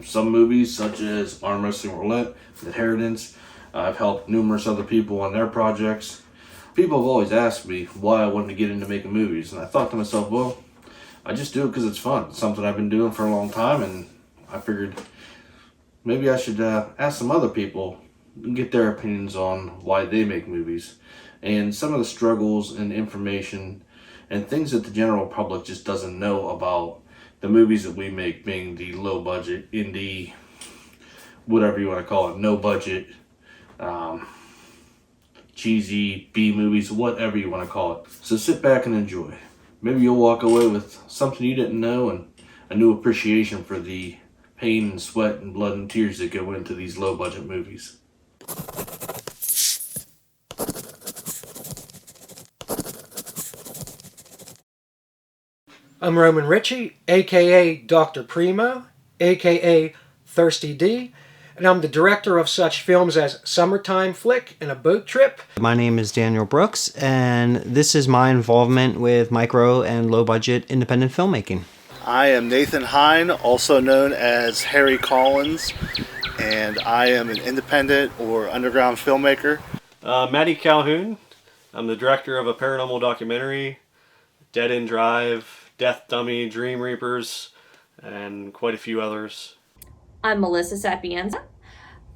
some movies, such as Arm Wrestling Roulette, The Inheritance. I've helped numerous other people on their projects. People have always asked me why I wanted to get into making movies, and I thought to myself, well, I just do it because it's fun. It's something I've been doing for a long time, and I figured maybe I should ask some other people and get their opinions on why they make movies and some of the struggles and information and things that the general public just doesn't know about the movies that we make, being the low budget, indie, whatever you want to call it, no budget, cheesy B movies, whatever you want to call it. So sit back and enjoy. Maybe you'll walk away with something you didn't know and a new appreciation for the pain and sweat and blood and tears that go into these low budget movies. I'm Roman Ritchie, aka Dr. Primo, aka Thirsty D, and I'm the director of such films as Summertime Flick and A Boat Trip. My name is Daniel Brooks, and this is my involvement with micro and low budget independent filmmaking. I am Nathan Hine, also known as Harry Collins, and I am an independent or underground filmmaker. Matty Calhoun. I'm the director of a paranormal documentary, Dead End Drive, Death Dummy, Dream Reapers, and quite a few others. I'm Melissa Sapienza.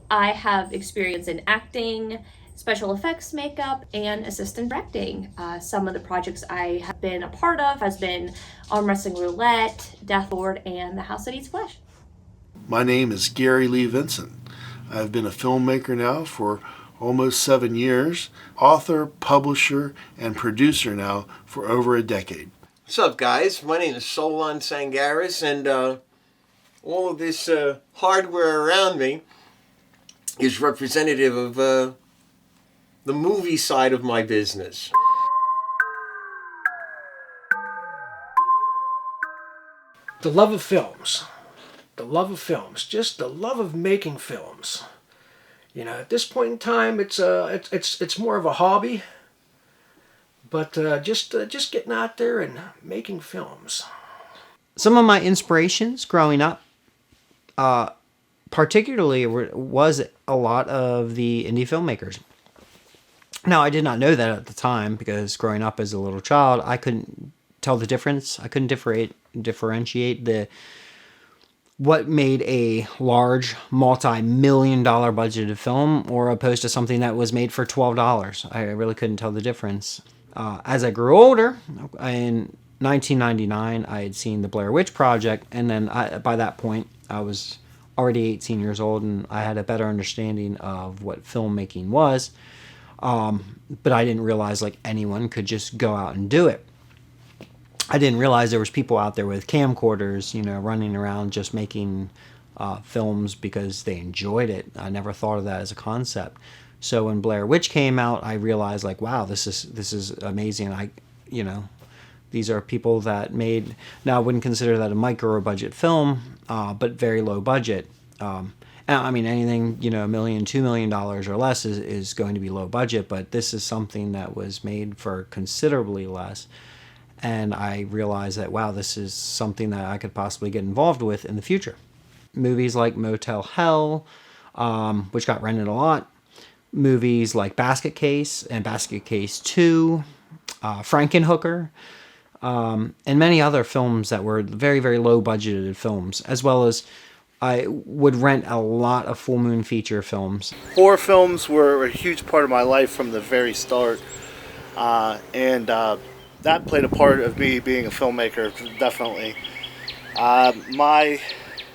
I have experience in acting, special effects makeup, and assistant directing. Some of the projects I have been a part of has been Arm Wrestling Roulette, Death Lord, and The House That Eats Flesh. My name is Gary Lee Vincent. I've been a filmmaker now for almost 7 years, author, publisher, and producer now for over a decade. What's up, guys? My name is Solon Sangaris, and all of this hardware around me is representative of the movie side of my business. The love of films. The love of films. Just the love of making films. You know, at this point in time, it's more of a hobby. But just getting out there and making films. Some of my inspirations growing up, particularly, was a lot of the indie filmmakers. Now, I did not know that at the time because growing up as a little child, I couldn't tell the difference. I couldn't differentiate what made a large, multi-million-dollar budgeted film or opposed to something that was made for $12. I really couldn't tell the difference. As I grew older, in 1999, I had seen the Blair Witch Project, and then by that point, I was already 18 years old, and I had a better understanding of what filmmaking was. But I didn't realize anyone could just go out and do it. I didn't realize there was people out there with camcorders, running around just making films because they enjoyed it. I never thought of that as a concept. So when Blair Witch came out, I realized wow, this is amazing. These are people that made, now I wouldn't consider that a micro budget film, but very low budget. I mean, anything, $1 million, $2 million or less is going to be low budget, but this is something that was made for considerably less. And I realized that, wow, this is something that I could possibly get involved with in the future. Movies like Motel Hell, which got rented a lot. Movies like Basket Case and Basket Case 2, Frankenhooker, and many other films that were very, very low budgeted films, as well as I would rent a lot of full moon feature films. Horror films were a huge part of my life from the very start, and that played a part of me being a filmmaker, definitely. My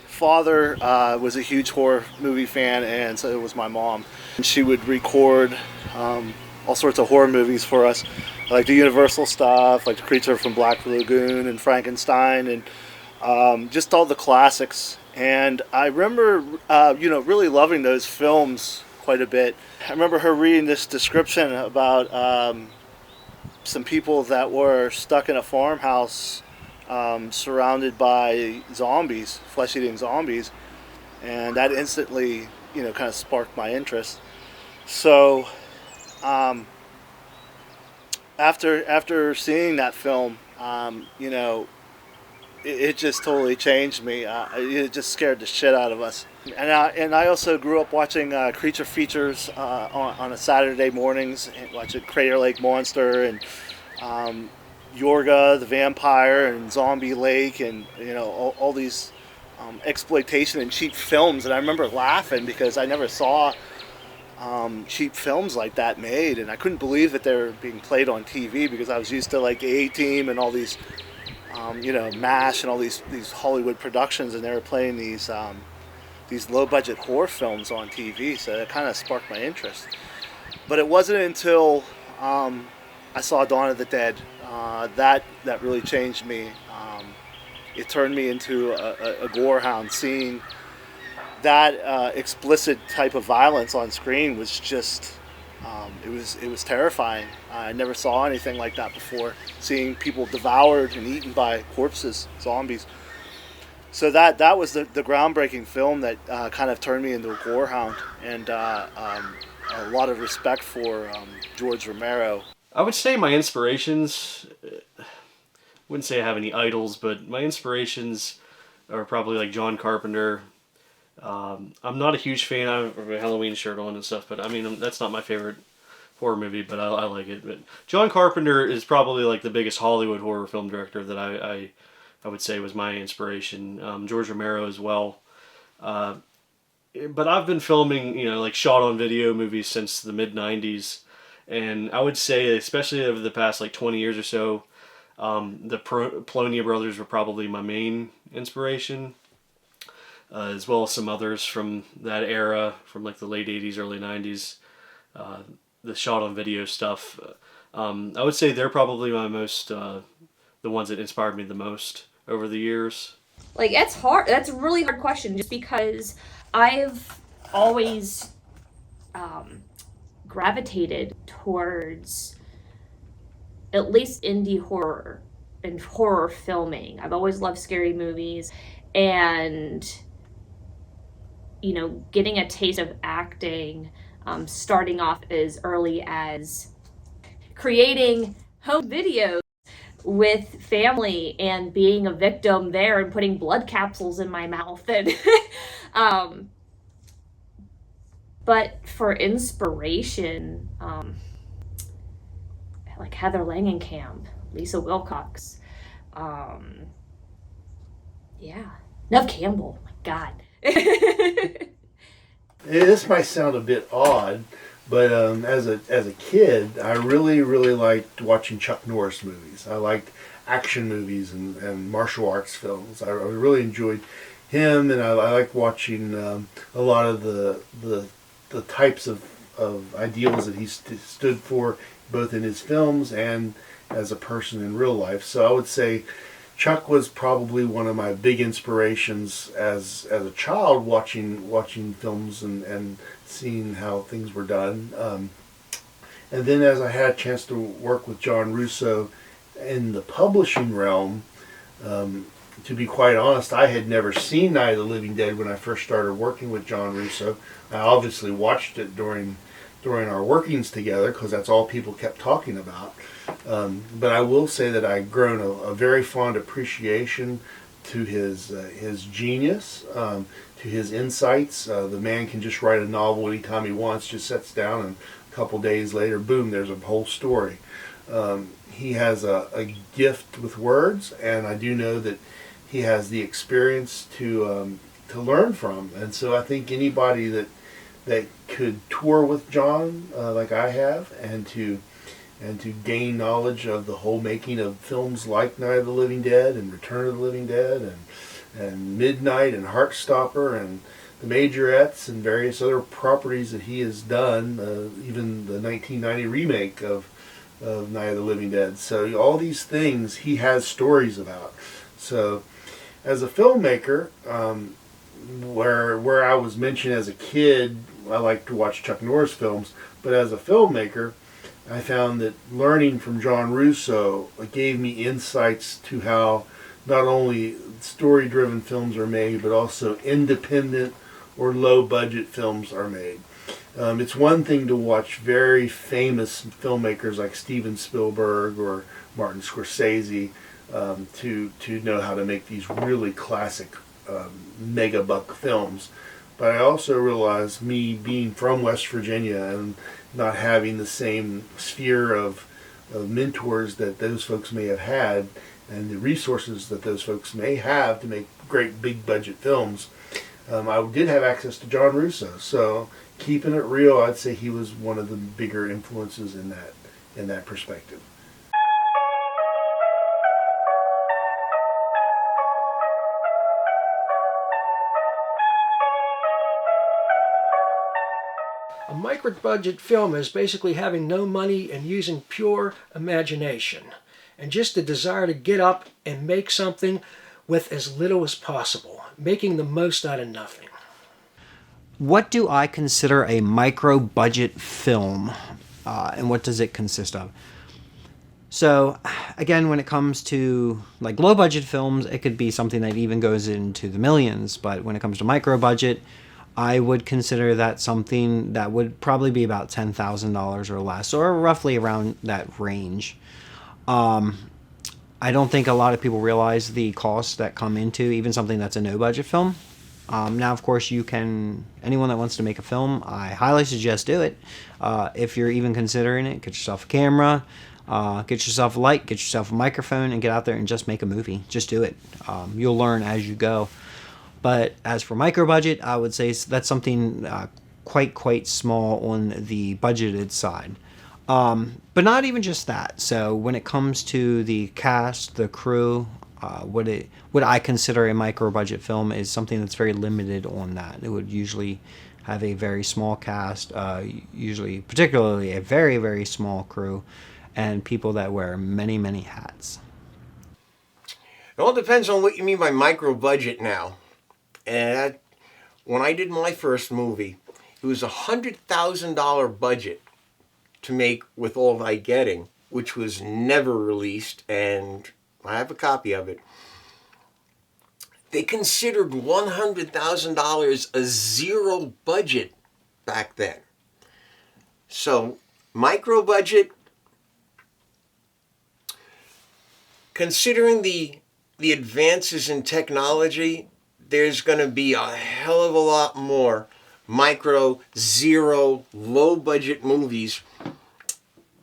father was a huge horror movie fan, and so was my mom. She would record all sorts of horror movies for us, like the Universal stuff, like The Creature from Black Lagoon and Frankenstein, and just all the classics. And I remember, really loving those films quite a bit. I remember her reading this description about some people that were stuck in a farmhouse surrounded by zombies, flesh-eating zombies, and that instantly, kind of sparked my interest. So, after seeing that film, it just totally changed me. It just scared the shit out of us. And I also grew up watching creature features on a Saturday mornings, and watching Crater Lake Monster and Yorga the Vampire and Zombie Lake, and all these exploitation and cheap films. And I remember laughing because I never saw cheap films like that made, and I couldn't believe that they were being played on TV because I was used to like A-Team and all these MASH and all these Hollywood productions, and they were playing these low-budget horror films on TV, so it kind of sparked my interest. But it wasn't until I saw Dawn of the Dead that really changed me. It turned me into a gore hound. Seeing that explicit type of violence on screen was just it was terrifying. I never saw anything like that before. Seeing people devoured and eaten by corpses, zombies. So that was the groundbreaking film that kind of turned me into a gore hound, and a lot of respect for George Romero. I would say my inspirations, wouldn't say I have any idols, but my inspirations are probably like John Carpenter. I'm not a huge fan of a Halloween shirt on and stuff, but I mean, that's not my favorite horror movie, but I like it. But John Carpenter is probably like the biggest Hollywood horror film director that I would say was my inspiration. George Romero as well. But I've been filming, like shot on video movies since the mid 90s. And I would say, especially over the past like 20 years or so, the Polonia brothers were probably my main inspiration, as well as some others from that era, from like the late 80s, early 90s, the shot on video stuff. I would say they're probably my most, the ones that inspired me the most over the years. Like, it's hard. That's a really hard question, just because I've always gravitated towards at least indie horror and horror filming. I've always loved scary movies, and getting a taste of acting, starting off as early as creating home videos with family and being a victim there and putting blood capsules in my mouth, and but for inspiration, like Heather Langenkamp, Lisa Wilcox, Neve Campbell, my God. This might sound a bit odd, but as a kid, I really liked watching Chuck Norris movies. I liked action movies and martial arts films. I really enjoyed him, and I liked watching a lot of the types of ideals that he stood for, both in his films and as a person in real life. So I would say Chuck was probably one of my big inspirations as a child, watching films and seeing how things were done. And then as I had a chance to work with John Russo in the publishing realm, to be quite honest, I had never seen Night of the Living Dead when I first started working with John Russo. I obviously watched it during our workings together because that's all people kept talking about. But I will say that I've grown a very fond appreciation to his genius, to his insights. The man can just write a novel anytime he wants, just sits down, and a couple days later, boom, there's a whole story. He has a gift with words, and I do know that he has the experience to learn from. And so I think anybody that could tour with John, like I have, and to gain knowledge of the whole making of films like Night of the Living Dead and Return of the Living Dead and Midnight and Heartstopper and The Majorettes and various other properties that he has done, even the 1990 remake of Night of the Living Dead. So all these things he has stories about. So as a filmmaker, where I was mentioned as a kid, I liked to watch Chuck Norris films, but as a filmmaker, I found that learning from John Russo gave me insights to how not only story-driven films are made, but also independent or low-budget films are made. It's one thing to watch very famous filmmakers like Steven Spielberg or Martin Scorsese to know how to make these really classic mega buck films. But I also realized, me being from West Virginia and not having the same sphere of mentors that those folks may have had, and the resources that those folks may have to make great big budget films, I did have access to John Russo. So keeping it real, I'd say he was one of the bigger influences in that perspective. A micro-budget film is basically having no money and using pure imagination, and just the desire to get up and make something with as little as possible, making the most out of nothing. What do I consider a micro-budget film, and what does it consist of? So, again, when it comes to like low-budget films, it could be something that even goes into the millions, but when it comes to micro-budget, I would consider that something that would probably be about $10,000 or less, or roughly around that range. I don't think a lot of people realize the costs that come into even something that's a no-budget film. Now, of course, anyone that wants to make a film, I highly suggest do it. If you're even considering it, get yourself a camera, get yourself a light, get yourself a microphone, and get out there and just make a movie. Just do it. You'll learn as you go. But as for micro budget, I would say that's something quite small on the budgeted side. But not even just that. So when it comes to the cast, the crew, what I consider a micro budget film is something that's very limited on that. It would usually have a very small cast, usually particularly a very small crew, and people that wear many hats. It all depends on what you mean by micro budget now. And when I did my first movie, it was $100,000 budget to make With All Thy Getting, which was never released, and I have a copy of it. They considered $100,000 a zero budget back then. So, micro budget, considering the advances in technology, there's going to be a hell of a lot more micro, zero, low budget movies.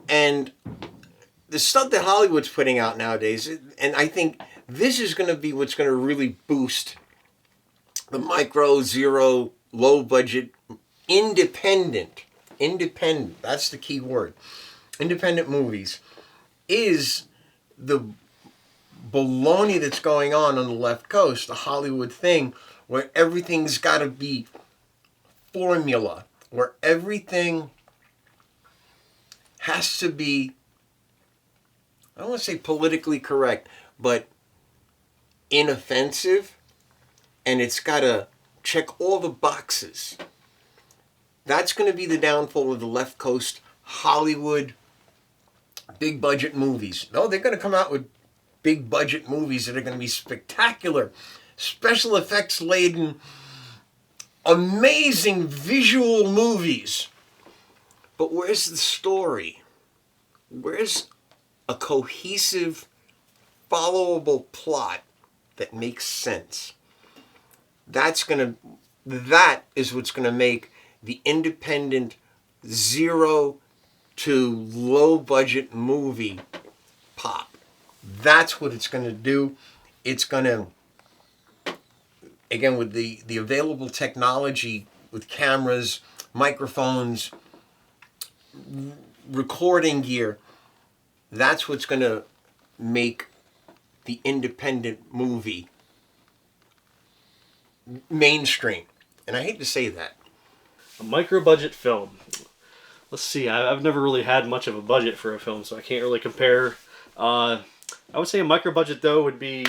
And the stuff that Hollywood's putting out nowadays, and I think this is going to be what's going to really boost the micro, zero, low budget, independent, that's the key word, independent movies, is the baloney that's going on the left coast, the Hollywood thing, where everything's got to be formula, where everything has to be, I don't want to say politically correct, but inoffensive, and it's got to check all the boxes. That's going to be the downfall of the left coast Hollywood big budget movies. No, they're going to come out with big budget movies that are going to be spectacular, special effects laden, amazing visual movies. But where's the story? Where's a cohesive, followable plot that makes sense? That is what's going to make the independent zero to low budget movie pop. That's what it's going to do. It's going to, again, with the available technology, with cameras, microphones, recording gear, that's what's going to make the independent movie mainstream. And I hate to say that. A micro-budget film. Let's see, I've never really had much of a budget for a film, so I can't really compare. I would say a micro-budget, though, would be,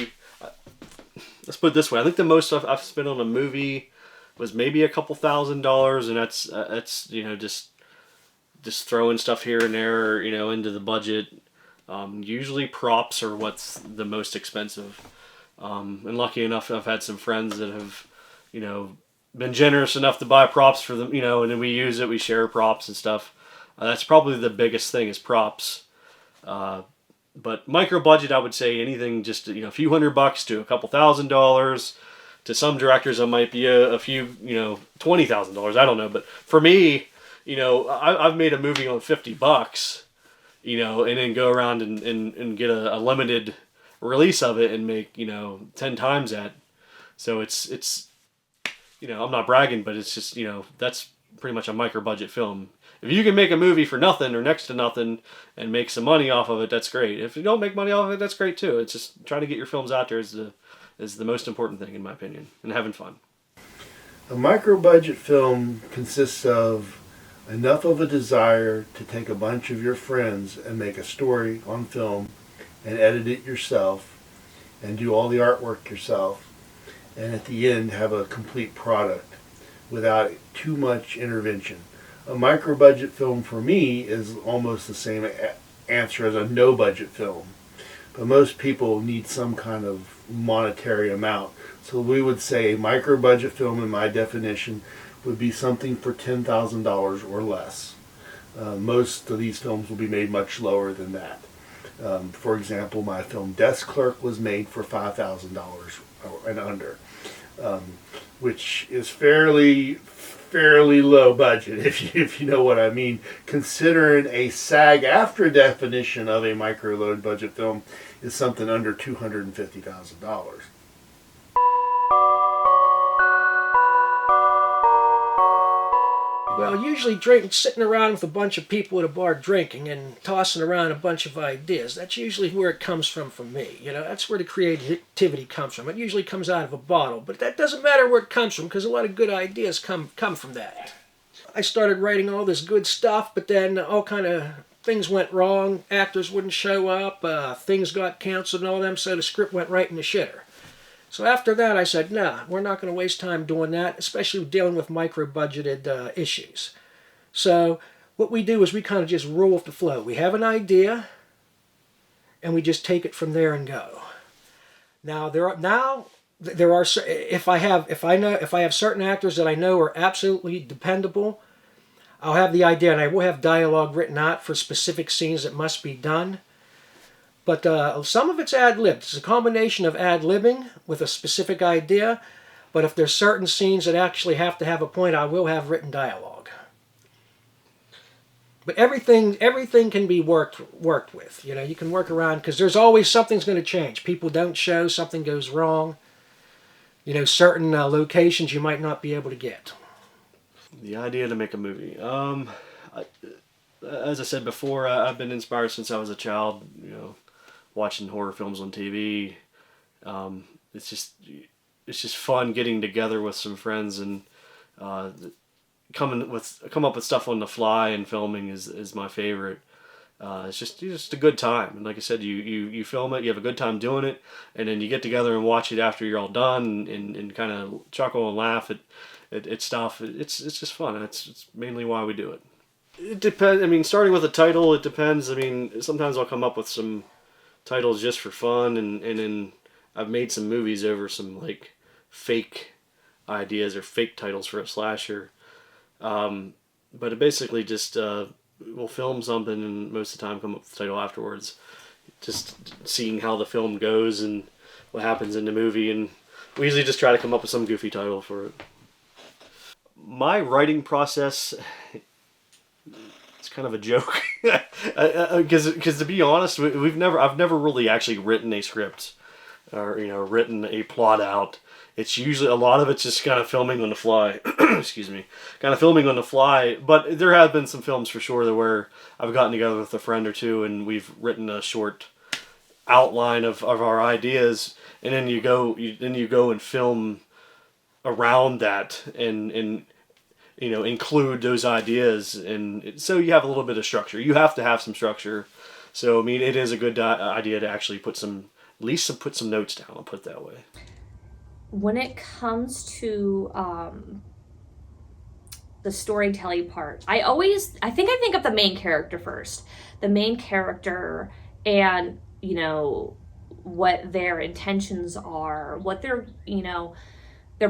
let's put it this way, I think the most I've spent on a movie was maybe a couple $1,000s, and that's you know, just throwing stuff here and there, you know, into the budget. Usually props are what's the most expensive. And lucky enough, I've had some friends that have, you know, been generous enough to buy props for them, you know, and then we use it, we share props and stuff. That's probably the biggest thing is props. But micro budget, I would say anything just a few $100 to a couple $1,000. To some directors, it might be a few $20,000. I don't know, but for me, I've made a movie on $50, and then go around and get a limited release of it and make 10 times that. So it's I'm not bragging, but it's just that's pretty much a micro budget film. If you can make a movie for nothing or next to nothing and make some money off of it, that's great. If you don't make money off of it, that's great too. It's just trying to get your films out there is the most important thing, in my opinion, and having fun. A micro-budget film consists of enough of a desire to take a bunch of your friends and make a story on film and edit it yourself and do all the artwork yourself, and at the end have a complete product without too much intervention. A micro-budget film for me is almost the same answer as a no-budget film. But most people need some kind of monetary amount. So we would say a micro-budget film, in my definition, would be something for $10,000 or less. Most of these films will be made much lower than that. For example, my film Desk Clerk was made for $5,000 and under, which is fairly low budget, if you know what I mean, considering a SAG-AFTRA definition of a micro-low budget film is something under $250,000. Well, usually sitting around with a bunch of people at a bar drinking and tossing around a bunch of ideas, that's usually where it comes from for me. That's where the creativity comes from. It usually comes out of a bottle, but that doesn't matter where it comes from because a lot of good ideas come from that. I started writing all this good stuff, but then all kind of things went wrong. Actors wouldn't show up, things got canceled and all them, so the script went right in the shitter. So after that, I said, nah, we're not going to waste time doing that, especially dealing with micro-budgeted issues. So what we do is we kind of just roll with the flow. We have an idea, and we just take it from there and go. Now there are if I have certain actors that I know are absolutely dependable, I'll have the idea, and I will have dialogue written out for specific scenes that must be done. But some of it's ad-libbed. It's a combination of ad-libbing with a specific idea. But if there's certain scenes that actually have to have a point, I will have written dialogue. But everything can be worked with. You can work around because there's always something's going to change. People don't show, something goes wrong. Certain locations you might not be able to get. The idea to make a movie. As I said before, I've been inspired since I was a child. Watching horror films on TV. It's just fun getting together with some friends and come up with stuff on the fly, and filming is my favorite. It's just a good time, and like I said, you film it, you have a good time doing it, and then you get together and watch it after you're all done and kind of chuckle and laugh at stuff. It's just fun. It's mainly why we do it. It depends. I mean, starting with a title, it depends. I mean, sometimes I'll come up with some titles just for fun, and then I've made some movies over some like fake ideas or fake titles for a slasher, but it basically just we'll film something and most of the time come up with the title afterwards, just seeing how the film goes and what happens in the movie, and we usually just try to come up with some goofy title for it. My writing process, it's kind of a joke, because to be honest, I've never really actually written a script or written a plot out. It's usually a lot of it's just kind of filming on the fly. Excuse me, kind of filming on the fly. But there have been some films for sure where I've gotten together with a friend or two and we've written a short outline of our ideas, and then you go and film around that and include those ideas, and so you have a little bit of structure. You have to have some structure. So I mean, it is a good idea to actually put some notes down. I'll put it that way. When it comes to the storytelling part, I think of the main character first. The main character and, what their intentions are, what their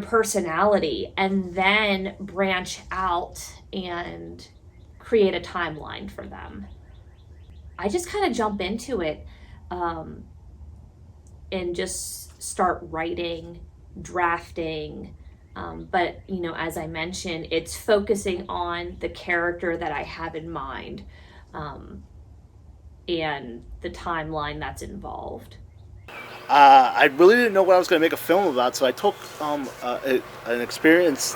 personality, and then branch out and create a timeline for them. I just kind of jump into it. and just start writing, drafting. But, you know, as I mentioned, it's focusing on the character that I have in mind, and the timeline that's involved. I really didn't know what I was going to make a film about, so I took an experience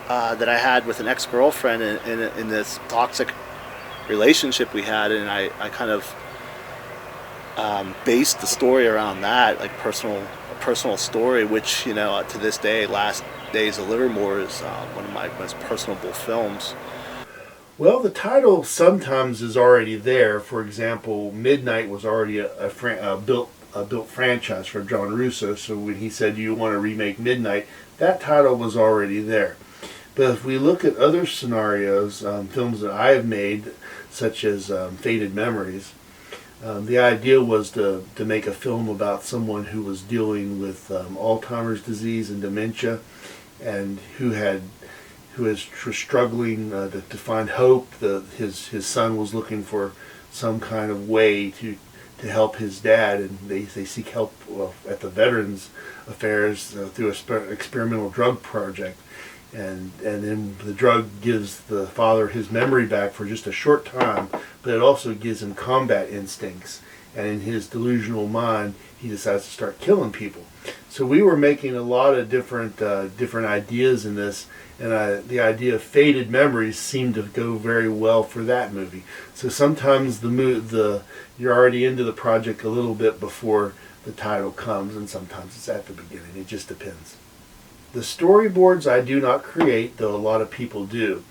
that I had with an ex-girlfriend in this toxic relationship we had, and I kind of based the story around that, like a personal story, which, you know, to this day, Last Days of Livermore is one of my most personable films. Well, the title sometimes is already there. For example, Midnight was already a built franchise for John Russo. So when he said, "Do you want to remake Midnight?" that title was already there. But if we look at other scenarios, films that I have made, such as Faded Memories, the idea was to make a film about someone who was dealing with Alzheimer's disease and dementia, and who was struggling to find hope. His son was looking for some kind of way to help his dad, and they seek help at the Veterans Affairs through an experimental drug project. And then the drug gives the father his memory back for just a short time, but it also gives him combat instincts. And in his delusional mind, he decides to start killing people. So we were making a lot of different ideas in this, and the idea of Faded Memories seemed to go very well for that movie. So sometimes you're already into the project a little bit before the title comes, and sometimes it's at the beginning. It just depends. The storyboards I do not create, though a lot of people do.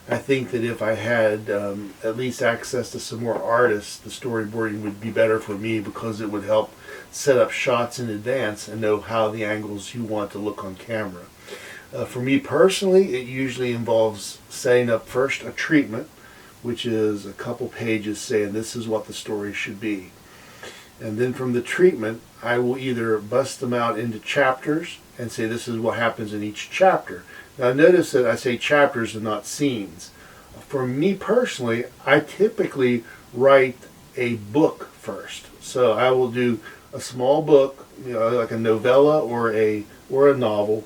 I think that if I had at least access to some more artists, the storyboarding would be better for me, because it would help set up shots in advance and know how the angles you want to look on camera. For me personally, it usually involves setting up first a treatment, which is a couple pages saying this is what the story should be. And then from the treatment, I will either bust them out into chapters and say this is what happens in each chapter. Now notice that I say chapters and not scenes. For me personally, I typically write a book first. So I will do a small book, you know, like a novella or a novel,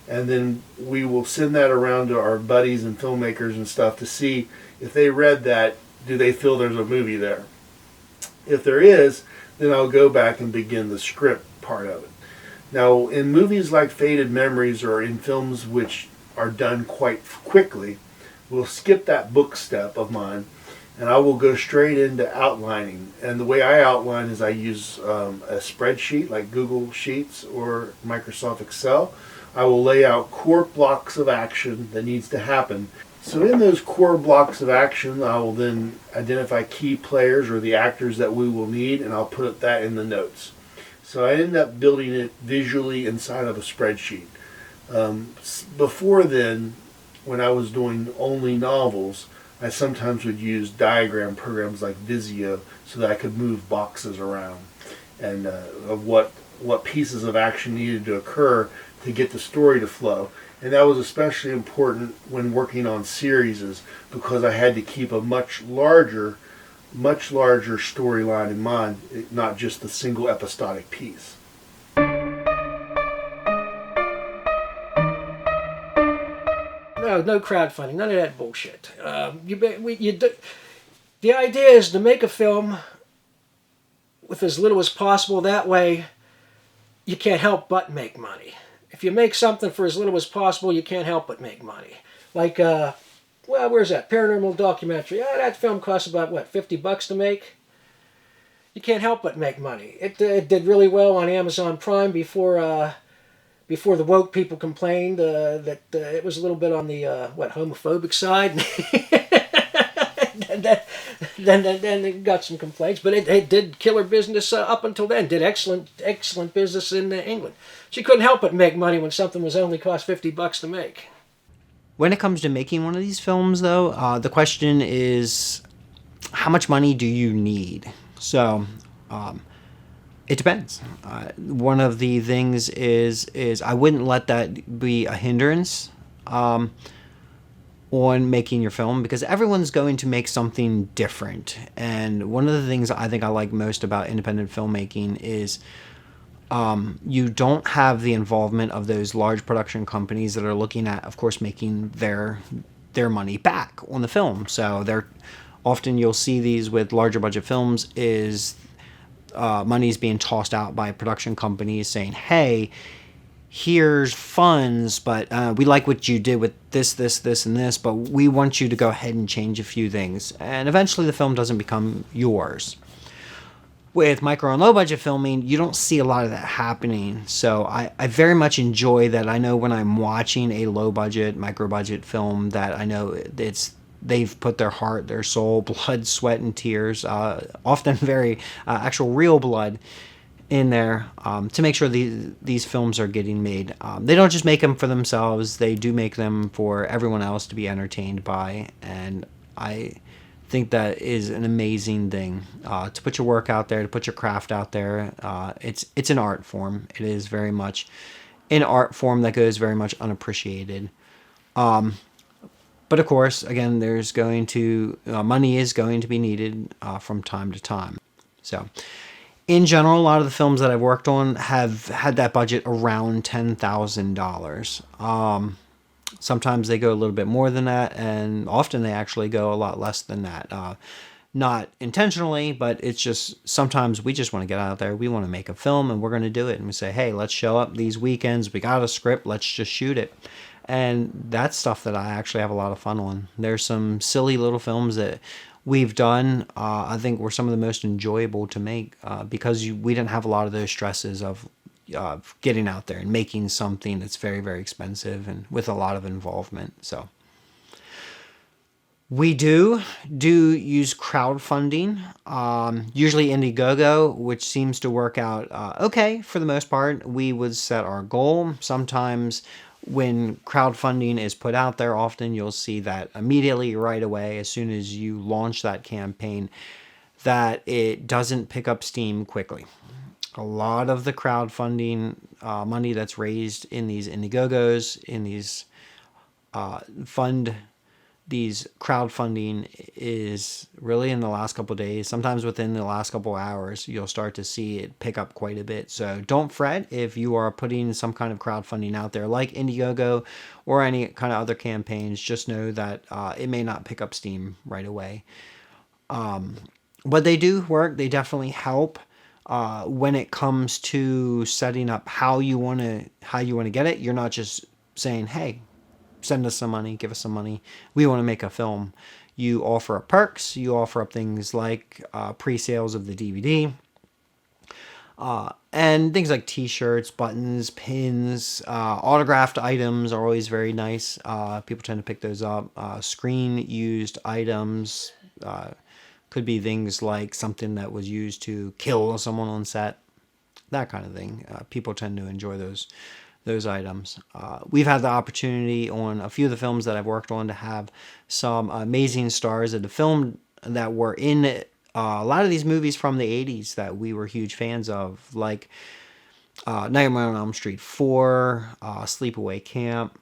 and then we will send that around to our buddies and filmmakers and stuff to see if they read that, do they feel there's a movie there? If there is, then I'll go back and begin the script part of it. Now, in movies like Faded Memories, or in films which are done quite quickly, we'll skip that book step of mine, and I will go straight into outlining. And the way I outline is I use a spreadsheet like Google Sheets or Microsoft Excel. I will lay out core blocks of action that needs to happen. So in those core blocks of action, I will then identify key players or the actors that we will need, and I'll put that in the notes. So I end up building it visually inside of a spreadsheet. Before then, when I was doing only novels, I sometimes would use diagram programs like Visio so that I could move boxes around and of what pieces of action needed to occur to get the story to flow. And that was especially important when working on series, because I had to keep a much larger storyline in mind, not just the single episodic piece. No crowdfunding, none of that bullshit. The idea is to make a film with as little as possible. That way, you can't help but make money. If you make something for as little as possible, you can't help but make money. Like, where's that? Paranormal documentary. That film costs about, $50 to make? You can't help but make money. It did really well on Amazon Prime before the woke people complained that it was a little bit on the, homophobic side. then it got some complaints, but it did killer business up until then. Did excellent business in England. She couldn't help but make money when something was only cost $50 to make. When it comes to making one of these films, though, the question is, how much money do you need? So, it depends. One of the things is I wouldn't let that be a hindrance. on making your film, because everyone's going to make something different. And one of the things I think I like most about independent filmmaking is you don't have the involvement of those large production companies that are looking at, of course, making their money back on the film. So they're often, you'll see these with larger budget films, is money's being tossed out by production companies saying, hey, here's funds, but we like what you did with this, and this, but we want you to go ahead and change a few things. And eventually the film doesn't become yours. With micro and low budget filming, you don't see a lot of that happening. So I very much enjoy that. I know when I'm watching a low budget, micro budget film, that I know they've put their heart, their soul, blood, sweat, and tears, often very actual real blood, in there to make sure these films are getting made. They don't just make them for themselves, they do make them for everyone else to be entertained by. And I think that is an amazing thing, to put your work out there, to put your craft out there. It's an art form. It is very much an art form that goes very much unappreciated. But of course, again, there's going to money is going to be needed from time to time. So in general, a lot of the films that I've worked on have had that budget around $10,000. Sometimes they go a little bit more than that, and often they actually go a lot less than that. Not intentionally, but it's just sometimes we just want to get out there. We want to make a film, and we're going to do it. And we say, hey, let's show up these weekends. We got a script. Let's just shoot it. And that's stuff that I actually have a lot of fun on. There's some silly little films that we've done, I think were some of the most enjoyable to make because we didn't have a lot of those stresses of getting out there and making something that's very, very expensive and with a lot of involvement. So we do use crowdfunding, usually Indiegogo, which seems to work out okay for the most part. We would set our goal. Sometimes when crowdfunding is put out there, often you'll see that immediately right away, as soon as you launch that campaign, that it doesn't pick up steam quickly. A lot of the crowdfunding money that's raised in these Indiegogos, in these these crowdfunding, is really in the last couple of days. Sometimes within the last couple of hours, you'll start to see it pick up quite a bit. So don't fret if you are putting some kind of crowdfunding out there like Indiegogo or any kind of other campaigns. Just know that it may not pick up steam right away. But they do work. They definitely help when it comes to setting up how you want to get it. You're not just saying, hey, send us some money, give us some money, we want to make a film. You offer up perks, you offer up things like pre-sales of the DVD, and things like t-shirts, buttons, pins, autographed items are always very nice. People tend to pick those up. Screen used items, could be things like something that was used to kill someone on set, that kind of thing. People tend to enjoy those items. We've had the opportunity on a few of the films that I've worked on to have some amazing stars of the film that were in a lot of these movies from the 80s that we were huge fans of, like Nightmare on Elm Street 4, Sleepaway Camp,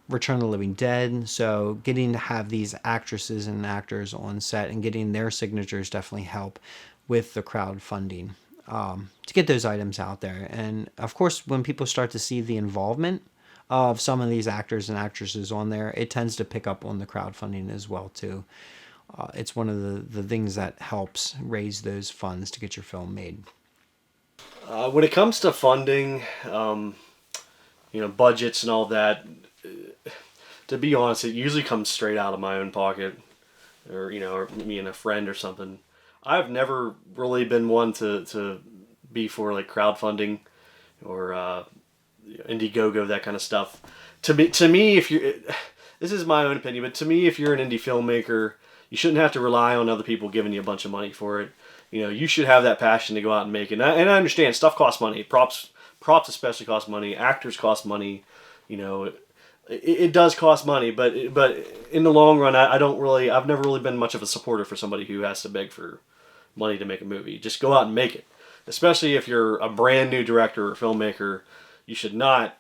Return of the Living Dead. So getting to have these actresses and actors on set and getting their signatures definitely help with the crowdfunding. To get those items out there. And of course, when people start to see the involvement of some of these actors and actresses on there, it tends to pick up on the crowdfunding as well too. It's one of the things that helps raise those funds to get your film made. When it comes to funding, budgets and all that, to be honest, it usually comes straight out of my own pocket, or me and a friend or something. I've never really been one to be for like crowdfunding or Indiegogo, that kind of stuff. To me, if you, this is my own opinion, but to me, if you're an indie filmmaker, you shouldn't have to rely on other people giving you a bunch of money for it. You should have that passion to go out and make it. And I understand stuff costs money. Props especially cost money. Actors cost money. It does cost money, but in the long run, I've never really been much of a supporter for somebody who has to beg for money to make a movie. Just go out and make it. Especially if you're a brand new director or filmmaker, you should not,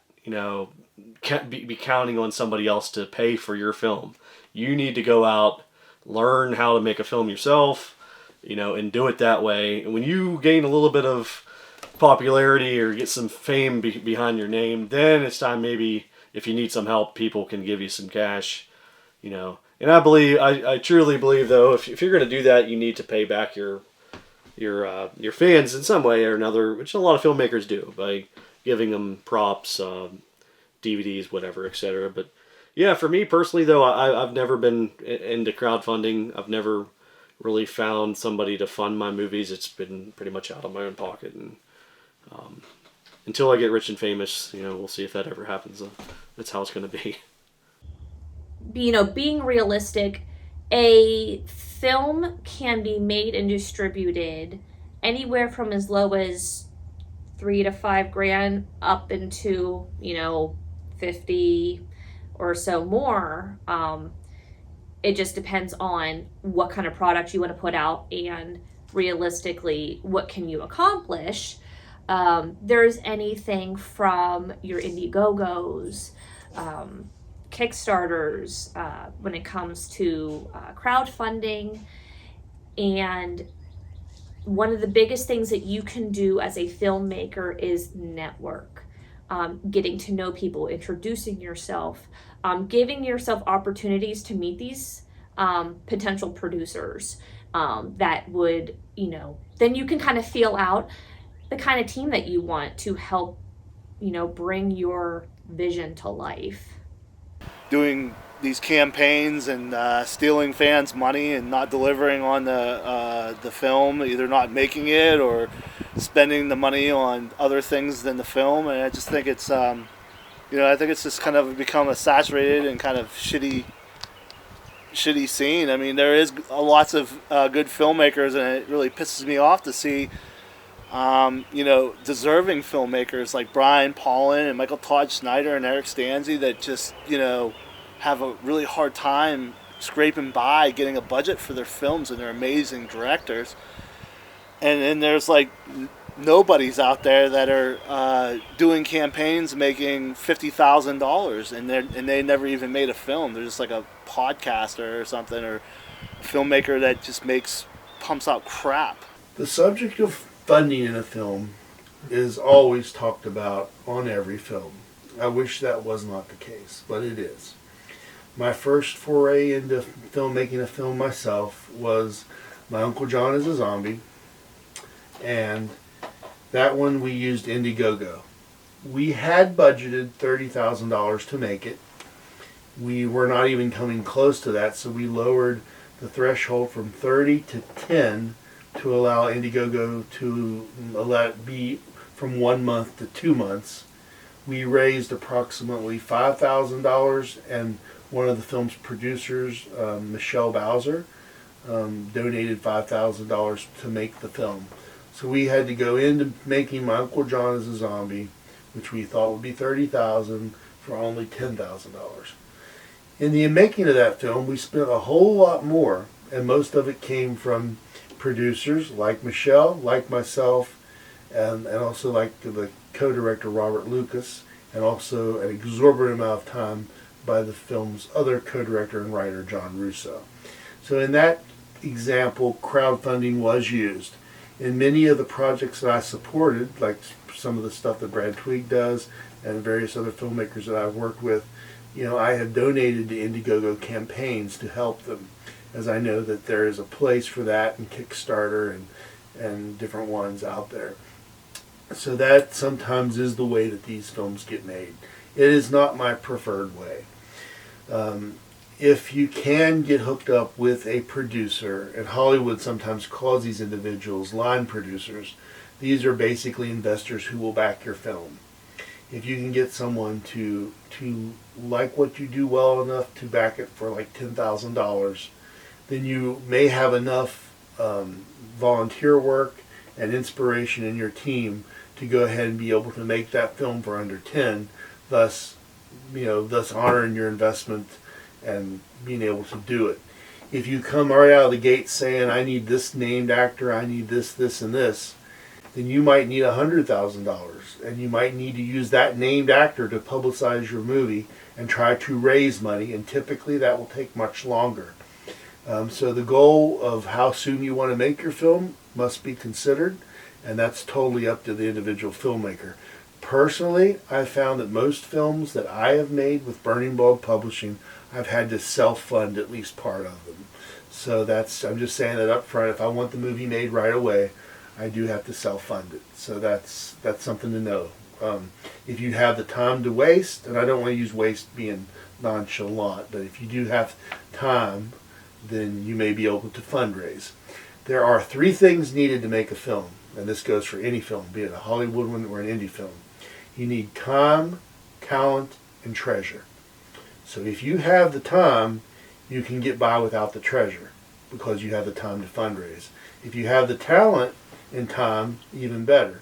can't be counting on somebody else to pay for your film. You need to go out, learn how to make a film yourself, and do it that way. And when you gain a little bit of popularity or get some fame behind your name, then it's time, maybe if you need some help, people can give you some cash, And I truly believe, though, if you're going to do that, you need to pay back your fans in some way or another, which a lot of filmmakers do by giving them props, DVDs, whatever, etc. But yeah, for me personally, though, I've never been into crowdfunding. I've never really found somebody to fund my movies. It's been pretty much out of my own pocket, and until I get rich and famous, we'll see if that ever happens. That's how it's going to be. Being realistic, a film can be made and distributed anywhere from as low as $3 to $5 grand up into 50 or so more. It just depends on what kind of product you want to put out and realistically what can you accomplish. There's anything from your Indiegogos, Kickstarters, when it comes to crowdfunding. And one of the biggest things that you can do as a filmmaker is network. Getting to know people, introducing yourself, giving yourself opportunities to meet these potential producers that would, then you can kind of feel out the kind of team that you want to help, bring your vision to life. Doing these campaigns and stealing fans' money and not delivering on the film, either not making it or spending the money on other things than the film. And I just think it's I think it's just kind of become a saturated and kind of shitty scene. I mean, there is lots of good filmmakers, and it really pisses me off to see deserving filmmakers like Brian Paulin and Michael Todd Snyder and Eric Stanzi that just have a really hard time scraping by getting a budget for their films, and they're amazing directors. And then there's like nobodies out there that are doing campaigns making $50,000 and they never even made a film. They're just like a podcaster or something, or a filmmaker that just pumps out crap. The subject of funding in a film is always talked about on every film. I wish that was not the case, but it is. My first foray into making a film myself was My Uncle John is a Zombie, and that one we used Indiegogo. We had budgeted $30,000 to make it. We were not even coming close to that, so we lowered the threshold from 30 to 10 to allow Indiegogo to let it be from 1 month to 2 months. We raised approximately $5,000, and one of the film's producers, Michelle Bowser, donated $5,000 to make the film. So we had to go into making My Uncle John is a Zombie, which we thought would be $30,000, for only $10,000. In the making of that film, we spent a whole lot more, and most of it came from producers like Michelle, like myself, and also like the co-director Robert Lucas, and also an exorbitant amount of time by the film's other co-director and writer, John Russo. So in that example, crowdfunding was used. In many of the projects that I supported, like some of the stuff that Brad Twigg does and various other filmmakers that I've worked with, I have donated to Indiegogo campaigns to help them, as I know that there is a place for that in Kickstarter and different ones out there. So that sometimes is the way that these films get made. It is not my preferred way. If you can get hooked up with a producer, and Hollywood sometimes calls these individuals line producers, these are basically investors who will back your film. If you can get someone to like what you do well enough to back it for like $10,000, then you may have enough volunteer work and inspiration in your team to go ahead and be able to make that film for under 10, thus honoring your investment and being able to do it. If you come right out of the gate saying, I need this named actor, I need this, and this, then you might need $100,000, and you might need to use that named actor to publicize your movie and try to raise money, and typically that will take much longer. So the goal of how soon you want to make your film must be considered, and that's totally up to the individual filmmaker. Personally, I've found that most films that I have made with Burning Bulb Publishing, I've had to self-fund at least part of them. So I'm just saying that up front. If I want the movie made right away, I do have to self-fund it. So that's something to know. If you have the time to waste, and I don't want to use waste being nonchalant, but if you do have time, then you may be able to fundraise. There are 3 things needed to make a film, and this goes for any film, be it a Hollywood one or an indie film. You need time, talent, and treasure. So if you have the time, you can get by without the treasure because you have the time to fundraise. If you have the talent and time, even better.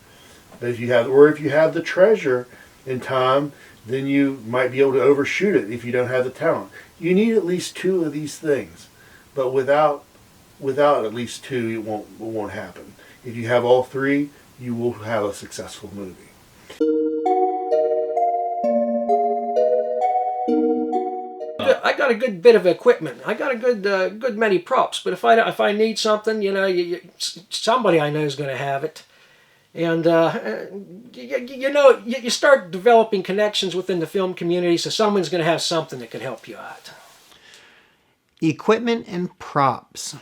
But if you have the treasure and time, then you might be able to overshoot it if you don't have the talent. You need at least 2 of these things, but without at least 2, it won't happen. If you have all 3, you will have a successful movie. I got a good bit of equipment. I got a good many props. But if I need something, somebody I know is going to have it. And you start developing connections within the film community, so someone's going to have something that can help you out. Equipment and props.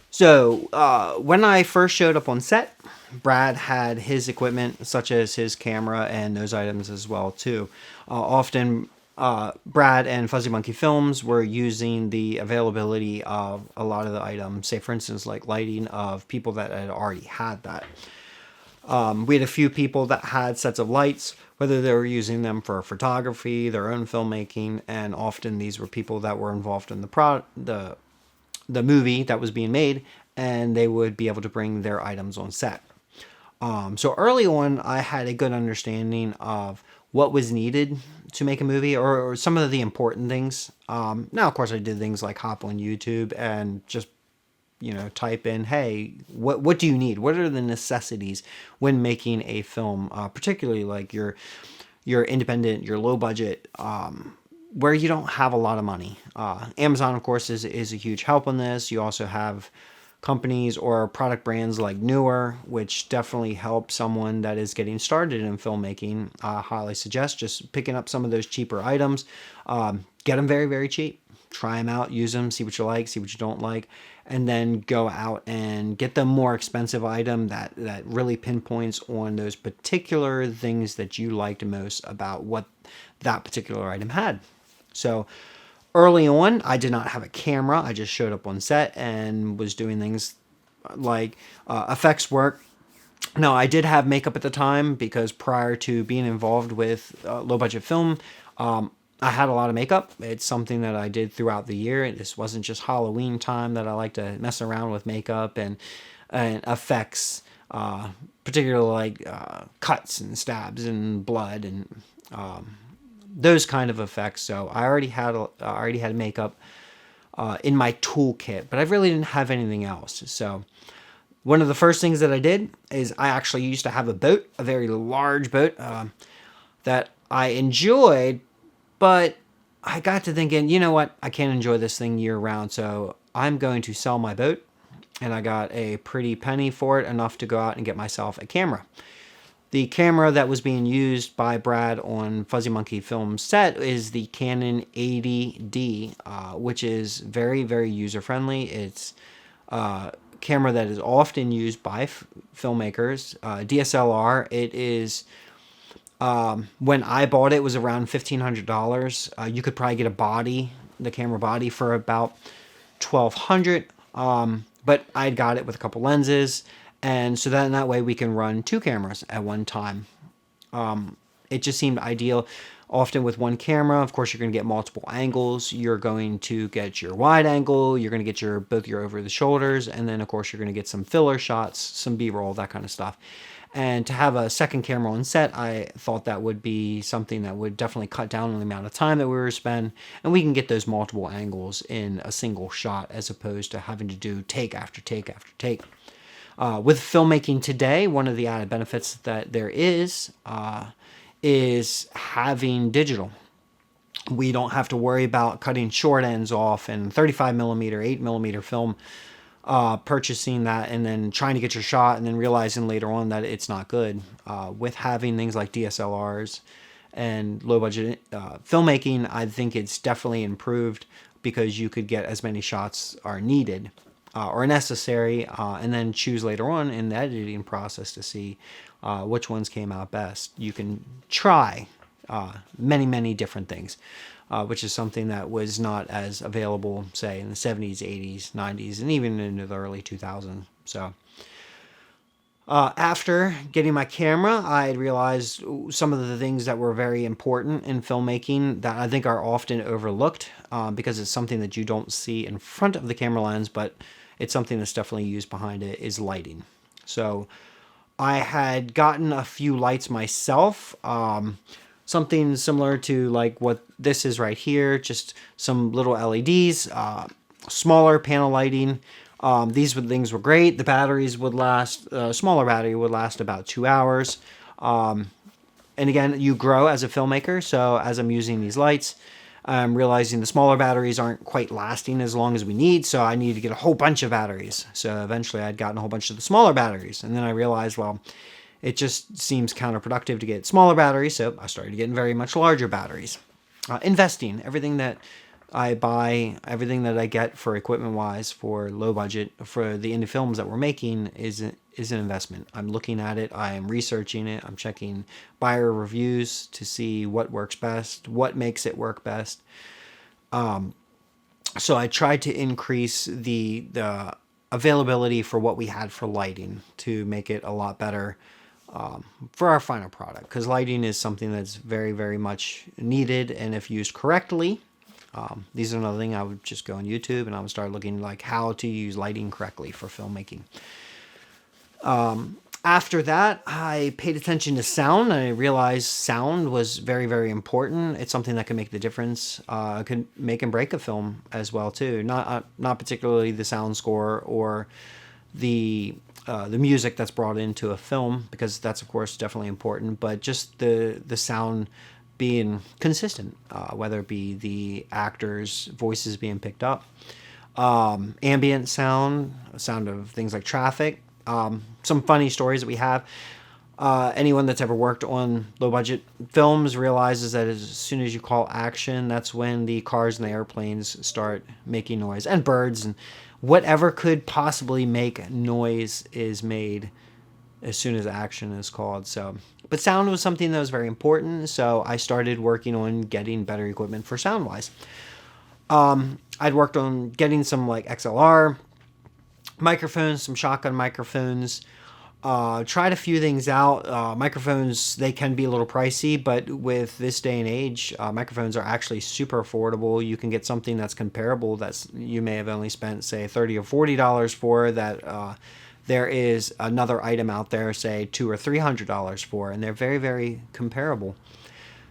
So when I first showed up on set, Brad had his equipment, such as his camera and those items as well too. Often Brad and Fuzzy Monkey Films were using the availability of a lot of the items, say for instance like lighting, of people that had already had that. We had a few people that had sets of lights, whether they were using them for photography, their own filmmaking, and often these were people that were involved in the movie that was being made, and they would be able to bring their items on set. So early on, I had a good understanding of what was needed to make a movie, or some of the important things. Now, of course, I did things like hop on YouTube and just, type in, hey, what do you need? What are the necessities when making a film, particularly like your independent, your low budget, where you don't have a lot of money. Amazon, of course, is a huge help on this. You also have companies or product brands like Newer, which definitely help someone that is getting started in filmmaking. I highly suggest just picking up some of those cheaper items. Get them very, very cheap. Try them out, use them, see what you like, see what you don't like, and then go out and get the more expensive item that really pinpoints on those particular things that you liked most about what that particular item had. So early on, I did not have a camera. I just showed up on set and was doing things like effects work. No, I did have makeup at the time because prior to being involved with low-budget film, I had a lot of makeup. It's something that I did throughout the year. This wasn't just Halloween time that I like to mess around with makeup and effects, particularly like cuts and stabs and blood and those kind of effects. So I already had makeup in my toolkit, but I really didn't have anything else. So one of the first things that I did is I actually used to have a boat, a very large boat that I enjoyed, but I got to thinking, you know what? I can't enjoy this thing year round, so I'm going to sell my boat. And I got a pretty penny for it, enough to go out and get myself a camera. The camera that was being used by Brad on Fuzzy Monkey Films set is the Canon 80D, which is very, very user-friendly. It's a camera that is often used by filmmakers. DSLR, it is, when I bought it, was around $1,500. You could probably get the camera body for about $1,200, but I got it with a couple lenses. And so that way we can run 2 cameras at one time. It just seemed ideal. Often with one camera, of course, you're going to get multiple angles. You're going to get your wide angle. You're going to get both your over the shoulders. And then, of course, you're going to get some filler shots, some B-roll, that kind of stuff. And to have a second camera on set, I thought that would be something that would definitely cut down on the amount of time that we were spending. And we can get those multiple angles in a single shot as opposed to having to do take after take after take. With filmmaking today, one of the added benefits that there is having digital. We don't have to worry about cutting short ends off and 35 millimeter, 8 millimeter film, purchasing that and then trying to get your shot and then realizing later on that it's not good. With having things like DSLRs and low budget filmmaking, I think it's definitely improved because you could get as many shots are needed or necessary, and then choose later on in the editing process to see which ones came out best. You can try many different things, which is something that was not as available, say, in the 70s, 80s, 90s, and even into the early 2000s. So after getting my camera, I realized some of the things that were very important in filmmaking that I think are often overlooked, because it's something that you don't see in front of the camera lens, but it's something that's definitely used behind it, is lighting. So I had gotten a few lights myself, something similar to like what this is right here, just some little LEDs, smaller panel lighting. These things were great. The batteries would last, smaller battery would last about 2 hours. And again, you grow as a filmmaker. So as I'm using these lights, I'm realizing the smaller batteries aren't quite lasting as long as we need. So I need to get a whole bunch of batteries. So eventually I'd gotten a whole bunch of the smaller batteries. And then I realized, well, it just seems counterproductive to get smaller batteries. So I started getting very much larger batteries. Investing, everything that I buy, everything that I get for equipment-wise, for low budget, for the indie films that we're making is an investment. I'm looking at it, I am researching it, I'm checking buyer reviews to see what works best, what makes it work best. So I tried to increase the availability for what we had for lighting to make it a lot better for our final product, because lighting is something that's very much needed, and if used correctly, these are another thing. I would just go on YouTube and I would start looking like how to use lighting correctly for filmmaking. After that, I paid attention to sound, and I realized sound was very important. It's something that can make the difference. It can make and break a film as well too. Not particularly the sound score or the music that's brought into a film, because that's of course definitely important, but just the sound being consistent, whether it be the actors' voices being picked up, ambient sound of things like traffic. Some funny stories that we have. Anyone that's ever worked on low-budget films realizes that as soon as you call action, that's when the cars and the airplanes start making noise, and birds, and whatever could possibly make noise is made as soon as action is called. So, but sound was something that was very important, so I started working on getting better equipment for sound-wise. I'd worked on getting some like XLR microphones, some shotgun microphones, tried a few things out. Microphones, they can be a little pricey, but with this day and age, microphones are actually super affordable. You can get something that's comparable that's you may have only spent, say, $30 or $40 for, that there is another item out there, say $200 or $300 for, and they're very comparable.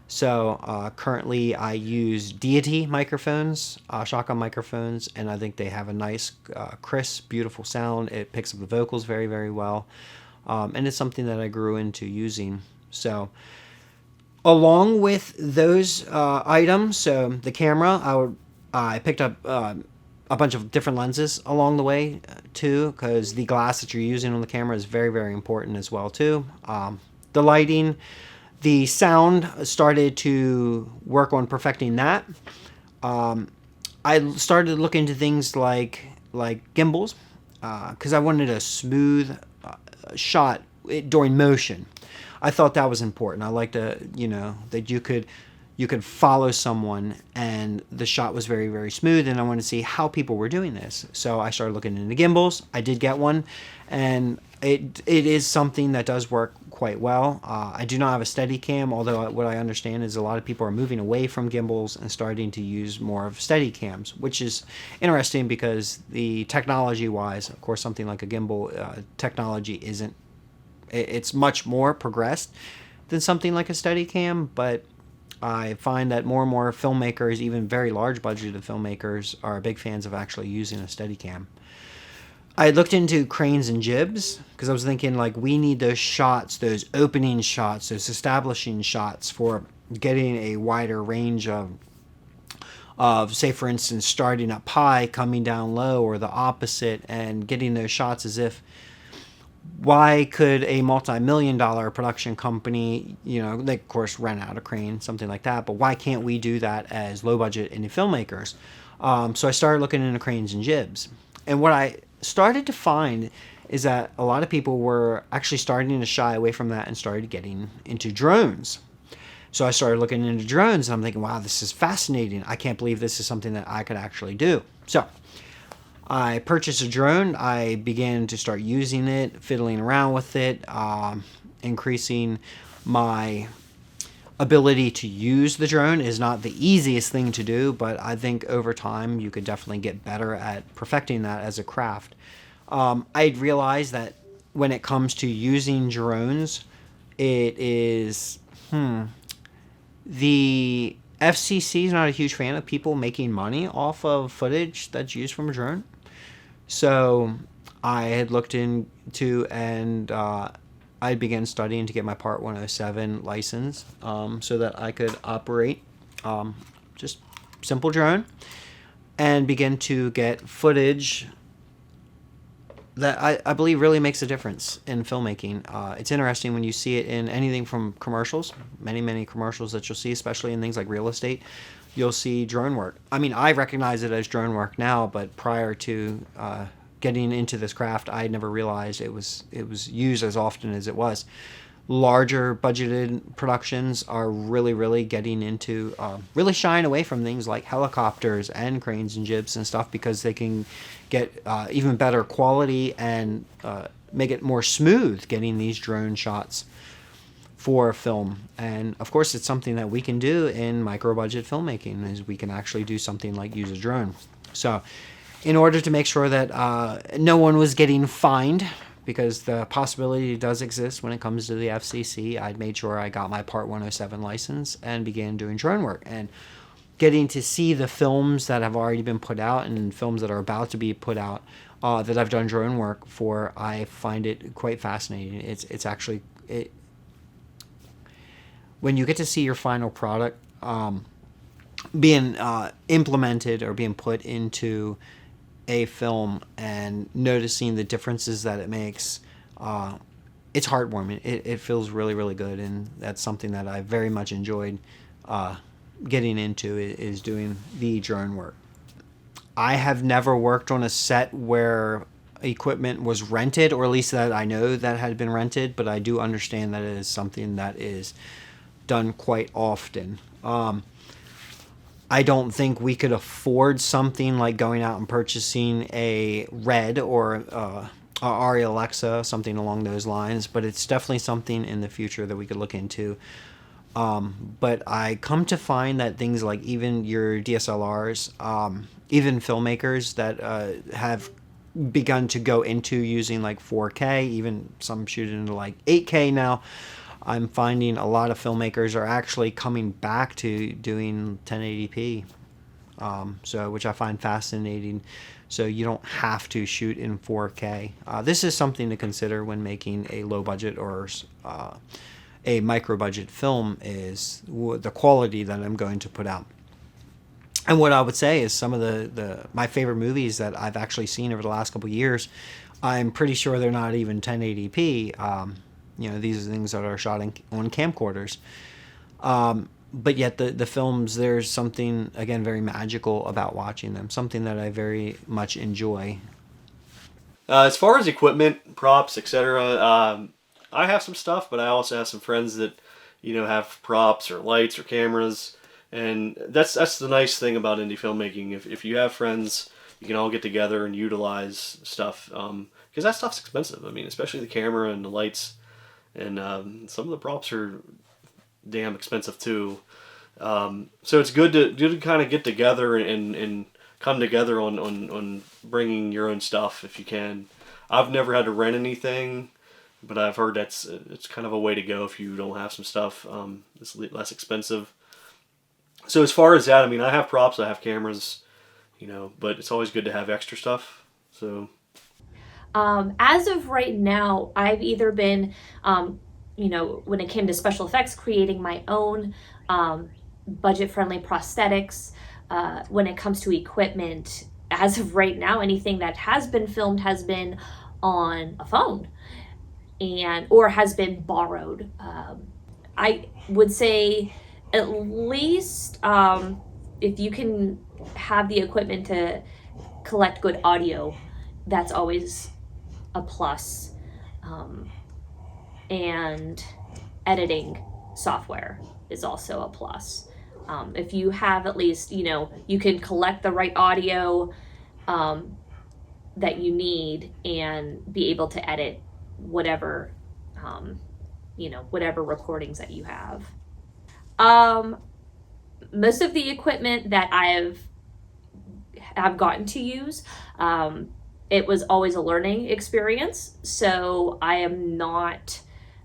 So currently I use Deity microphones, shotgun microphones, and I think they have a nice, crisp, beautiful sound. It picks up the vocals very well, and it's something that I grew into using. So along with those items, so the camera, I picked up a bunch of different lenses along the way too, because the glass that you're using on the camera is very important as well too. The lighting, the sound, started to work on perfecting that. I started looking into things like gimbals, because I wanted a smooth shot during motion. I thought that was important. I liked that you could follow someone and the shot was very smooth, and I wanted to see how people were doing this. So I started looking into gimbals. I did get one, and it is something that does work quite well. I do not have a Steadicam, although what I understand is a lot of people are moving away from gimbals and starting to use more of Steadicams, which is interesting because the technology-wise, of course, something like a gimbal technology it's much more progressed than something like a Steadicam, but I find that more and more filmmakers, even very large budgeted filmmakers, are big fans of actually using a Steadicam. I looked into cranes and jibs because I was thinking like we need those shots, those opening shots, those establishing shots for getting a wider range of say for instance starting up high, coming down low, or the opposite, and getting those shots as if why could a multi-million dollar production company, they of course rent out a crane, something like that, but why can't we do that as low budget indie filmmakers? So I started looking into cranes and jibs. And what I started to find is that a lot of people were actually starting to shy away from that and started getting into drones. So I started looking into drones and I'm thinking, wow, this is fascinating. I can't believe this is something that I could actually do. So I purchased a drone. I began to start using it, fiddling around with it, increasing my ability to use the drone is not the easiest thing to do, but I think over time you could definitely get better at perfecting that as a craft. I realized that when it comes to using drones, it is, the FCC is not a huge fan of people making money off of footage that's used from a drone. So I had looked into and I began studying to get my Part 107 license so that I could operate just simple drone and begin to get footage that I believe really makes a difference in filmmaking. It's interesting when you see it in anything from commercials, many commercials that you'll see, especially in things like real estate, you'll see drone work. I mean, I recognize it as drone work now, but prior to getting into this craft, I never realized it was used as often as it was. Larger budgeted productions are really getting into really shying away from things like helicopters and cranes and jibs and stuff because they can get even better quality and make it more smooth getting these drone shots for film. And of course it's something that we can do in micro budget filmmaking, is we can actually do something like use a drone. So in order to make sure that no one was getting fined, because the possibility does exist when it comes to the FCC, I'd made sure I got my Part 107 license and began doing drone work. And getting to see the films that have already been put out and films that are about to be put out that I've done drone work for, I find it quite fascinating. It's actually, when you get to see your final product being implemented or being put into a film and noticing the differences that it makes, it's heartwarming. It feels really good, and that's something that I very much enjoyed getting into, is doing the drone work. I have never worked on a set where equipment was rented, or at least that I know that had been rented, but I do understand that it is something that is done quite often. I don't think we could afford something like going out and purchasing a Red or a Arri Alexa, something along those lines, but it's definitely something in the future that we could look into. But I come to find that things like even your DSLRs, even filmmakers that have begun to go into using like 4K, even some shoot into like 8K now, I'm finding a lot of filmmakers are actually coming back to doing 1080p, which I find fascinating. So you don't have to shoot in 4K. This is something to consider when making a low budget or a micro budget film, is the quality that I'm going to put out. And what I would say is some of my favorite movies that I've actually seen over the last couple of years, I'm pretty sure they're not even 1080p. These are things that are shot on camcorders. But yet the films, there's something, again, very magical about watching them, something that I very much enjoy. As far as equipment, props, etc., I have some stuff, but I also have some friends that, have props or lights or cameras. And that's the nice thing about indie filmmaking. If you have friends, you can all get together and utilize stuff. Because that stuff's expensive. I mean, especially the camera and the lights. And some of the props are damn expensive too. So it's good to kind of get together and come together on bringing your own stuff if you can. I've never had to rent anything, but I've heard it's kind of a way to go if you don't have some stuff. It's less expensive. So as far as that, I mean, I have props, I have cameras, but it's always good to have extra stuff. So As of right now, I've either been, when it came to special effects, creating my own budget-friendly prosthetics. When it comes to equipment, as of right now, anything that has been filmed has been on a phone and or has been borrowed. I would say at least if you can have the equipment to collect good audio, that's always a plus. And editing software is also a plus. If you have at least, you can collect the right audio that you need and be able to edit whatever, whatever recordings that you have. Most of the equipment that I've gotten to use, it was always a learning experience. So I am not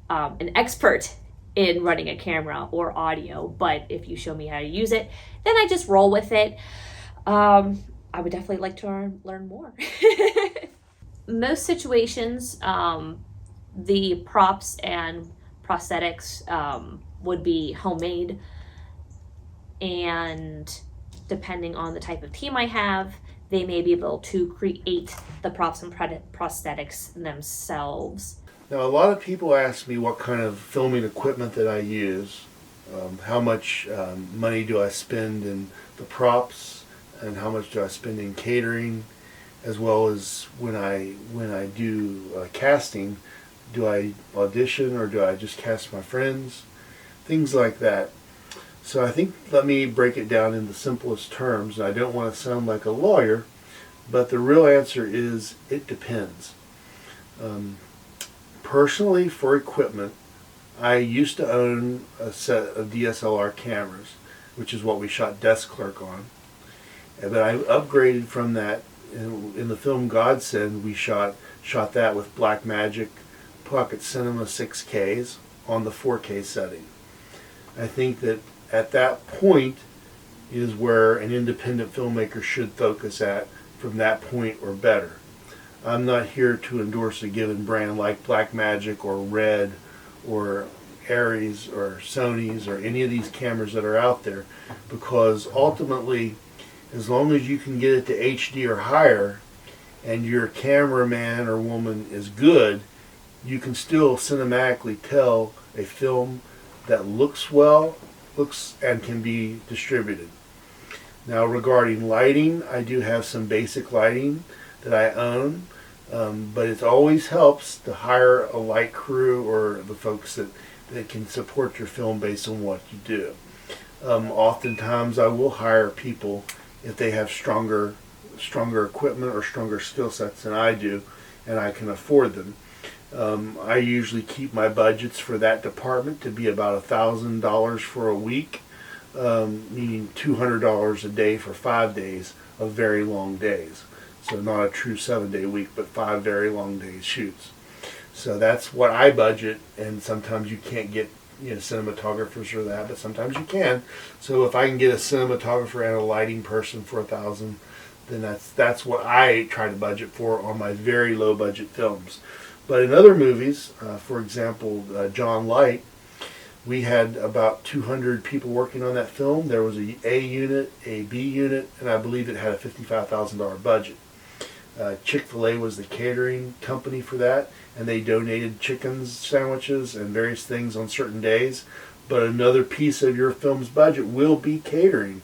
an expert in running a camera or audio, but if you show me how to use it, then I just roll with it. I would definitely like to learn more. Most situations, the props and prosthetics would be homemade, and depending on the type of team I have, they may be able to create the props and prosthetics themselves. Now, a lot of people ask me what kind of filming equipment that I use, how much money do I spend in the props, and how much do I spend in catering, as well as when I do casting, do I audition or do I just cast my friends, things like that. So I think, let me break it down in the simplest terms. I don't want to sound like a lawyer, but the real answer is it depends. Personally, for equipment, I used to own a set of DSLR cameras, which is what we shot Desk Clerk on. But I upgraded from that. In the film Godsend, we shot that with Blackmagic Pocket Cinema 6Ks on the 4K setting. I think that at that point is where an independent filmmaker should focus at, from that point or better. I'm not here to endorse a given brand like Blackmagic or Red or Aries or Sony's or any of these cameras that are out there, because ultimately, as long as you can get it to HD or higher and your cameraman or woman is good, you can still cinematically tell a film that looks well, and can be distributed. Now, regarding lighting, I do have some basic lighting that I own, but it always helps to hire a light crew or the folks that can support your film based on what you do. Oftentimes I will hire people if they have stronger equipment or stronger skill sets than I do, and I can afford them. I usually keep my budgets for that department to be about $1,000 for a week, meaning $200 a day for 5 days of very long days. So not a true 7-day week, but 5 very long day shoots. So that's what I budget, and sometimes you can't get cinematographers for that, but sometimes you can. So if I can get a cinematographer and a lighting person for $1,000, then that's what I try to budget for on my very low budget films. But in other movies, for example, John Light, we had about 200 people working on that film. There was a unit, a B unit, and I believe it had a $55,000 budget. Chick-fil-A was the catering company for that, and they donated chicken sandwiches and various things on certain days. But another piece of your film's budget will be catering.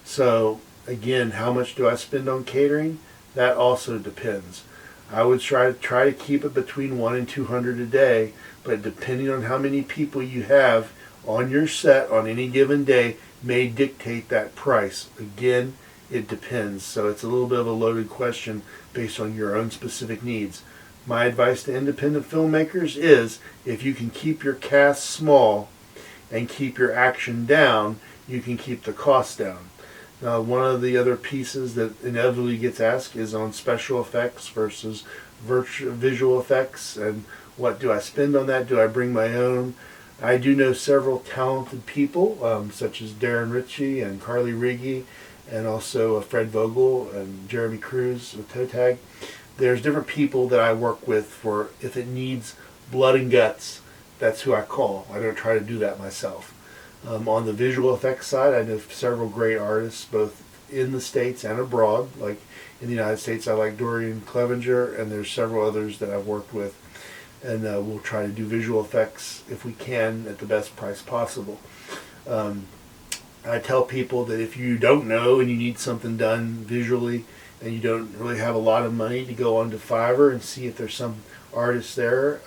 So again, how much do I spend on catering? That also depends. I would try to keep it between 100 and 200 a day, but depending on how many people you have on your set on any given day may dictate that price. Again, it depends. So it's a little bit of a loaded question based on your own specific needs. My advice to independent filmmakers is, if you can keep your cast small and keep your action down, you can keep the cost down. Now, one of the other pieces that inevitably gets asked is on special effects versus visual effects, and what do I spend on that? Do I bring my own? I do know several talented people, such as Darren Ritchie and Carly Riggi, and also Fred Vogel and Jeremy Cruz with Toe Tag, there's different people that I work with for if it needs blood and guts, that's who I call. I don't try to do that myself. On the visual effects side, I know several great artists, both in the States and abroad. Like in the United States, I like Dorian Clevenger, and there's several others that I've worked with. And we'll try to do visual effects if we can at the best price possible. I tell people that if you don't know and you need something done visually and you don't really have a lot of money, to go onto Fiverr and see if there's some artists there,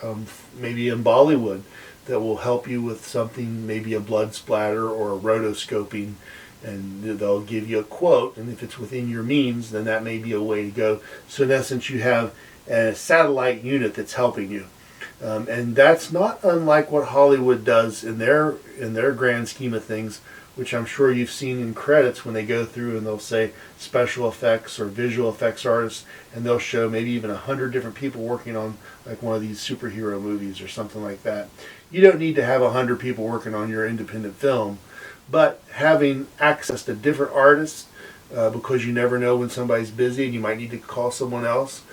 maybe in Bollywood, that will help you with something, maybe a blood splatter or a rotoscoping, and they'll give you a quote, and if it's within your means, then that may be a way to go. So in essence, you have a satellite unit that's helping you. And that's not unlike what Hollywood does in their grand scheme of things, which I'm sure you've seen in credits when they go through and they'll say special effects or visual effects artists, and they'll show maybe even 100 different people working on like one of these superhero movies or something like that. You don't need to have 100 people working on your independent film, but having access to different artists, because you never know when somebody's busy and you might need to call someone else.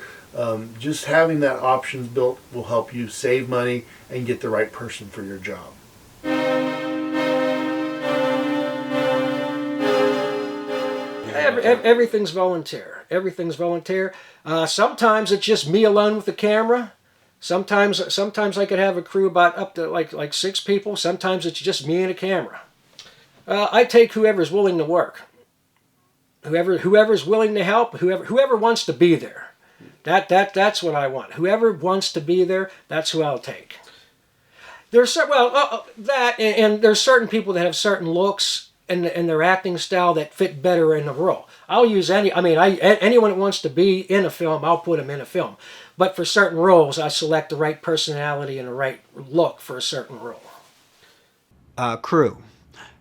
Just having that options built will help you save money and get the right person for your job. Everything's volunteer. Everything's volunteer. Sometimes it's just me alone with the camera. Sometimes I could have a crew about up to like 6 people. Sometimes it's just me and a camera. I take whoever's willing to work. Whoever's willing to help. Whoever wants to be there. That's what I want. Whoever wants to be there, that's who I'll take. There's that, and there's certain people that have certain looks and their acting style that fit better in the role. I'll use anyone that wants to be in a film, I'll put them in a film. But for certain roles, I select the right personality and the right look for a certain role. Crew.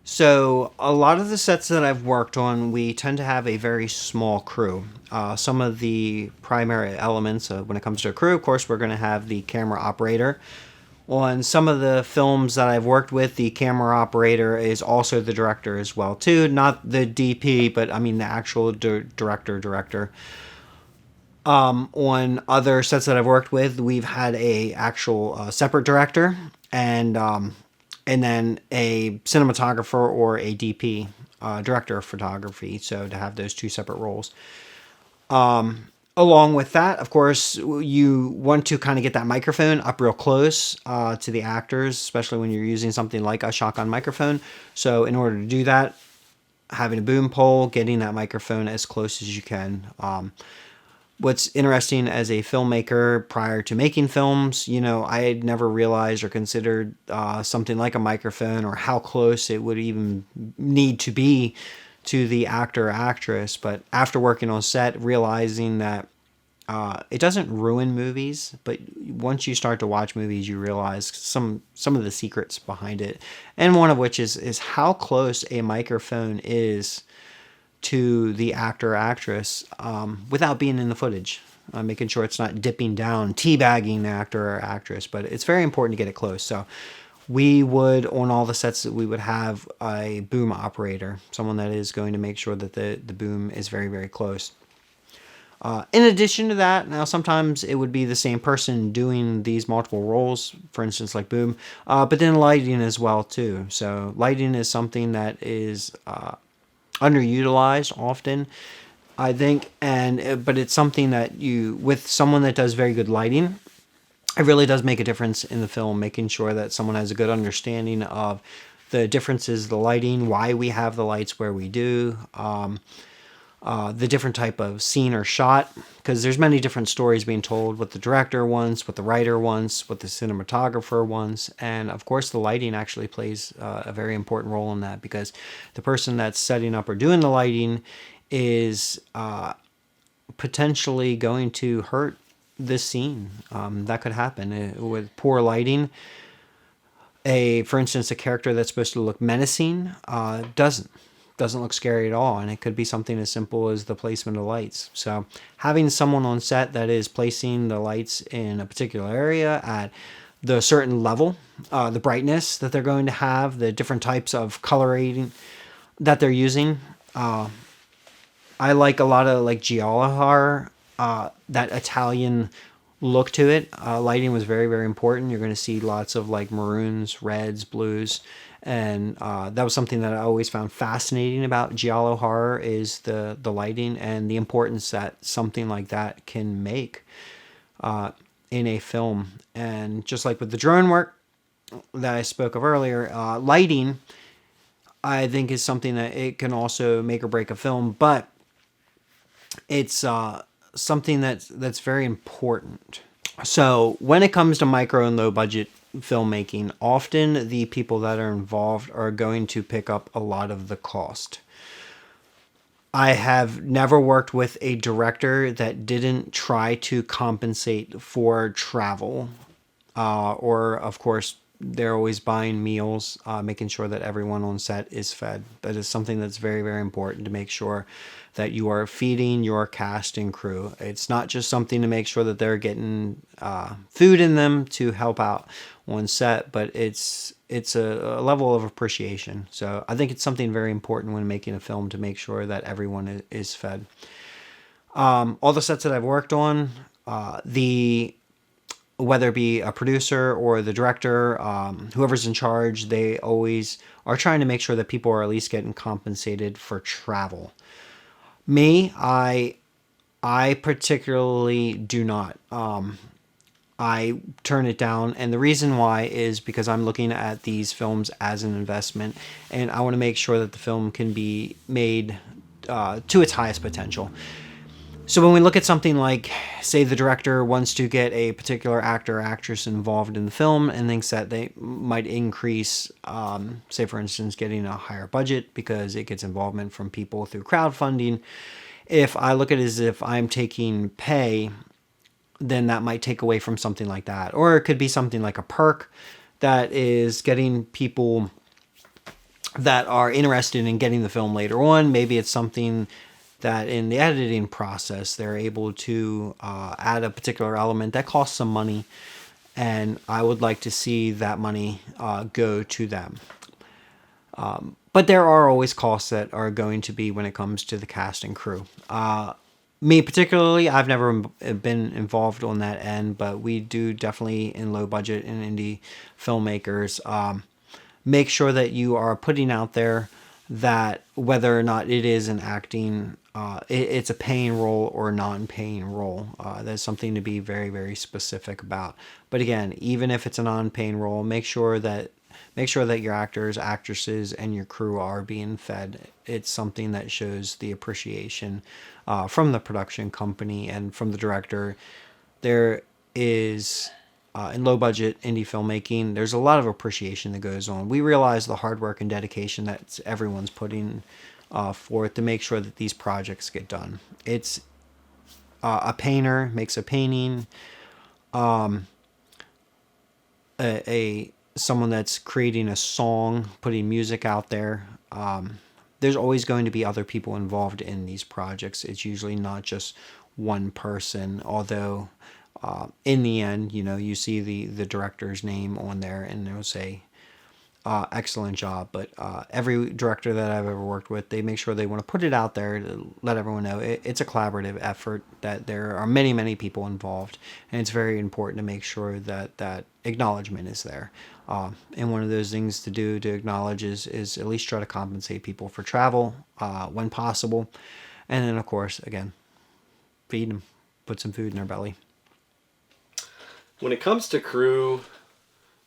So a lot of the sets that I've worked on, we tend to have a very small crew. Some of the primary elements when it comes to a crew, of course, we're going to have the camera operator. On some of the films that I've worked with, the camera operator is also the director as well, too. Not the DP, but I mean the actual director. On other sets that I've worked with, we've had a actual separate director and then a cinematographer or a DP, director of photography. So to have those 2 separate roles. Along with that, of course, you want to kind of get that microphone up real close to the actors, especially when you're using something like a shotgun microphone. So in order to do that, having a boom pole, getting that microphone as close as you can. What's interesting as a filmmaker prior to making films, I had never realized or considered something like a microphone or how close it would even need to be to the actor or actress. But after working on set, realizing that it doesn't ruin movies, but once you start to watch movies, you realize some of the secrets behind it. And one of which is how close a microphone is to the actor or actress without being in the footage. Making sure it's not dipping down, teabagging the actor or actress, but it's very important to get it close. So we would, on all the sets that we would have a boom operator, someone that is going to make sure that the boom is very, very close. In addition to that, now sometimes it would be the same person doing these multiple roles, for instance, like boom, but then lighting as well too. So lighting is something that is underutilized often, I think, but it's something that with someone that does very good lighting, it really does make a difference in the film, making sure that someone has a good understanding of the differences, the lighting, why we have the lights where we do, the different type of scene or shot, because there's many different stories being told, what the director wants, what the writer wants, what the cinematographer wants, and of course the lighting actually plays a very important role in that, because the person that's setting up or doing the lighting is potentially going to hurt this scene. That could happen with poor lighting. For instance, a character that's supposed to look menacing doesn't look scary at all, and it could be something as simple as the placement of lights. So having someone on set that is placing the lights in a particular area at the certain level, the brightness that they're going to have, the different types of colorating that they're using. I like a lot of like Giallo horror that Italian look to it. Lighting was very, very important. You're going to see lots of like maroons, reds, blues, and that was something that I always found fascinating about giallo horror is the lighting and the importance that something like that can make in a film. And just like with the drone work that I spoke of earlier, lighting I think is something that it can also make or break a film, but it's something that's very important. So when it comes to micro and low budget filmmaking, often the people that are involved are going to pick up a lot of the cost. I have never worked with a director that didn't try to compensate for travel, or of course they're always buying meals, making sure that everyone on set is fed. That is something that's very, very important to make sure that you are feeding your cast and crew. It's not just something to make sure that they're getting food in them to help out on set, but it's a level of appreciation. So I think it's something very important when making a film to make sure that everyone is fed. All the sets that I've worked on, whether it be a producer or the director, whoever's in charge, they always are trying to make sure that people are at least getting compensated for travel. Me, I particularly do not. I turn it down, and the reason why is because I'm looking at these films as an investment, and I want to make sure that the film can be made to its highest potential. So when we look at something like, say, the director wants to get a particular actor or actress involved in the film and thinks that they might increase, say, for instance, getting a higher budget because it gets involvement from people through crowdfunding. If I look at it as if I'm taking pay, then that might take away from something like that. Or it could be something like a perk that is getting people that are interested in getting the film later on. Maybe it's something that in the editing process, they're able to add a particular element that costs some money, and I would like to see that money go to them. But there are always costs that are going to be when it comes to the cast and crew. Me particularly, I've never been involved on that end, but we do definitely in low budget and indie filmmakers make sure that you are putting out there that whether or not it is an acting, it's a paying role or non-paying role. That's something to be very, very specific about. But again, even if it's a non-paying role, make sure that your actors, actresses, and your crew are being fed. It's something that shows the appreciation from the production company and from the director. There is, in low budget indie filmmaking, there's a lot of appreciation that goes on. We realize the hard work and dedication that everyone's putting forth to make sure that these projects get done. It's a painter makes a painting, someone that's creating a song, putting music out there. There's always going to be other people involved in these projects. It's usually not just one person, although in the end, you see the director's name on there and they'll say, excellent job. But every director that I've ever worked with, they make sure they want to put it out there to let everyone know it's a collaborative effort, that there are many, many people involved. And it's very important to make sure that acknowledgement is there. And one of those things to do to acknowledge is at least try to compensate people for travel when possible. And then, of course, again, feed them, put some food in their belly. When it comes to crew,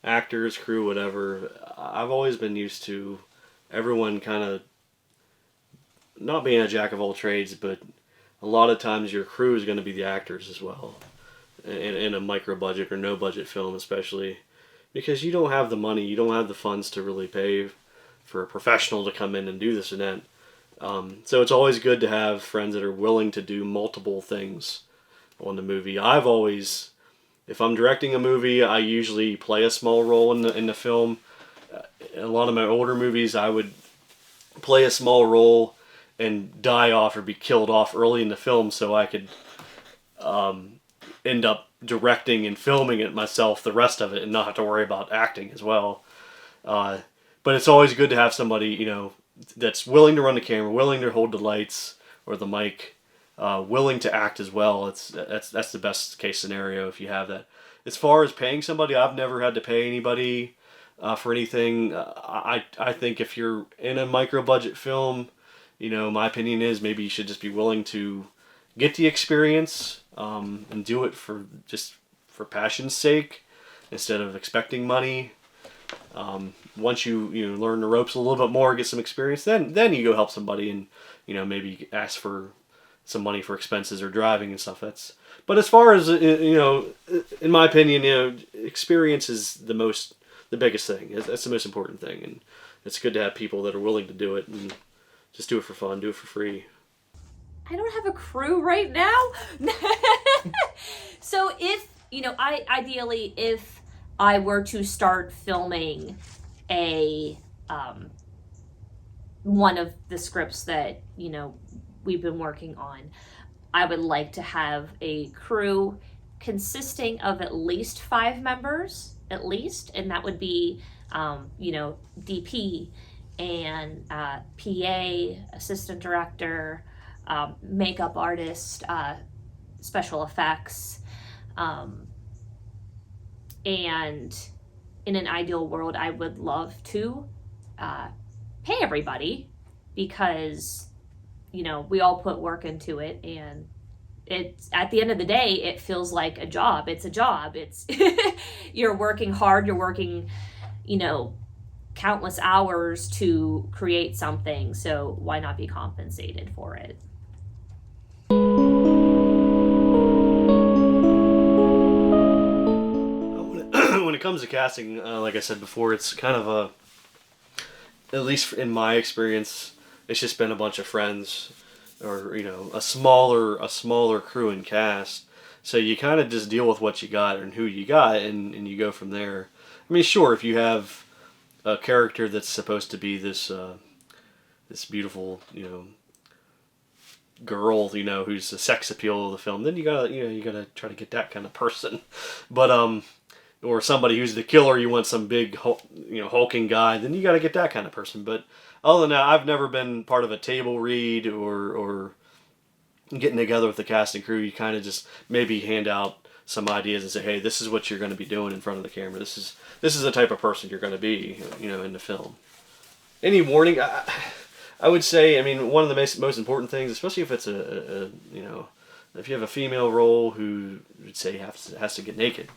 actors, crew, whatever, I've always been used to everyone kind of not being a jack of all trades, but a lot of times your crew is going to be the actors as well in a micro budget or no budget film, especially because you don't have the money, you don't have the funds to really pay for a professional to come in and do this and that. So it's always good to have friends that are willing to do multiple things on the movie. I've always, if I'm directing a movie, I usually play a small role in the film. In a lot of my older movies, I would play a small role and die off or be killed off early in the film so I could end up directing and filming it myself the rest of it and not have to worry about acting as well. But it's always good to have somebody, that's willing to run the camera, willing to hold the lights or the mic, willing to act as well. That's the best case scenario if you have that. As far as paying somebody, I've never had to pay anybody for anything. I think if you're in a micro budget film, my opinion is maybe you should just be willing to get the experience and do it for passion's sake instead of expecting money. Once you learn the ropes a little bit more, get some experience, then you go help somebody and maybe ask for some money for expenses or driving and stuff. But as far as in my opinion, experience is the biggest thing. That's the most important thing, and it's good to have people that are willing to do it and just do it for fun, do it for free. I don't have a crew right now. So if if I were to start filming one of the scripts that we've been working on, I would like to have a crew consisting of at least 5 members, and that would be DP and PA, assistant director, makeup artist, special effects, and in an ideal world, I would love to pay everybody, because we all put work into it, and it's, at the end of the day, it feels like a job. It's a job. It's you're working hard, you're working countless hours to create something, so why not be compensated for it? When it comes to casting, like I said before, it's kind of at least in my experience, it's just been a bunch of friends, or a smaller crew and cast. So you kind of just deal with what you got and who you got, and you go from there. I mean, sure, if you have a character that's supposed to be this beautiful girl, who's the sex appeal of the film, then you gotta try to get that kind of person. But or somebody who's the killer, you want some big hulking guy, then you gotta get that kind of person. But other than that, I've never been part of a table read or getting together with the cast and crew. You kind of just maybe hand out some ideas and say, hey, this is what you're going to be doing in front of the camera. This is the type of person you're going to be, in the film. Any warning? I would say, one of the most important things, especially if it's if you have a female role who would say has to get naked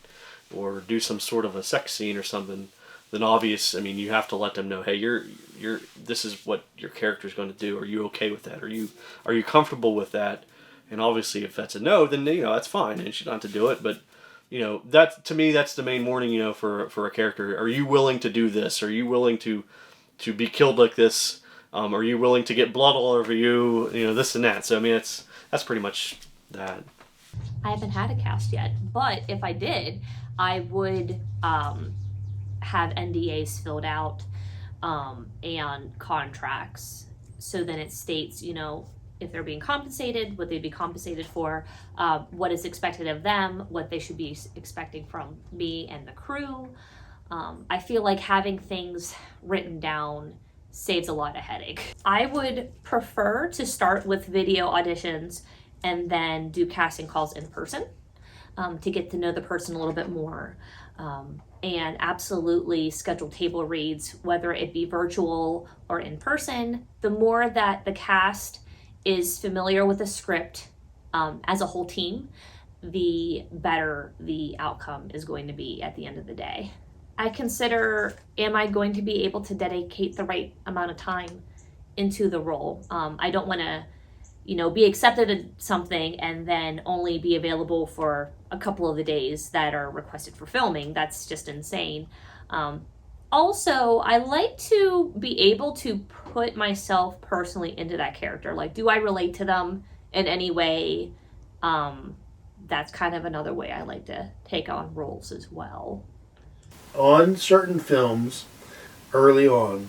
or do some sort of a sex scene or something, then obvious, you have to let them know, hey, this is what your character is going to do. Are you okay with that? Are you comfortable with that? And obviously, if that's a no, then that's fine, and you don't have to do it. But that, to me, that's the main warning. For a character, are you willing to do this? Are you willing to be killed like this? Are you willing to get blood all over you? This and that. So that's pretty much that. I haven't had a cast yet, but if I did, I would have NDAs filled out and contracts, so then it states, if they're being compensated, what they'd be compensated for, what is expected of them, what they should be expecting from me and the crew. I feel like having things written down saves a lot of headache. I would prefer to start with video auditions and then do casting calls in person to get to know the person a little bit more. And absolutely schedule table reads, whether it be virtual or in person. The more that the cast is familiar with the script as a whole team, the better the outcome is going to be at the end of the day. I consider, am I going to be able to dedicate the right amount of time into the role? I don't want to, be accepted in something and then only be available for a couple of the days that are requested for filming. That's just insane. Also, I like to be able to put myself personally into that character. Like, do I relate to them in any way? That's kind of another way I like to take on roles as well. On certain films, early on,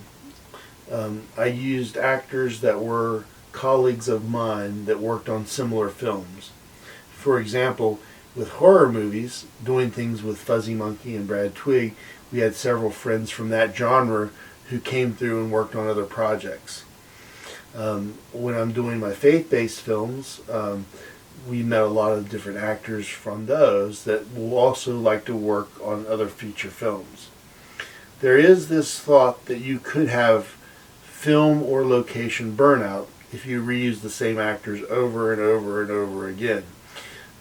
I used actors that were colleagues of mine that worked on similar films. For example, with horror movies, doing things with Fuzzy Monkey and Brad Twigg, we had several friends from that genre who came through and worked on other projects. When I'm doing my faith-based films, we met a lot of different actors from those that will also like to work on other feature films. There is this thought that you could have film or location burnout if you reuse the same actors over and over and over again.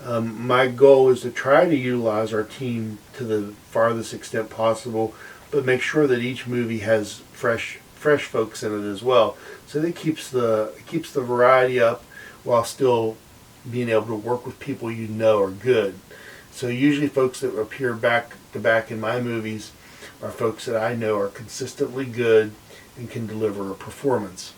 My goal is to try to utilize our team to the farthest extent possible, but make sure that each movie has fresh folks in it as well. So that keeps the variety up while still being able to work with people you know are good. So usually folks that appear back to back in my movies are folks that I know are consistently good and can deliver a performance.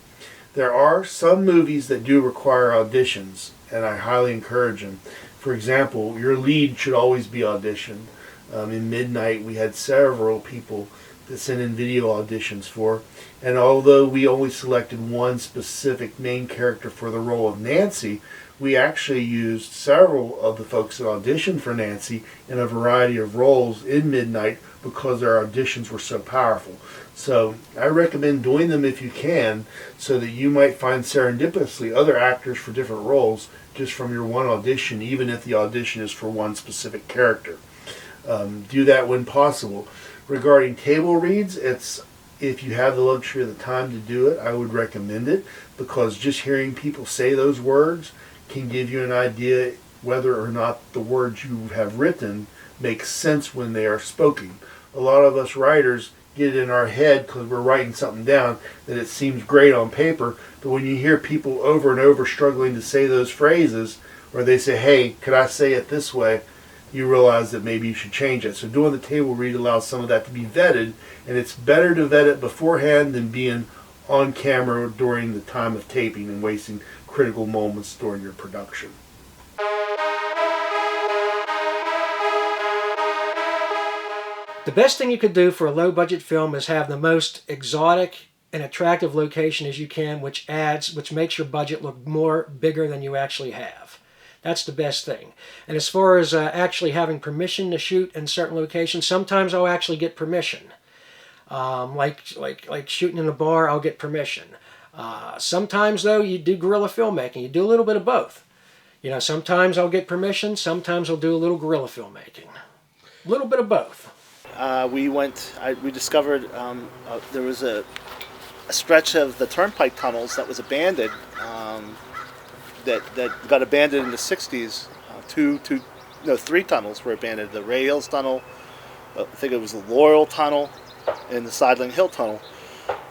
There are some movies that do require auditions, and I highly encourage them. For example, your lead should always be auditioned. In Midnight, we had several people that sent in video auditions for, and although we only selected one specific main character for the role of Nancy, we actually used several of the folks that auditioned for Nancy in a variety of roles in Midnight because their auditions were so powerful. So I recommend doing them if you can, so that you might find serendipitously other actors for different roles just from your one audition, even if the audition is for one specific character. Do that when possible. Regarding table reads, if you have the luxury of the time to do it, I would recommend it, because just hearing people say those words can give you an idea whether or not the words you have written make sense when they are spoken. A lot of us writers get it in our head because we're writing something down that it seems great on paper, but when you hear people over and over struggling to say those phrases, or they say, hey, could I say it this way, you realize that maybe you should change it. So doing the table read allows some of that to be vetted, and it's better to vet it beforehand than being on camera during the time of taping and wasting critical moments during your production. The best thing you could do for a low-budget film is have the most exotic and attractive location as you can, which makes your budget look bigger than you actually have. That's the best thing. And as far as actually having permission to shoot in certain locations, sometimes I'll actually get permission. Like shooting in a bar, I'll get permission. Sometimes, though, you do guerrilla filmmaking. You do a little bit of both. You know, sometimes I'll get permission. Sometimes I'll do a little guerrilla filmmaking. A little bit of both. We discovered there was a stretch of the turnpike tunnels that was abandoned, that got abandoned in the 60s. Three tunnels were abandoned. The Ray Hills Tunnel, I think it was the Laurel Tunnel, and the Sideling Hill Tunnel.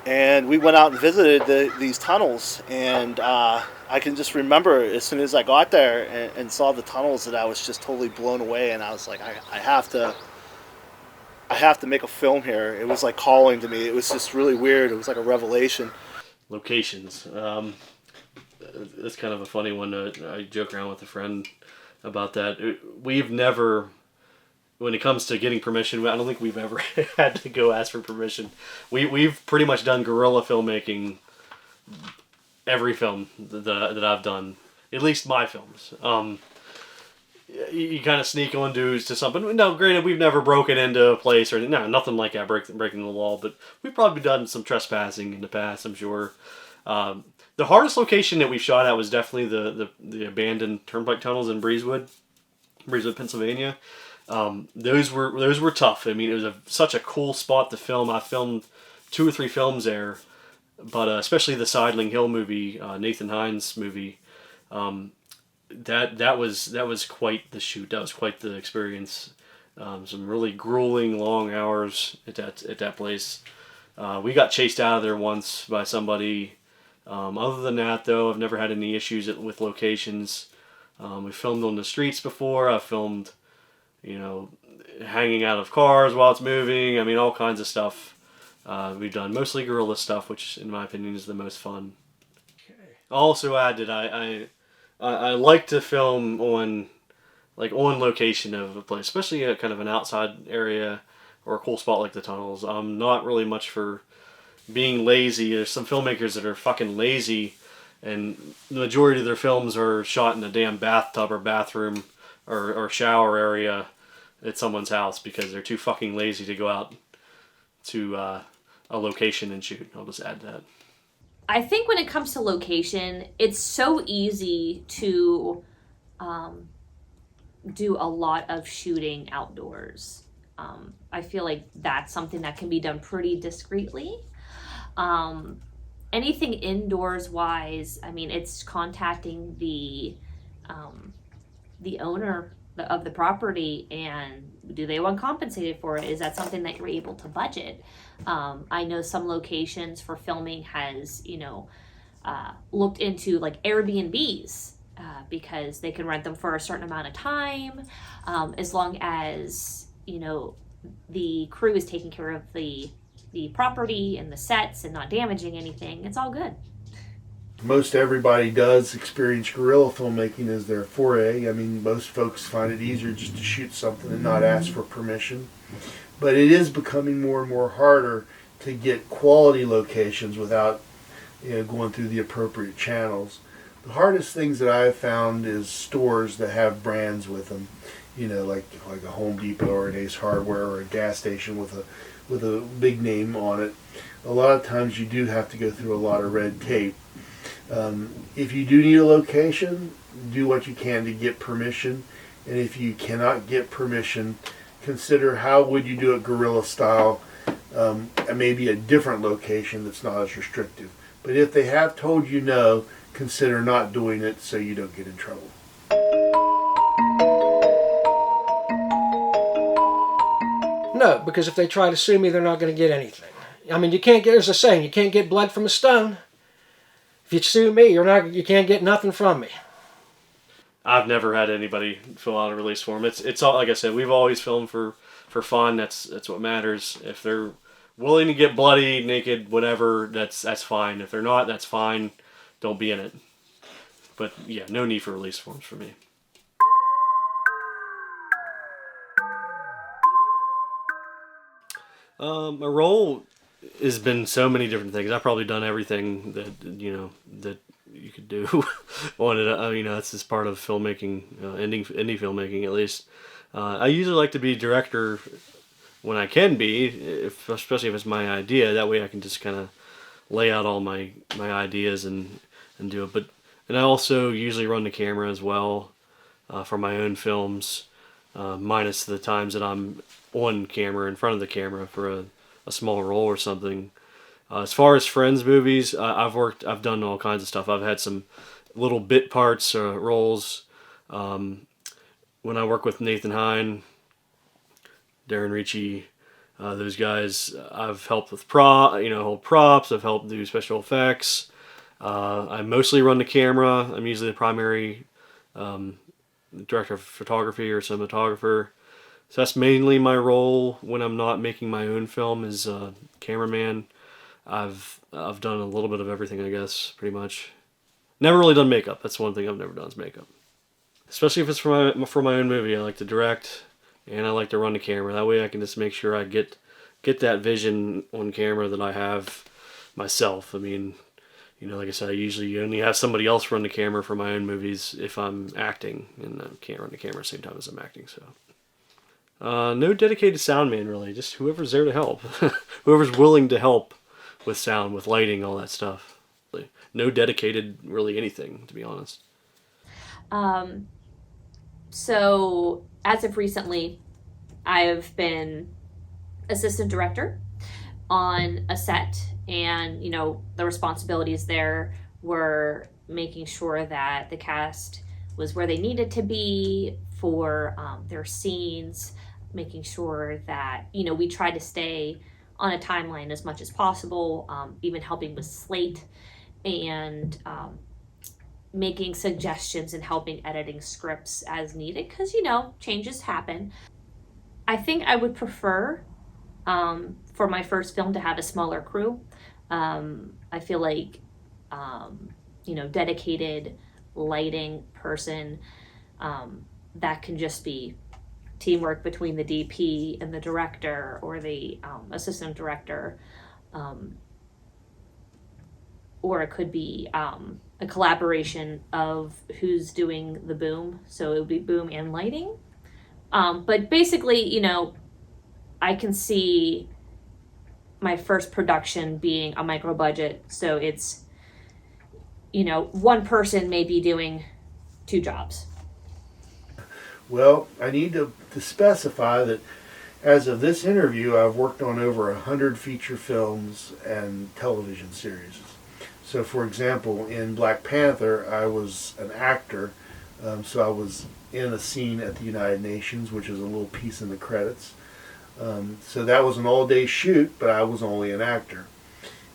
And we went out and visited these tunnels, and I can just remember as soon as I got there and saw the tunnels that I was just totally blown away, and I was like, I have to make a film here. It was like calling to me. It was just really weird. It was like a revelation. Locations. That's kind of a funny one. I joke around with a friend about that. We've never, when it comes to getting permission, I don't think we've ever had to go ask for permission. We've pretty much done guerrilla filmmaking every film that I've done, at least my films. You kind of sneak on to something. No, granted, we've never broken into a place or nothing like that, breaking the law. But we've probably done some trespassing in the past, I'm sure. The hardest location that we shot at was definitely the abandoned turnpike tunnels in Breezewood, Pennsylvania. Those were tough. I mean, it was such a cool spot to film. I filmed 2 or 3 films there, but especially the Sideling Hill movie, Nathan Hines movie. That was quite the shoot. That was quite the experience. Some really grueling long hours at that place. We got chased out of there once by somebody. Other than that, though, I've never had any issues with locations. We filmed on the streets before. I filmed, hanging out of cars while it's moving. I mean, all kinds of stuff. We've done mostly guerrilla stuff, which, in my opinion, is the most fun. Okay. I'll also add that I like to film on location of a place, especially a kind of an outside area or a cool spot like the tunnels. I'm not really much for being lazy. There's some filmmakers that are fucking lazy, and the majority of their films are shot in a damn bathtub or bathroom or shower area at someone's house because they're too fucking lazy to go out to a location and shoot. I'll just add that. I think when it comes to location, it's so easy to do a lot of shooting outdoors. I feel like that's something that can be done pretty discreetly. Anything indoors wise, I mean, it's contacting the owner of the property, and do they want compensated for it? Is that something that you're able to budget? I know some locations for filming has, looked into like Airbnbs, because they can rent them for a certain amount of time, as long as, the crew is taking care of the property and the sets and not damaging anything. It's all good. Most everybody does experience guerrilla filmmaking as their foray. I mean, most folks find it easier just to shoot something and not ask for permission. But it is becoming more and more harder to get quality locations without going through the appropriate channels. The hardest things that I've found is stores that have brands with them, like a Home Depot or an Ace Hardware or a gas station with a big name on it. A lot of times you do have to go through a lot of red tape. If you do need a location, do what you can to get permission. And if you cannot get permission, consider how would you do it guerrilla style, and maybe a different location that's not as restrictive. But if they have told you no, consider not doing it so you don't get in trouble. No, because if they try to sue me, they're not going to get anything. I mean, there's a saying, you can't get blood from a stone. If you sue me, you can't get nothing from me. I've never had anybody fill out a release form. It's all, like I said, we've always filmed for fun. That's what matters. If they're willing to get bloody, naked, whatever, that's fine. If they're not, that's fine. Don't be in it. But yeah, no need for release forms for me. My role has been so many different things. I've probably done everything that you could do on it. That's just part of filmmaking, indie filmmaking at least. I usually like to be director when I can be, especially if it's my idea. That way I can just kind of lay out all my ideas and do it. And I also usually run the camera as well for my own films, minus the times that I'm on camera, in front of the camera for a small role or something. As far as Friends movies, I've done all kinds of stuff. I've had some little bit parts, roles. When I work with Nathan Hine, Darren Ricci, those guys, I've helped with hold props. I've helped do special effects. I mostly run the camera. I'm usually the primary director of photography or cinematographer. So that's mainly my role when I'm not making my own film, is cameraman. I've done a little bit of everything, I guess, pretty much. Never really done makeup. That's one thing I've never done is makeup. Especially if it's for my own movie. I like to direct and I like to run the camera. That way I can just make sure I get that vision on camera that I have myself. I mean, like I said, I usually only have somebody else run the camera for my own movies if I'm acting, and I can't run the camera at the same time as I'm acting, so. No dedicated sound man, really. Just whoever's there to help. Whoever's willing to help with sound, with lighting, all that stuff. No dedicated, really, anything, to be honest. So, as of recently, I have been assistant director on a set, and, the responsibilities there were making sure that the cast was where they needed to be for their scenes, making sure that, we tried to stay on a timeline as much as possible, even helping with slate and making suggestions and helping editing scripts as needed, because, changes happen. I think I would prefer for my first film to have a smaller crew. I feel like, dedicated lighting person, that can just be teamwork between the DP and the director or the assistant director, or it could be a collaboration of who's doing the boom, so it would be boom and lighting. But basically, I can see my first production being a micro budget, so it's one person may be doing 2 jobs. Well, I need to specify that as of this interview, I've worked on over 100 feature films and television series. So, for example, in Black Panther, I was an actor, so I was in a scene at the United Nations, which is a little piece in the credits. So that was an all-day shoot, but I was only an actor.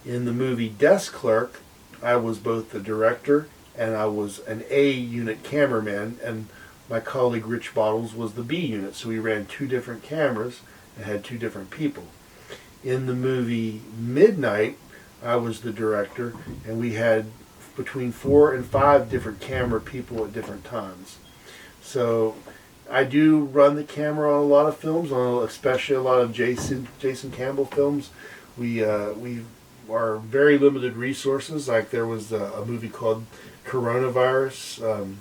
In the movie Desk Clerk, I was both the director and I was an A unit cameraman, and my colleague Rich Bottles was the B unit. So we ran 2 different cameras and had 2 different people. In the movie Midnight, I was the director, and we had between 4 and 5 different camera people at different times. So I do run the camera on a lot of films, especially a lot of Jason Campbell films. We are very limited resources. Like there was a movie called Coronavirus,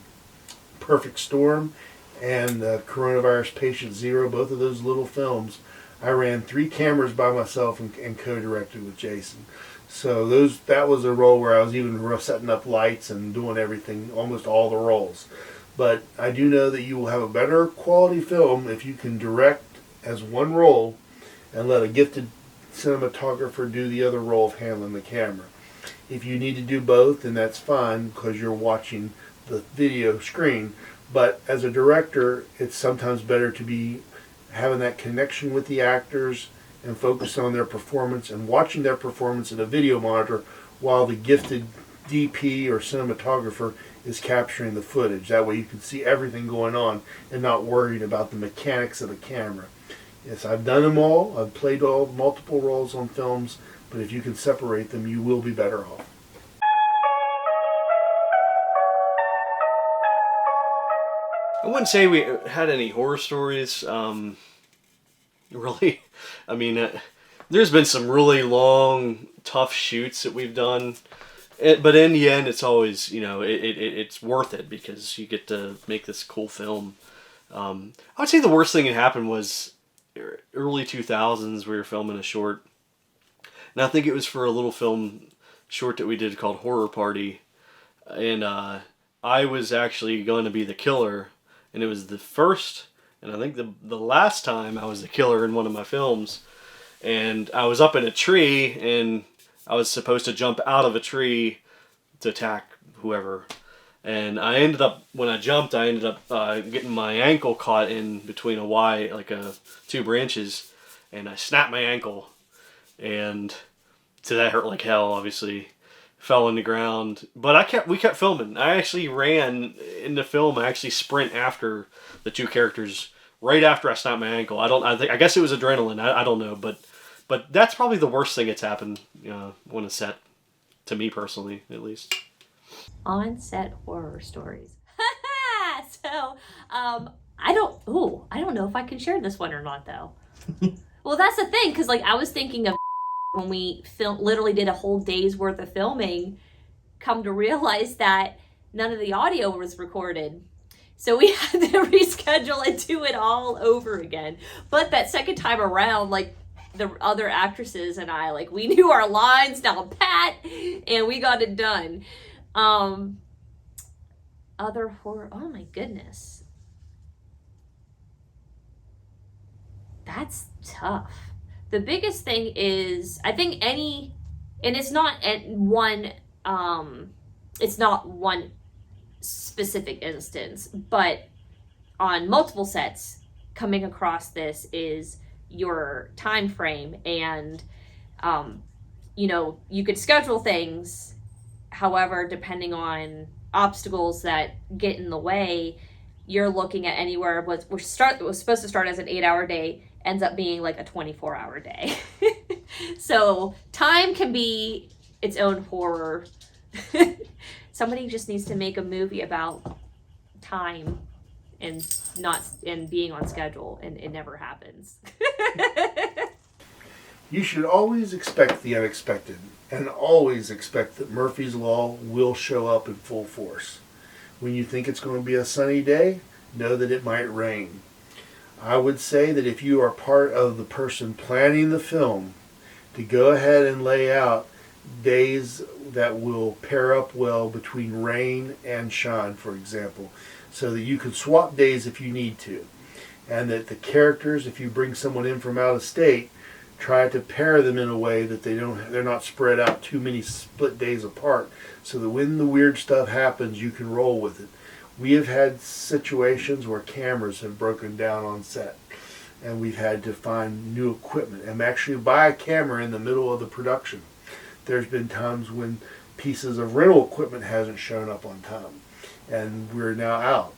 Perfect Storm, and Coronavirus Patient Zero. Both of those little films, I ran 3 cameras by myself and co-directed with Jason. So that was a role where I was even setting up lights and doing everything, almost all the roles. But I do know that you will have a better quality film if you can direct as one role and let a gifted cinematographer do the other role of handling the camera. If you need to do both, then that's fine because you're watching the video screen. But as a director, it's sometimes better to be having that connection with the actors and focus on their performance and watching their performance in a video monitor while the gifted DP or cinematographer is capturing the footage. That way you can see everything going on and not worried about the mechanics of the camera. Yes, I've done them all. I've played multiple roles on films, but if you can separate them, you will be better off. I wouldn't say we had any horror stories. Really, I mean, there's been some really long, tough shoots that we've done. But in the end, it's always, it's worth it because you get to make this cool film. I would say the worst thing that happened was early 2000s. We were filming a short. And I think it was for a little film short that we did called Horror Party. And I was actually going to be the killer. And it was the first, and I think the last time I was the killer in one of my films. And I was up in a tree, and I was supposed to jump out of a tree to attack whoever. And when I jumped, I ended up getting my ankle caught in between two branches, and I snapped my ankle. And so that hurt like hell, obviously. Fell on the ground. But we kept filming. I actually ran in the film. I actually sprint after the 2 characters right after I snapped my ankle. I guess it was adrenaline. I don't know, but that's probably the worst thing that's happened on a set, to me personally, at least. On-set horror stories. So, I don't know if I can share this one or not, though. Well, that's the thing, because I was thinking of when we literally did a whole day's worth of filming, come to realize that none of the audio was recorded. So we had to reschedule and do it all over again. But that second time around, the other actresses and I, we knew our lines down pat, and we got it done. Other horror, oh my goodness. That's tough. The biggest thing is, I think and it's not one specific instance, but on multiple sets, coming across this is your time frame, and you could schedule things. However, depending on obstacles that get in the way, you're looking at anywhere what was supposed to start as an 8-hour day ends up being a 24-hour day. So time can be its own horror. Somebody just needs to make a movie about time and being on schedule, and it never happens. You should always expect the unexpected, and always expect that Murphy's Law will show up in full force. When you think it's going to be a sunny day, know that it might rain. I would say that if you are part of the person planning the film, to go ahead and lay out days that will pair up well between rain and shine, for example, so that you can swap days if you need to. And that the characters, if you bring someone in from out of state, try to pair them in a way that they're not spread out too many split days apart, so that when the weird stuff happens, you can roll with it. We have had situations where cameras have broken down on set, and we've had to find new equipment and actually buy a camera in the middle of the production. There's been times when pieces of rental equipment hasn't shown up on time, and we're now out.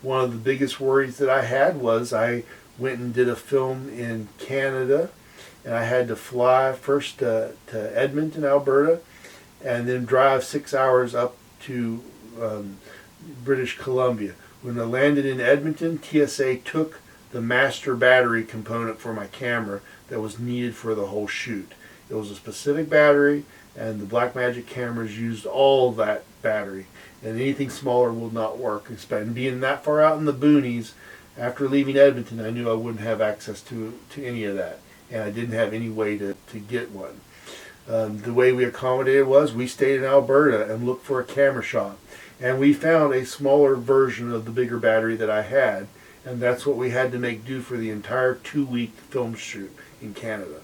One of the biggest worries that I had was I went and did a film in Canada, and I had to fly first to Edmonton, Alberta, and then drive 6 hours up to British Columbia. When I landed in Edmonton, TSA took the master battery component for my camera that was needed for the whole shoot. It was a specific battery, and the Blackmagic cameras used all that battery, and anything smaller will not work. And being that far out in the boonies, after leaving Edmonton, I knew I wouldn't have access to any of that, and I didn't have any way to get one. The way we accommodated was we stayed in Alberta and looked for a camera shop, and we found a smaller version of the bigger battery that I had, and that's what we had to make do for the entire 2-week film shoot in Canada.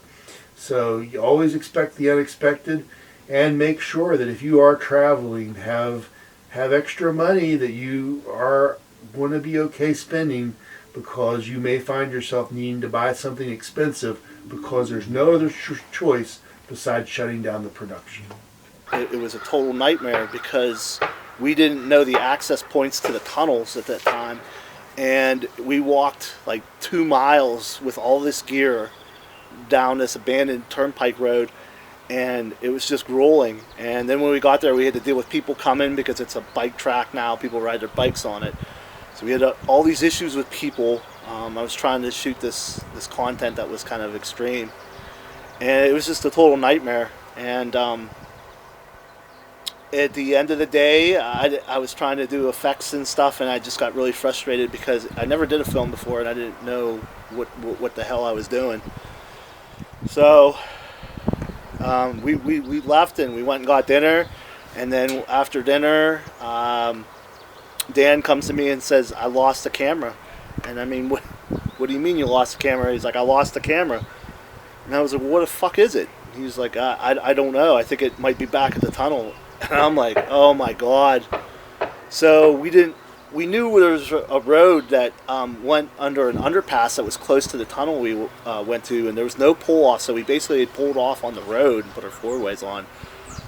So you always expect the unexpected, and make sure that if you are traveling, have extra money that you are going to be okay spending, because you may find yourself needing to buy something expensive because there's no other choice besides shutting down the production. It was a total nightmare because we didn't know the access points to the tunnels at that time, and we walked like 2 miles with all this gear down this abandoned turnpike road, and it was just grueling. And then when we got there, we had to deal with people coming because it's a bike track now. People ride their bikes on it. So we had all these issues with people. I was trying to shoot this content that was kind of extreme, and it was just a total nightmare. And at the end of the day, I was trying to do effects and stuff, and I just got really frustrated because I never did a film before, and I didn't know what the hell I was doing. So we left, and we went and got dinner, and then after dinner, Dan comes to me and says, "I lost the camera." And I mean, what do you mean you lost the camera? He's like, "I lost the camera." And I was like, "What the fuck is it?" He's like, I don't know. I think it might be back at the tunnel." And I'm like, "Oh my God." So we knew there was a road that went under an underpass that was close to the tunnel we went to, and there was no pull off, so we basically had pulled off on the road and put our four-ways on.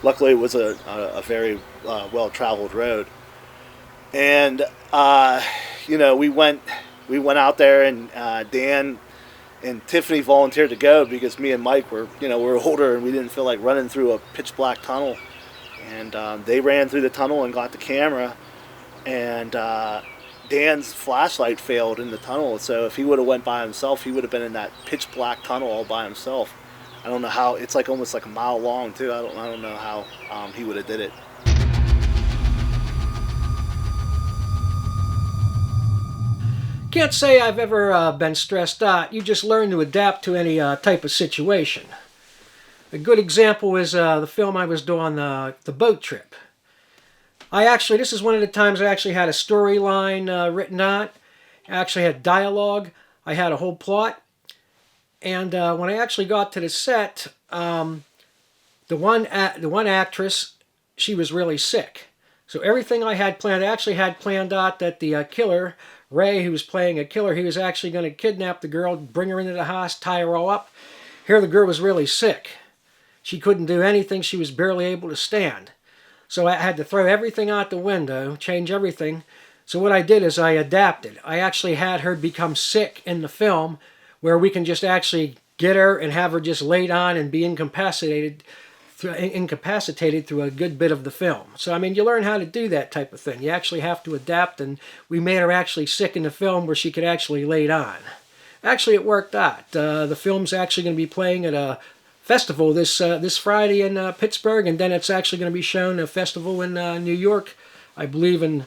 Luckily, it was a very well-traveled road. And we went out there, and Dan and Tiffany volunteered to go because me and Mike were older, and we didn't feel like running through a pitch black tunnel. And they ran through the tunnel and got the camera, and Dan's flashlight failed in the tunnel, so if he would have went by himself, he would have been in that pitch black tunnel all by himself. I don't know how. It's like almost like a mile long too. I don't know how he would have did it. Can't say I've ever been stressed out. You just learn to adapt to any type of situation. A good example is the film I was doing, the boat trip. This is one of the times I actually had a storyline written out. I actually had dialogue. I had a whole plot. And when I actually got to the set, the one actress, she was really sick. So everything I had planned, I actually had planned out that the killer, Ray, who was playing a killer, he was actually going to kidnap the girl, bring her into the house, tie her all up. Here the girl was really sick. She couldn't do anything. She was barely able to stand. So I had to throw everything out the window, change everything. So what I did is I adapted. I actually had her become sick in the film, where we can just actually get her and have her just laid on and be incapacitated through a good bit of the film. So, I mean, you learn how to do that type of thing. You actually have to adapt, and we made her actually sick in the film where she could actually lay it on. Actually, it worked out. The film's actually going to be playing at a festival this Friday in Pittsburgh, and then it's actually going to be shown at a festival in New York, I believe in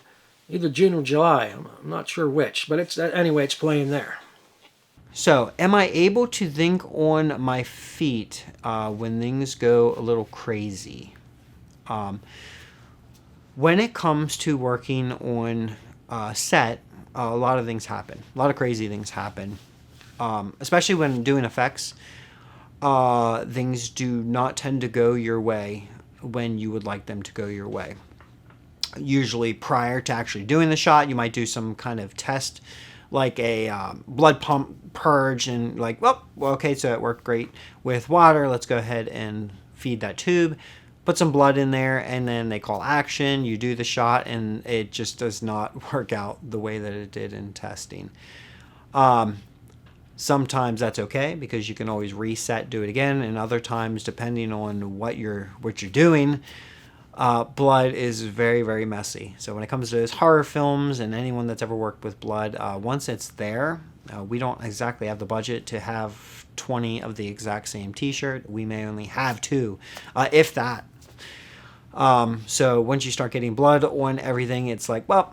either June or July. I'm not sure which, but it's playing there. So, am I able to think on my feet when things go a little crazy? When it comes to working on set, a lot of things happen. A lot of crazy things happen. Especially when doing effects, things do not tend to go your way when you would like them to go your way. Usually prior to actually doing the shot, you might do some kind of test, like a blood pump purge, and like, well, okay, so it worked great with water. Let's go ahead and feed that tube, put some blood in there, and then they call action. You do the shot, and it just does not work out the way that it did in testing. Sometimes that's okay because you can always reset, do it again, and other times, depending on what you're doing, blood is very, very messy. So when it comes to those horror films and anyone that's ever worked with blood, once it's there, we don't exactly have the budget to have 20 of the exact same t-shirt. We may only have 2, if that. So once you start getting blood on everything, it's like, well,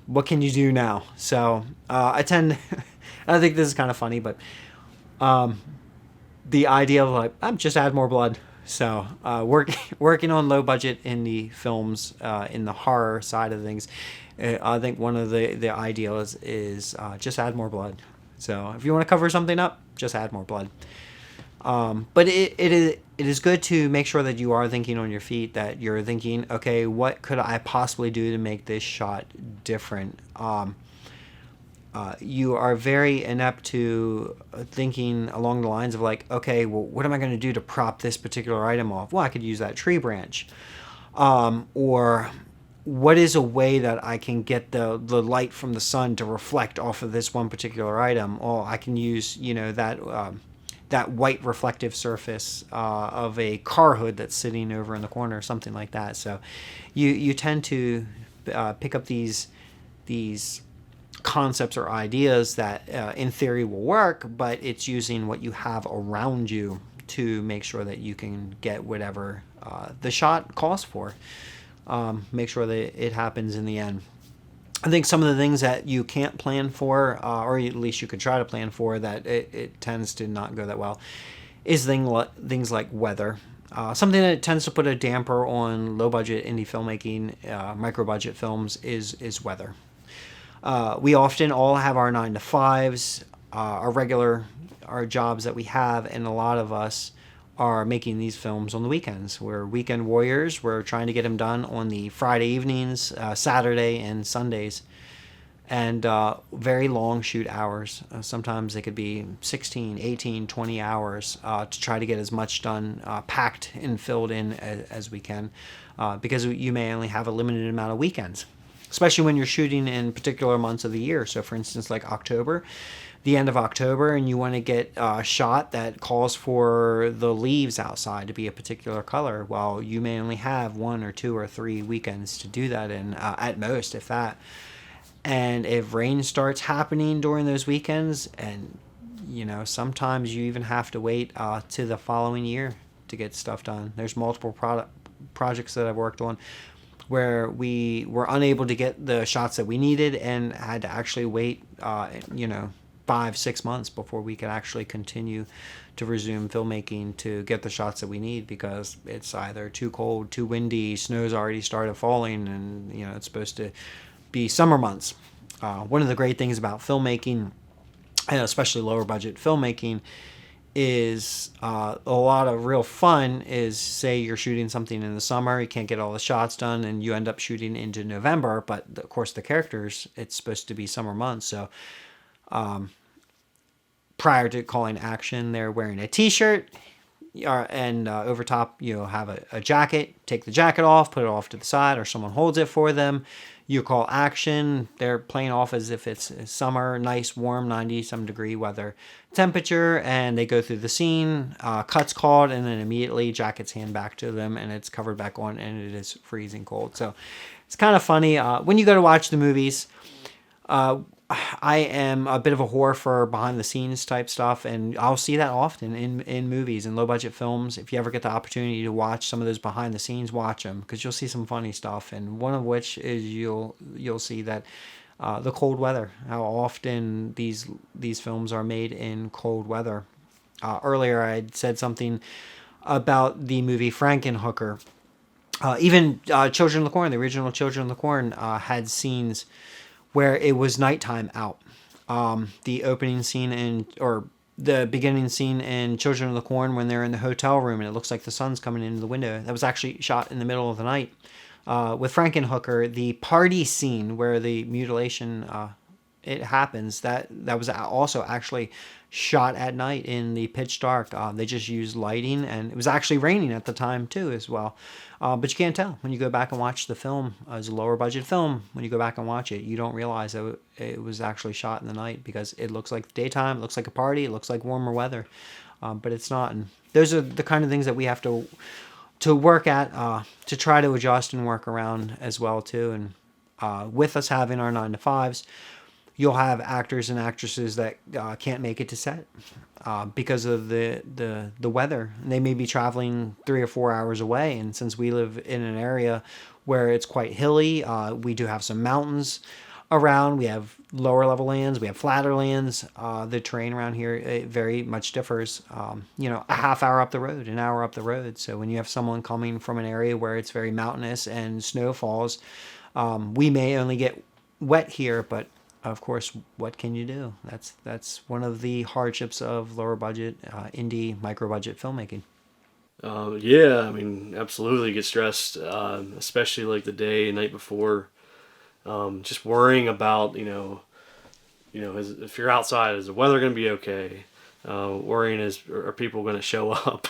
what can you do now? So I think this is kind of funny, but the idea of like, just add more blood. So working on low budget indie films in the horror side of things, I think one of the ideas is just add more blood. So if you want to cover something up, just add more blood. But it is good to make sure that you are thinking on your feet, that you're thinking, okay, what could I possibly do to make this shot different? You are very inept to thinking along the lines of like, okay, well, what am I going to do to prop this particular item off? Well, I could use that tree branch. Or what is a way that I can get the light from the sun to reflect off of this one particular item? Or I can use, that white reflective surface of a car hood that's sitting over in the corner or something like that. So you tend to pick up these concepts or ideas that in theory will work, but it's using what you have around you to make sure that you can get whatever the shot calls for. Make sure that it happens in the end. I think some of the things that you can't plan for, or at least you could try to plan for, that it tends to not go that well, is things like weather. Something that tends to put a damper on low-budget indie filmmaking, micro-budget films is weather. We often all have our 9-to-5s, our jobs that we have, and a lot of us are making these films on the weekends. We're weekend warriors. We're trying to get them done on the Friday evenings, Saturday, and Sundays. And very long shoot hours. Sometimes they could be 16, 18, 20 hours to try to get as much done, packed and filled in as we can, because you may only have a limited amount of weekends, especially when you're shooting in particular months of the year. So for instance, like October, the end of October, and you want to get a shot that calls for the leaves outside to be a particular color. Well, you may only have 1 or 2 or 3 weekends to do that in, at most, if that. And if rain starts happening during those weekends, and sometimes you even have to wait to the following year to get stuff done. There's multiple projects that I've worked on where we were unable to get the shots that we needed and had to actually wait 5-6 months before we could actually continue to resume filmmaking to get the shots that we need, because it's either too cold, too windy, snow's already started falling, and it's supposed to be summer months. One of the great things about filmmaking, and especially lower budget filmmaking, is a lot of real fun is, say you're shooting something in the summer, you can't get all the shots done, and you end up shooting into November, but of course the characters, it's supposed to be summer months. So prior to calling action, they're wearing a t-shirt, and over top have a jacket. Take the jacket off, put it off to the side, or someone holds it for them. You call action, they're playing off as if it's summer, nice, warm, 90-some degree weather temperature, and they go through the scene, cuts called, and then immediately jackets hand back to them, and it's covered back on, and it is freezing cold. So it's kind of funny. When you go to watch the movies, I am a bit of a whore for behind the scenes type stuff, and I'll see that often in movies and low budget films. If you ever get the opportunity to watch some of those behind the scenes, watch them, because you'll see some funny stuff, and one of which is you'll see that the cold weather, how often these films are made in cold weather. Earlier I had said something about the movie Frankenhooker. Even Children of the Corn, the original Children of the Corn, had scenes where it was nighttime out. The opening scene or the beginning scene in Children of the Corn, when they're in the hotel room and it looks like the sun's coming into the window, that was actually shot in the middle of the night. With Frankenhooker, the party scene where the mutilation it happens, that was also actually shot at night in the pitch dark. They just used lighting, and it was actually raining at the time too as well. But you can't tell when you go back and watch the film. As a lower budget film, when you go back and watch it, you don't realize that it was actually shot in the night, because it looks like daytime, it looks like a party, it looks like warmer weather, but it's not. And those are the kind of things that we have to work at, to try to adjust and work around as well too. And with us having our 9-to-5s, you'll have actors and actresses that can't make it to set because of the weather. They may be traveling 3 or 4 hours away, and since we live in an area where it's quite hilly, we do have some mountains around. We have lower level lands, we have flatter lands. The terrain around here, it very much differs. A half hour up the road, an hour up the road. So when you have someone coming from an area where it's very mountainous and snow falls, we may only get wet here, but of course, what can you do? That's one of the hardships of lower budget, indie, micro budget filmmaking. Yeah, I mean, absolutely get stressed, especially like the day, night before. Just worrying about, if you're outside, is the weather going to be okay? Worrying are people going to show up?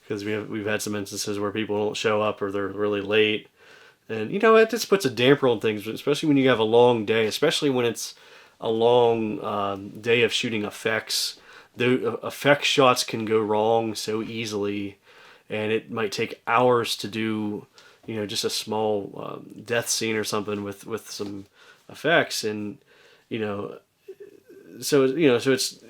Because we've had some instances where people don't show up or they're really late. And, it just puts a damper on things, especially when you have a long day, especially when it's a long day of shooting effects. The effect shots can go wrong so easily, and it might take hours to do, just a small death scene or something with some effects. And, so it's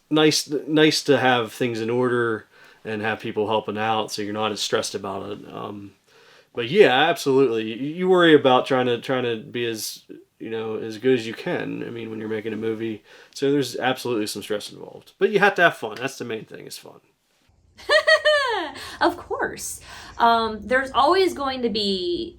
nice to have things in order and have people helping out, so you're not as stressed about it. But yeah, absolutely. You worry about trying to be as as good as you can. I mean, when you're making a movie, so there's absolutely some stress involved. But you have to have fun. That's the main thing. Is fun. Of course, there's always going to be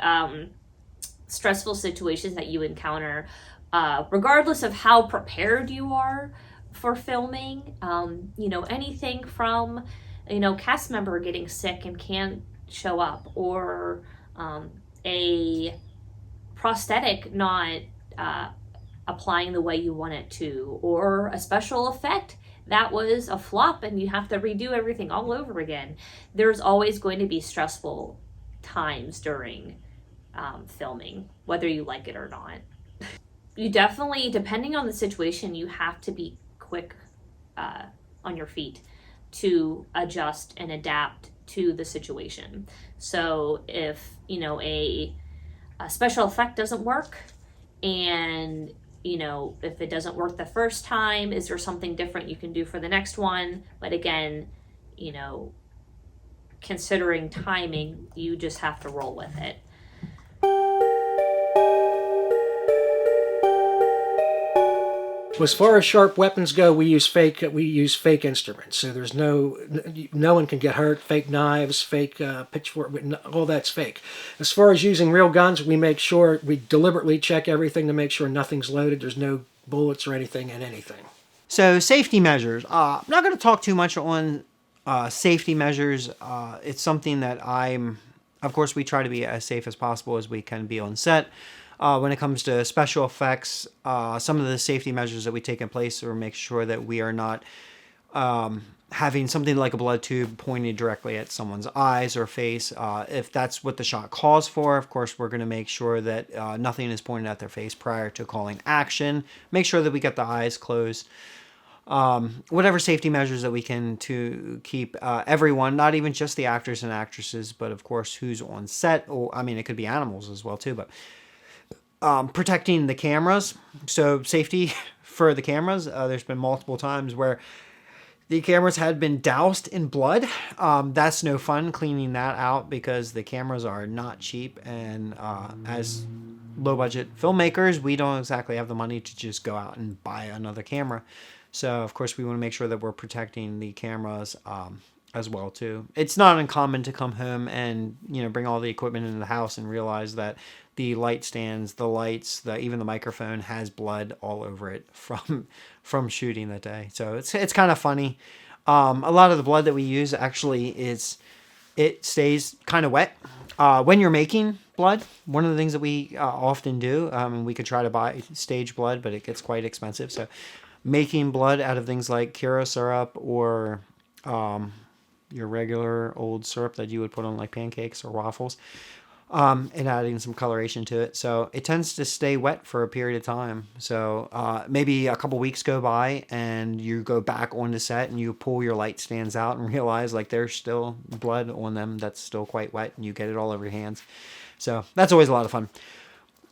stressful situations that you encounter, regardless of how prepared you are for filming. Anything from cast member getting sick and can't show up, or a prosthetic not applying the way you want it to, or a special effect that was a flop and you have to redo everything all over again. There's always going to be stressful times during filming, whether you like it or not. You definitely, depending on the situation, you have to be quick on your feet to adjust and adapt to the situation. So if a special effect doesn't work, and if it doesn't work the first time, is there something different you can do for the next one? But again, considering timing, you just have to roll with it. As far as sharp weapons go, we use fake instruments. So there's no one can get hurt. Fake knives, fake pitchfork, all that's fake. As far as using real guns, we make sure we deliberately check everything to make sure nothing's loaded. There's no bullets or anything in anything. So safety measures. I'm not going to talk too much on safety measures. It's something that of course, we try to be as safe as possible as we can be on set. When it comes to special effects, some of the safety measures that we take in place are make sure that we are not having something like a blood tube pointed directly at someone's eyes or face. If that's what the shot calls for, of course, we're going to make sure that nothing is pointed at their face prior to calling action. Make sure that we get the eyes closed. Whatever safety measures that we can to keep everyone, not even just the actors and actresses, but of course who's on set, it could be animals as well too, but protecting the cameras. So safety for the cameras, there's been multiple times where The cameras had been doused in blood. That's no fun cleaning that out because the cameras are not cheap. And as low budget filmmakers, we don't exactly have the money to just go out and buy another camera. So, of course, we want to make sure that we're protecting the cameras as well, too. It's not uncommon to come home and, bring all the equipment into the house and realize that the light stands, the lights, even the microphone has blood all over it from shooting that day. So it's kind of funny. A lot of the blood that we use actually it stays kind of wet. When you're making blood, one of the things that we often do, we could try to buy stage blood, but it gets quite expensive. So making blood out of things like Kira syrup or your regular old syrup that you would put on like pancakes or waffles, and adding some coloration to it. So it tends to stay wet for a period of time. So maybe a couple weeks go by and you go back on the set and you pull your light stands out and realize like there's still blood on them that's still quite wet, and you get it all over your hands. So that's always a lot of fun.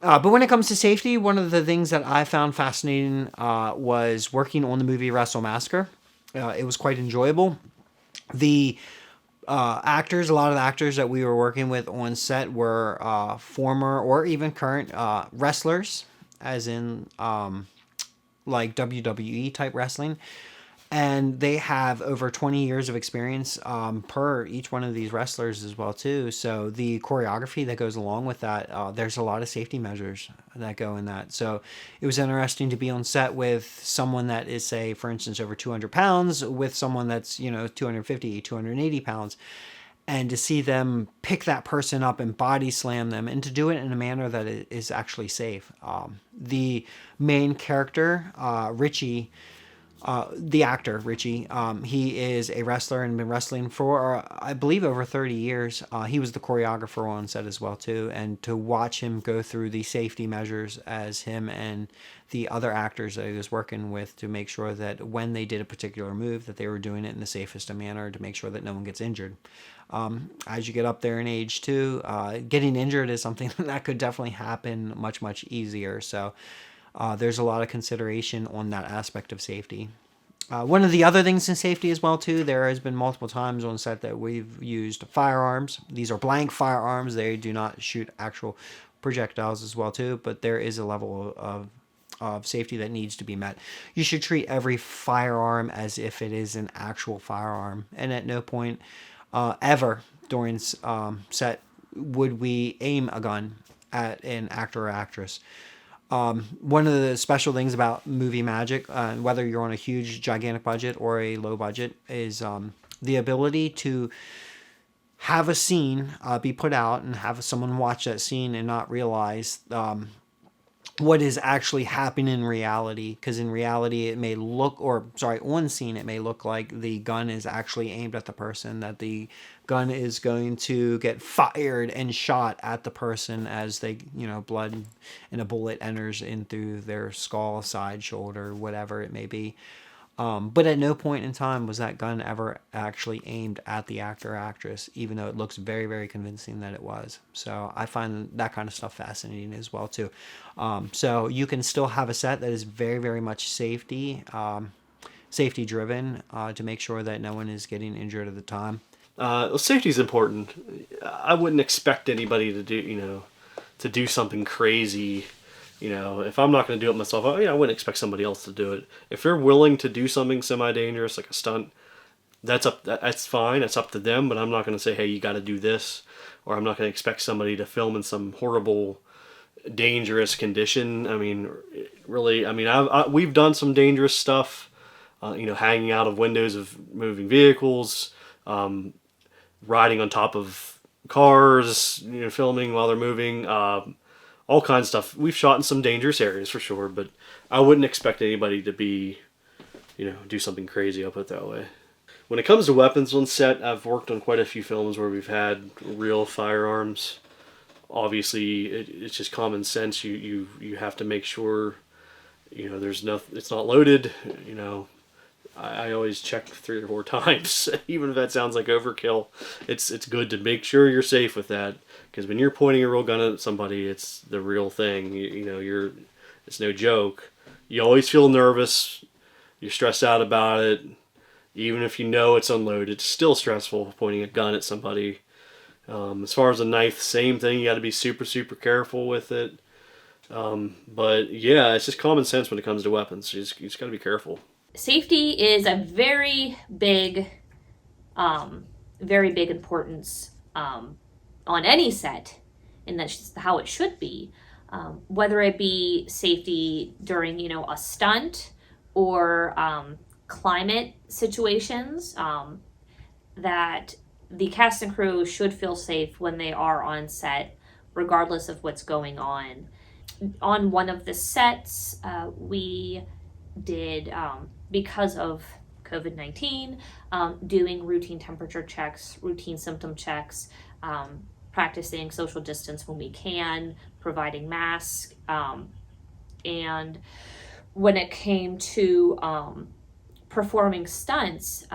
But when it comes to safety, one of the things that I found fascinating was working on the movie Wrestle Massacre. It was quite enjoyable. The actors, a lot of the actors that we were working with on set were former or even current wrestlers, as in like WWE type wrestling. And they have over 20 years of experience per each one of these wrestlers as well, too. So the choreography that goes along with that, there's a lot of safety measures that go in that. So it was interesting to be on set with someone that is, say, for instance, over 200 pounds with someone that's, 250, 280 pounds. And to see them pick that person up and body slam them, and to do it in a manner that is actually safe. The main character, Richie, the actor, Richie, he is a wrestler and been wrestling for, I believe, over 30 years. He was the choreographer on set as well, too. And to watch him go through the safety measures as him and the other actors that he was working with to make sure that when they did a particular move, that they were doing it in the safest manner to make sure that no one gets injured. As you get up there in age, too, getting injured is something that could definitely happen much, much easier. So there's a lot of consideration on that aspect of safety. One of the other things in safety as well, too, there has been multiple times on set that we've used firearms. These are blank firearms. They do not shoot actual projectiles as well, too, but there is a level of safety that needs to be met. You should treat every firearm as if it is an actual firearm. And at no point ever during set would we aim a gun at an actor or actress. One of the special things about movie magic, whether you're on a huge, gigantic budget or a low budget, is the ability to have a scene be put out and have someone watch that scene and not realize what is actually happening in reality. Because in reality, it may look, on scene, it may look like the gun is actually aimed at the person, that the gun is going to get fired and shot at the person as they, blood and a bullet enters in through their skull, side, shoulder, whatever it may be. But at no point in time was that gun ever actually aimed at the actor or actress, even though it looks very, very convincing that it was. So I find that kind of stuff fascinating as well, too. So you can still have a set that is very, very much safety driven to make sure that no one is getting injured at the time. Safety is important. I wouldn't expect anybody to do something crazy. If I'm not going to do it myself, I wouldn't expect somebody else to do it. If they're willing to do something semi-dangerous, like a stunt, that's fine. It's up to them, but I'm not going to say, hey, you got to do this. Or I'm not going to expect somebody to film in some horrible, dangerous condition. We've done some dangerous stuff, hanging out of windows of moving vehicles, riding on top of cars, filming while they're moving, all kinds of stuff. We've shot in some dangerous areas for sure, but I wouldn't expect anybody to be, do something crazy, I'll put it that way. When it comes to weapons on set, I've worked on quite a few films where we've had real firearms. Obviously, it's just common sense. You have to make sure, it's not loaded, I always check 3 or 4 times, even if that sounds like overkill. It's good to make sure you're safe with that, because when you're pointing a real gun at somebody, it's the real thing. It's no joke. You always feel nervous. You're stressed out about it. Even if you know it's unloaded, it's still stressful pointing a gun at somebody. As far as a knife, same thing. You got to be super, super careful with it. But yeah, it's just common sense when it comes to weapons. You just got to be careful. Safety is a very big importance on any set, and that's just how it should be. Whether it be safety during, a stunt or climate situations, that the cast and crew should feel safe when they are on set, regardless of what's going on. On one of the sets, we did, because of COVID-19, doing routine temperature checks, routine symptom checks, practicing social distance when we can, providing masks, and when it came to performing stunts,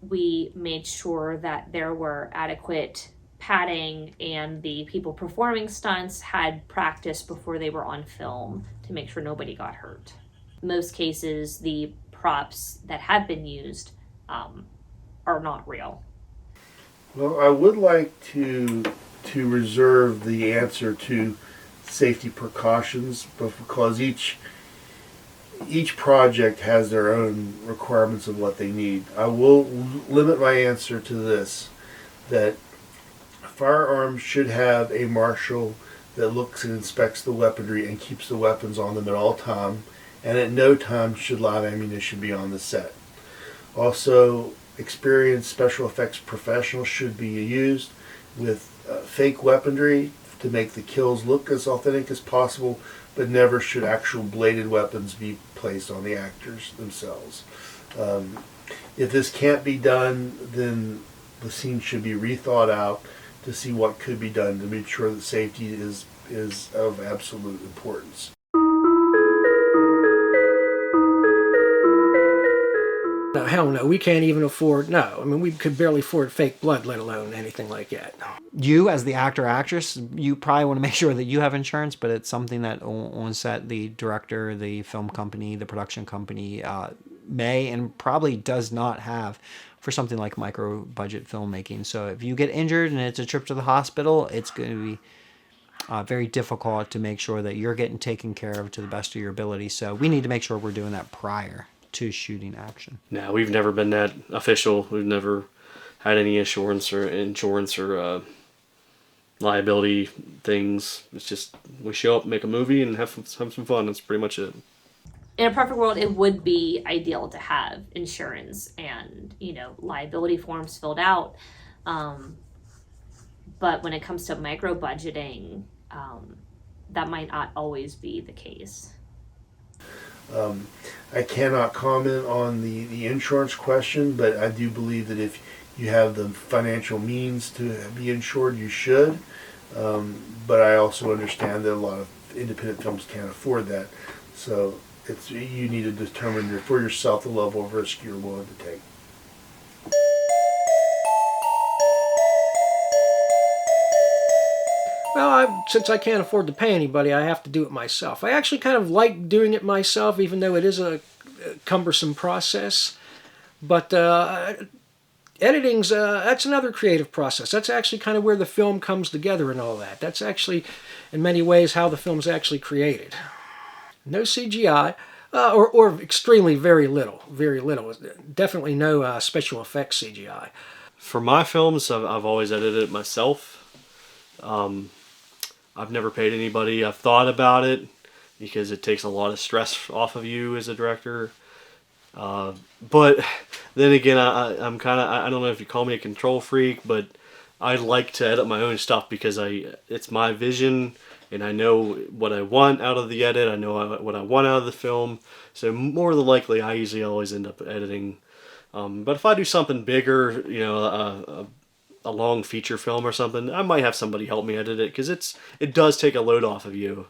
we made sure that there were adequate padding and the people performing stunts had practice before they were on film to make sure nobody got hurt. In most cases, the props that have been used are not real. Well, I would like to reserve the answer to safety precautions, because each project has their own requirements of what they need. I will limit my answer to this, that firearms should have a marshal that looks and inspects the weaponry and keeps the weapons on them at all time, and at no time should live ammunition be on the set. Also, experienced special effects professionals should be used with fake weaponry to make the kills look as authentic as possible, but never should actual bladed weapons be placed on the actors themselves. If this can't be done, then the scene should be rethought out to see what could be done to make sure that safety is of absolute importance. No, hell no, we can't even afford, no. I mean, we could barely afford fake blood, let alone anything like that. You, as the actor, actress, you probably want to make sure that you have insurance, but it's something that on set, the director, the film company, the production company may and probably does not have for something like micro-budget filmmaking. So if you get injured and it's a trip to the hospital, it's going to be very difficult to make sure that you're getting taken care of to the best of your ability. So we need to make sure we're doing that prior to shooting action. No, we've never been that official. We've never had any insurance or liability things. It's just we show up, make a movie, and have some fun. That's pretty much it. In a perfect world, it would be ideal to have insurance and, liability forms filled out. But when it comes to micro budgeting, that might not always be the case. I cannot comment on the insurance question, but I do believe that if you have the financial means to be insured, you should. But I also understand that a lot of independent films can't afford that. So you need to determine for yourself the level of risk you're willing to take. Well, since I can't afford to pay anybody, I have to do it myself. I actually kind of like doing it myself, even though it is a cumbersome process. But editing's, that's another creative process. That's actually kind of where the film comes together and all that. That's actually, in many ways, how the film's actually created. No CGI, or extremely very little. Very little. Definitely no special effects CGI. For my films, I've always edited it myself. I've never paid anybody. I've thought about it because it takes a lot of stress off of you as a director. But then again, I'm kind of, I don't know if you call me a control freak, but I like to edit my own stuff because it's my vision and I know what I want out of the edit. I know what I want out of the film. So more than likely, I usually always end up editing. But if I do something bigger, a long feature film or something, I might have somebody help me edit it because it does take a load off of you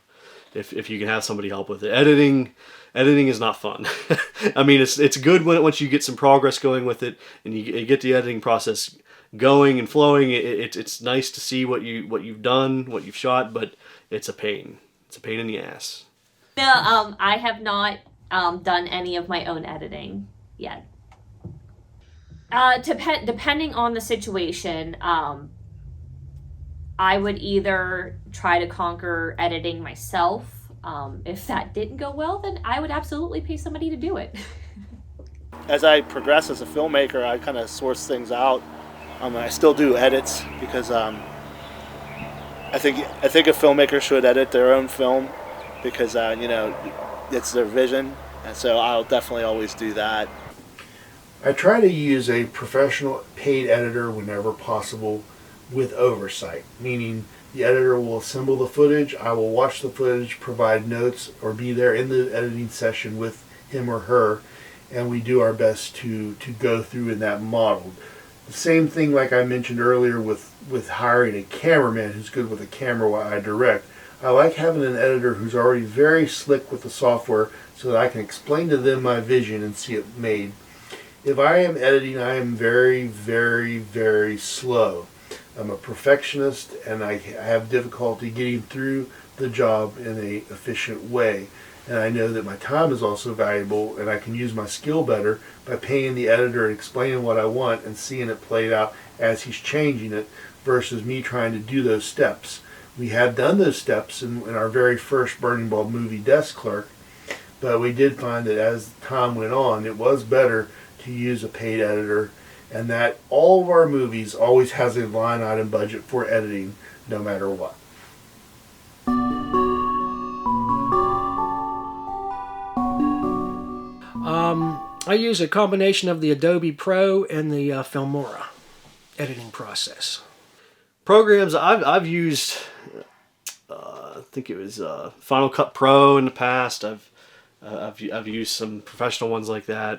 if you can have somebody help with it. Editing is not fun. I mean, it's good once you get some progress going with it and you get the editing process going and flowing. It's nice to see what you've done, what you've shot, but it's a pain. It's a pain in the ass. No, I have not done any of my own editing yet. Depending on the situation, I would either try to conquer editing myself. If that didn't go well, then I would absolutely pay somebody to do it. As I progress as a filmmaker, I kind of source things out. I still do edits because I think a filmmaker should edit their own film because it's their vision, and so I'll definitely always do that. I try to use a professional paid editor whenever possible with oversight, meaning the editor will assemble the footage, I will watch the footage, provide notes, or be there in the editing session with him or her, and we do our best to go through in that model. The same thing like I mentioned earlier with hiring a cameraman who's good with a camera while I direct. I like having an editor who's already very slick with the software so that I can explain to them my vision and see it made. If I am editing, I am very, very, very slow. I'm a perfectionist and I have difficulty getting through the job in an efficient way. And I know that my time is also valuable and I can use my skill better by paying the editor and explaining what I want and seeing it played out as he's changing it versus me trying to do those steps. We had done those steps in our very first Burning Bulb movie, Desk Clerk, but we did find that as time went on, it was better to use a paid editor, and that all of our movies always has a line item budget for editing, no matter what. I use a combination of the Adobe Pro and the Filmora editing process. Programs I've used, I think it was Final Cut Pro in the past. I've used some professional ones like that.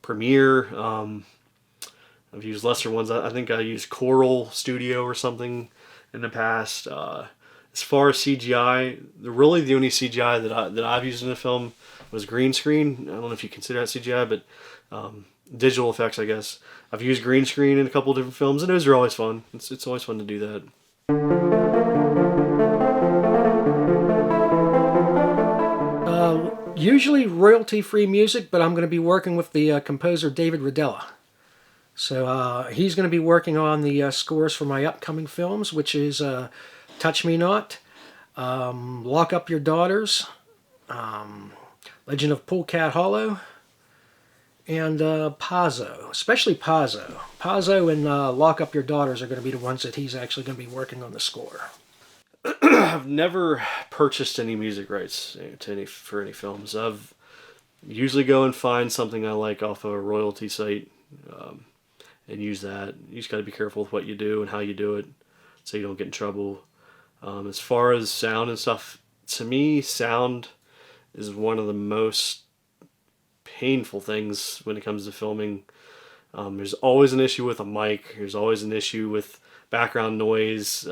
Premiere. I've used lesser ones. I think I used Coral Studio or something in the past. As far as CGI, really the only CGI that I've used in a film was green screen. I don't know if you consider that CGI, but digital effects, I guess. I've used green screen in a couple of different films, and those are always fun. It's always fun to do that. Usually royalty-free music, but I'm going to be working with the composer David Rodella. So he's going to be working on the scores for my upcoming films, which is Touch Me Not, Lock Up Your Daughters, Legend of Polecat Hollow, and Pazzo, especially Pazzo. Pazzo and Lock Up Your Daughters are going to be the ones that he's actually going to be working on the score. I've never purchased any music rights for any films. I've usually go and find something I like off of a royalty site and use that. You just got to be careful with what you do and how you do it so you don't get in trouble. As far as sound and stuff, to me, sound is one of the most painful things when it comes to filming. There's always an issue with a mic. There's always an issue with background noise.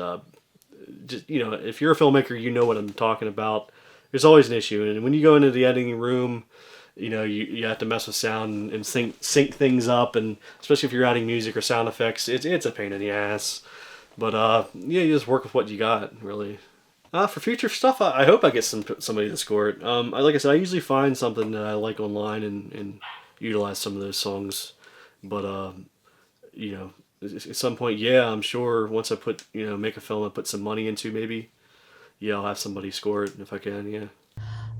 Just, if you're a filmmaker, you know what I'm talking about. There's always an issue, and when you go into the editing room, you have to mess with sound and sync things up, and especially if you're adding music or sound effects, it's a pain in the ass. But you just work with what you got, really. For future stuff, I hope I get somebody to score it. Like I said, I usually find something that I like online and utilize some of those songs. But at some point, I'm sure once I make a film and put some money into, maybe, I'll have somebody score it if I can,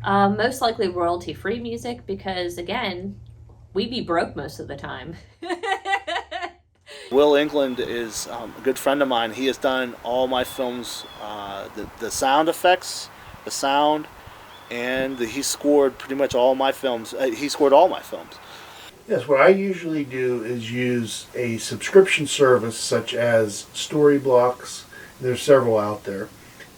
Most likely royalty-free music because, again, we be broke most of the time. Will England is a good friend of mine. He has done all my films, the sound effects, the sound, and he scored pretty much all my films. He scored all my films. Yes, what I usually do is use a subscription service such as Storyblocks. There's several out there,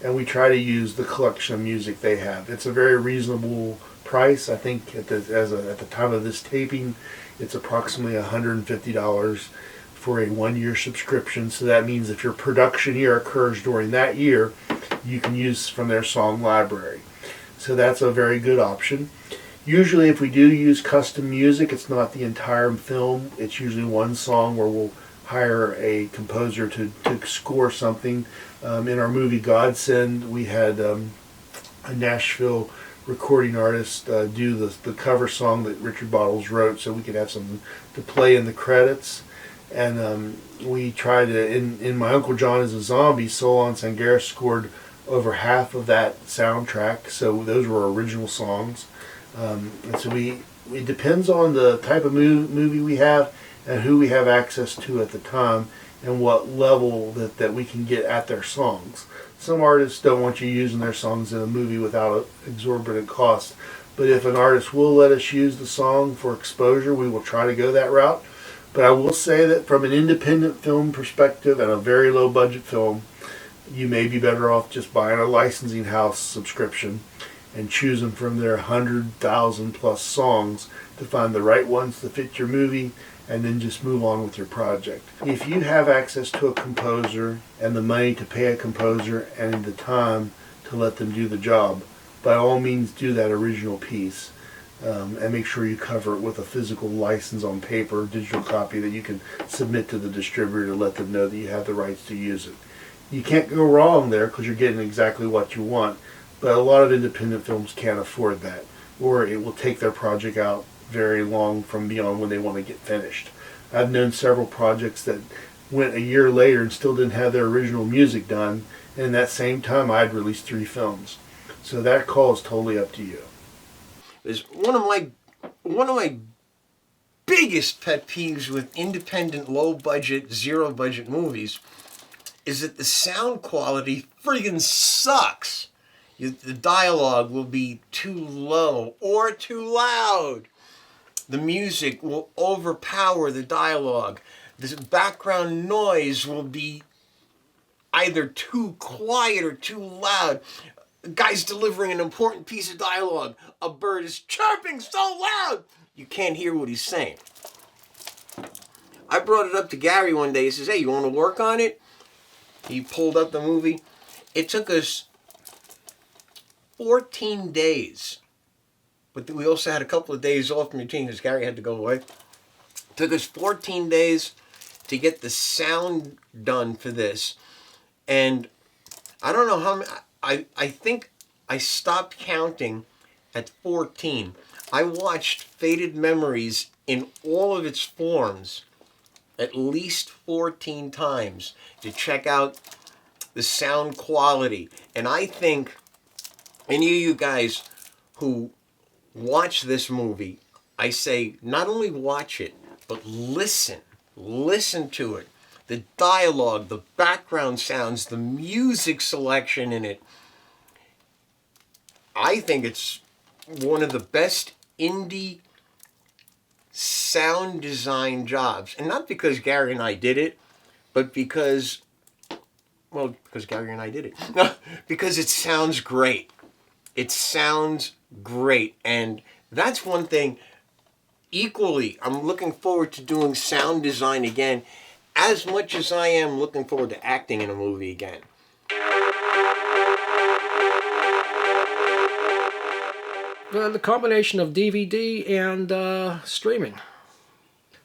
and we try to use the collection of music they have. It's a very reasonable price. I think at the time of this taping, it's approximately $150 for a 1-year subscription. So that means if your production year occurs during that year, you can use from their song library. So that's a very good option. Usually if we do use custom music, it's not the entire film. It's usually one song where we'll hire a composer to score something. In our movie Godsend, we had a Nashville recording artists do the cover song that Richard Bottles wrote, so we could have something to play in the credits. And we tried to, in My Uncle John is a Zombie, Solon Sangaris scored over half of that soundtrack, so those were original songs. And so it depends on the type of movie we have and who we have access to at the time and what level that we can get at their songs. Some artists don't want you using their songs in a movie without an exorbitant cost, but if an artist will let us use the song for exposure, we will try to go that route. But I will say that from an independent film perspective and a very low budget film, you may be better off just buying a licensing house subscription and choosing from their 100,000 plus songs to find the right ones to fit your movie, and then just move on with your project. If you have access to a composer and the money to pay a composer and the time to let them do the job, by all means do that original piece. And make sure you cover it with a physical license on paper, digital copy that you can submit to the distributor to let them know that you have the rights to use it. You can't go wrong there because you're getting exactly what you want, but a lot of independent films can't afford that, or it will take their project out very long from beyond when they want to get finished. I've known several projects that went a year later and still didn't have their original music done, and in that same time I had released 3 films. So that call is totally up to you. Is one of my biggest pet peeves with independent, low budget, zero budget movies is that the sound quality friggin' sucks. The dialogue will be too low or too loud. The music will overpower the dialogue. The background noise will be either too quiet or too loud. A guy's delivering an important piece of dialogue. A bird is chirping so loud you can't hear what he's saying. I brought it up to Gary one day. He says, "Hey, you want to work on it?" He pulled up the movie. It took us 14 days. But we also had a couple of days off from routine because Gary had to go away. It took us 14 days to get the sound done for this. And I don't know how many, I think I stopped counting at 14. I watched Faded Memories in all of its forms at least 14 times to check out the sound quality. And I think any of you guys who watch this movie, I say not only watch it, but listen to it. The dialogue, the background sounds, the music selection in it. I think it's one of the best indie sound design jobs. And not because Gary and I did it, but because Gary and I did it. No, because it sounds great. It sounds great. And that's one thing equally I'm looking forward to doing sound design again as much as I am looking forward to acting in a movie again. The combination of DVD and streaming.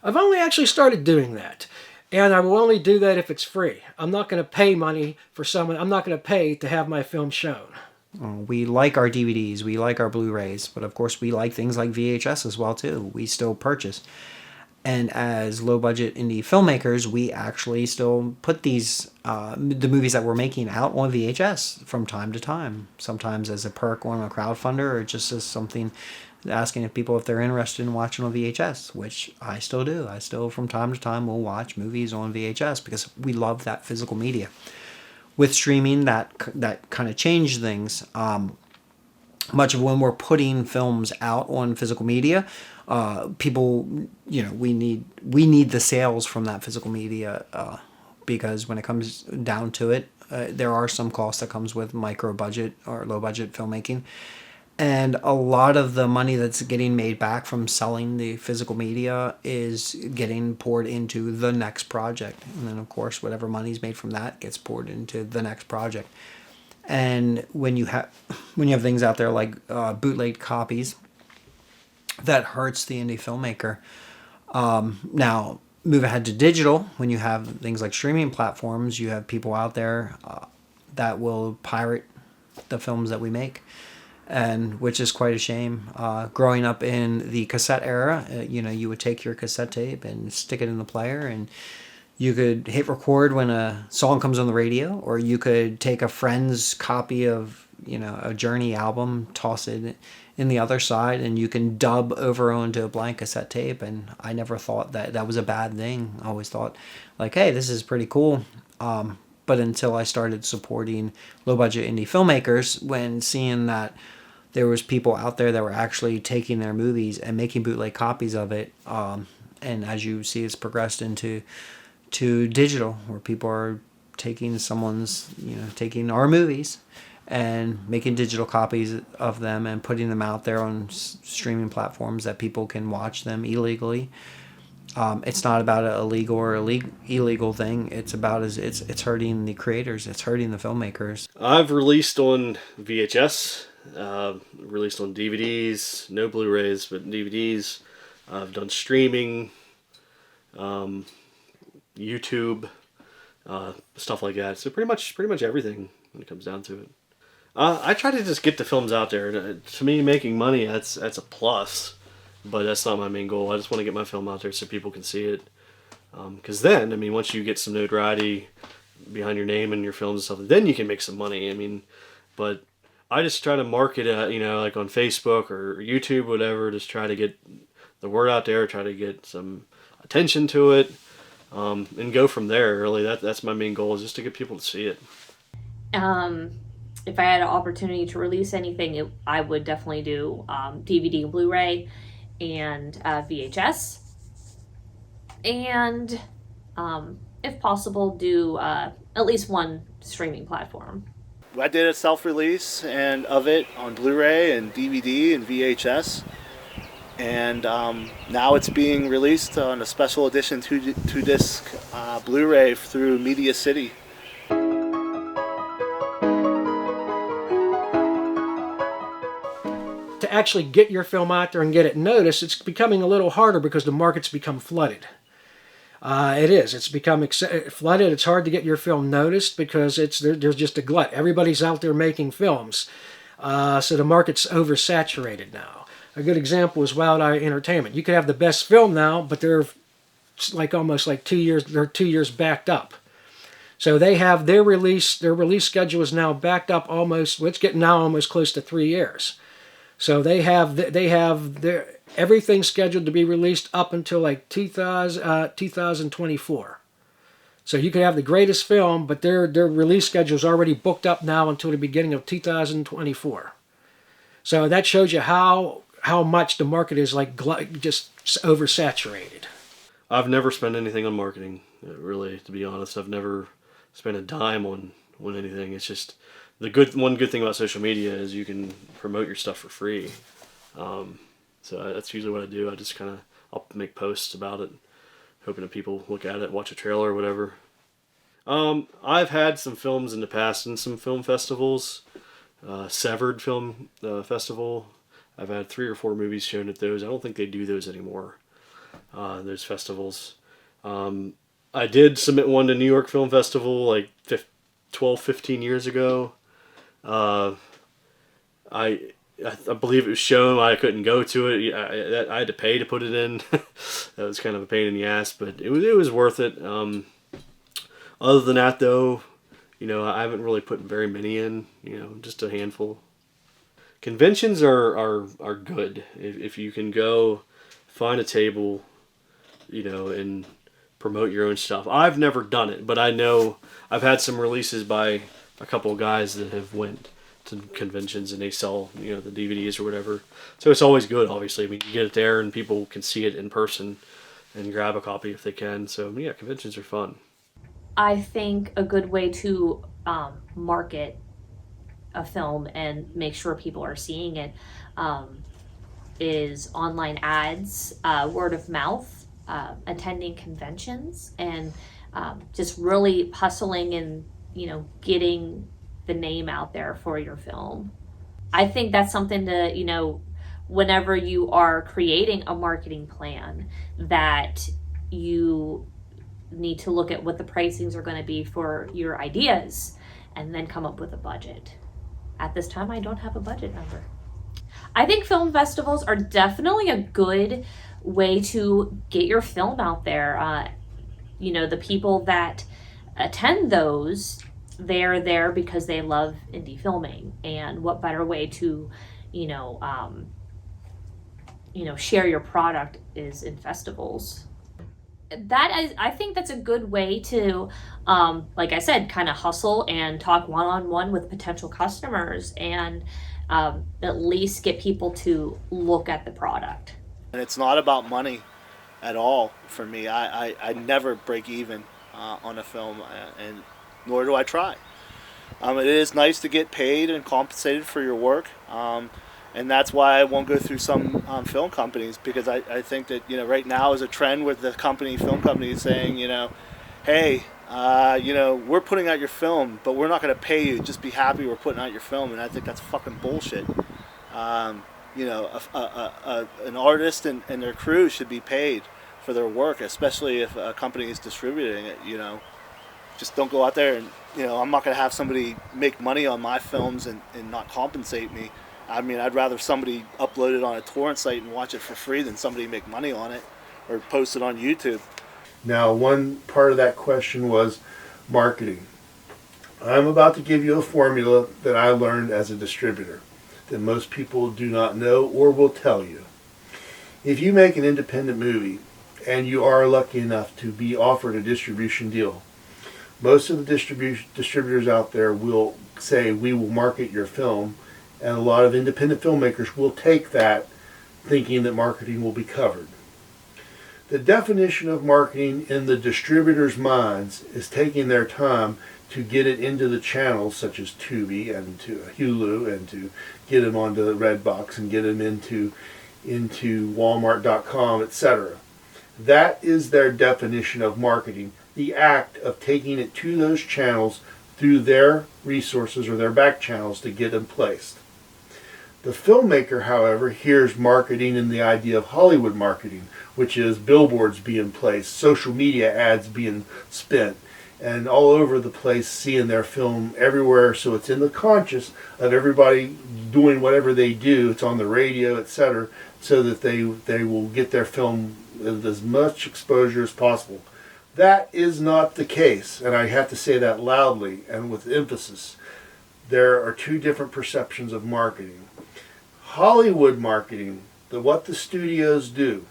I've only actually started doing that. And I will only do that if it's free. I'm not going to pay money for someone. I'm not going to pay to have my film shown. We like our DVDs, we like our Blu-rays, but of course we like things like VHS as well too. We still purchase. And as low-budget indie filmmakers, we actually still put these the movies that we're making out on VHS from time to time. Sometimes as a perk on a crowdfunder, or just as something asking if people if they're interested in watching on VHS, which I still do. I still from time to time will watch movies on VHS because we love that physical media. With streaming, that kind of changed things. Much of when we're putting films out on physical media, people, we need the sales from that physical media because when it comes down to it, there are some costs that comes with micro budget or low budget filmmaking, and a lot of the money that's getting made back from selling the physical media is getting poured into the next project, and then of course whatever money's made from that gets poured into the next project. And when you have things out there like bootleg copies, that hurts the indie filmmaker. Now, move ahead to digital. When you have things like streaming platforms, you have people out there that will pirate the films that we make. and which is quite a shame. Growing up in the cassette era, you would take your cassette tape and stick it in the player, and you could hit record when a song comes on the radio, or you could take a friend's copy of a Journey album, toss it in the other side, and you can dub over onto a blank cassette tape. And I never thought that was a bad thing. I always thought, like, hey, this is pretty cool. But until I started supporting low budget indie filmmakers, when seeing that there was people out there that were actually taking their movies and making bootleg copies of it, and as you see, it's progressed into digital, where people are taking taking our movies and making digital copies of them and putting them out there on streaming platforms that people can watch them illegally. It's not about an illegal or illegal thing. It's about it's hurting the creators. It's hurting the filmmakers. I've released on VHS, released on DVDs, no Blu-rays, but DVDs. I've done streaming, YouTube, stuff like that. So pretty much everything when it comes down to it. I try to just get the films out there. To me, making money, that's a plus, but that's not my main goal. I just want to get my film out there so people can see it. Because then, I mean, once you get some notoriety behind your name and your films and stuff, then you can make some money. I mean, but I just try to market it, like on Facebook or YouTube, whatever. Just try to get the word out there, try to get some attention to it, and go from there. Really, that's my main goal, is just to get people to see it. If I had an opportunity to release anything, I would definitely do DVD and Blu-ray and VHS. And if possible, do at least one streaming platform. I did a self-release of it on Blu-ray and DVD and VHS. And now it's being released on a special edition 2-disc Blu-ray through Media City. To actually get your film out there and get it noticed, it's becoming a little harder because the market's become flooded. It is. It's become flooded. It's hard to get your film noticed because there's just a glut. Everybody's out there making films. So the market's oversaturated now. A good example is Wild Eye Entertainment. You could have the best film now, but they're almost 2 years. They're 2 years backed up. So they have their release schedule is now backed up almost. Well, it's getting now almost close to 3 years. So they have their everything scheduled to be released up until 2024. So you could have the greatest film, but their release schedule is already booked up now until the beginning of 2024. So that shows you how much the market is just oversaturated. I've never spent anything on marketing, really, to be honest. I've never spent a dime on anything. It's just one good thing about social media is you can promote your stuff for free. So that's usually what I do. I'll make posts about it, hoping that people look at it, watch a trailer or whatever. I've had some films in the past in some film festivals. Severed Film Festival. I've had 3 or 4 movies shown at those. I don't think they do those anymore, those festivals. I did submit one to New York Film Festival 12, 15 years ago. I believe it was shown. I couldn't go to it. I had to pay to put it in. That was kind of a pain in the ass, but it was worth it. Other than that, though, I haven't really put very many in. Just a handful. Conventions are good if you can go find a table, and promote your own stuff. I've never done it, but I know I've had some releases by a couple of guys that have went to conventions and they sell the DVDs or whatever. So it's always good, obviously. I mean, you get it there and people can see it in person and grab a copy if they can. So yeah, conventions are fun. I think a good way to market a film and make sure people are seeing it is online ads, word of mouth, attending conventions, and just really hustling and getting the name out there for your film. I think that's something to whenever you are creating a marketing plan, that you need to look at what the pricings are going to be for your ideas and then come up with a budget. at this time, I don't have a budget number. I think film festivals are definitely a good way to get your film out there. The people that attend those, they're there because they love indie filming, and what better way to, share your product is in festivals. I think that's a good way to, like I said, kind of hustle and talk one-on-one with potential customers, and at least get people to look at the product. And it's not about money at all for me. I never break even on a film, and nor do I try. It is nice to get paid and compensated for your work, and that's why I won't go through some film companies, because I think that right now is a trend with the film companies saying hey, we're putting out your film, but we're not going to pay you. Just be happy we're putting out your film, and I think that's fucking bullshit. An artist and their crew should be paid for their work, especially if a company is distributing it. Just don't go out there and I'm not going to have somebody make money on my films and not compensate me. I mean, I'd rather somebody upload it on a torrent site and watch it for free than somebody make money on it or post it on YouTube. Now, one part of that question was marketing. I'm about to give you a formula that I learned as a distributor that most people do not know or will tell you. If you make an independent movie and you are lucky enough to be offered a distribution deal, most of the distributors out there will say, we will market your film, and a lot of independent filmmakers will take that thinking that marketing will be covered. The definition of marketing in the distributors' minds is taking their time to get it into the channels such as Tubi and to Hulu, and to get them onto the Redbox and get them into Walmart.com, etc. That is their definition of marketing, the act of taking it to those channels through their resources or their back channels to get them placed. The filmmaker, however, hears marketing in the idea of Hollywood marketing, which is billboards being placed, social media ads being spent, and all over the place seeing their film everywhere, so it's in the conscious of everybody doing whatever they do. It's on the radio, etc., so that they will get their film with as much exposure as possible. That is not the case, and I have to say that loudly and with emphasis. There are two different perceptions of marketing. Hollywood marketing, what the studios do,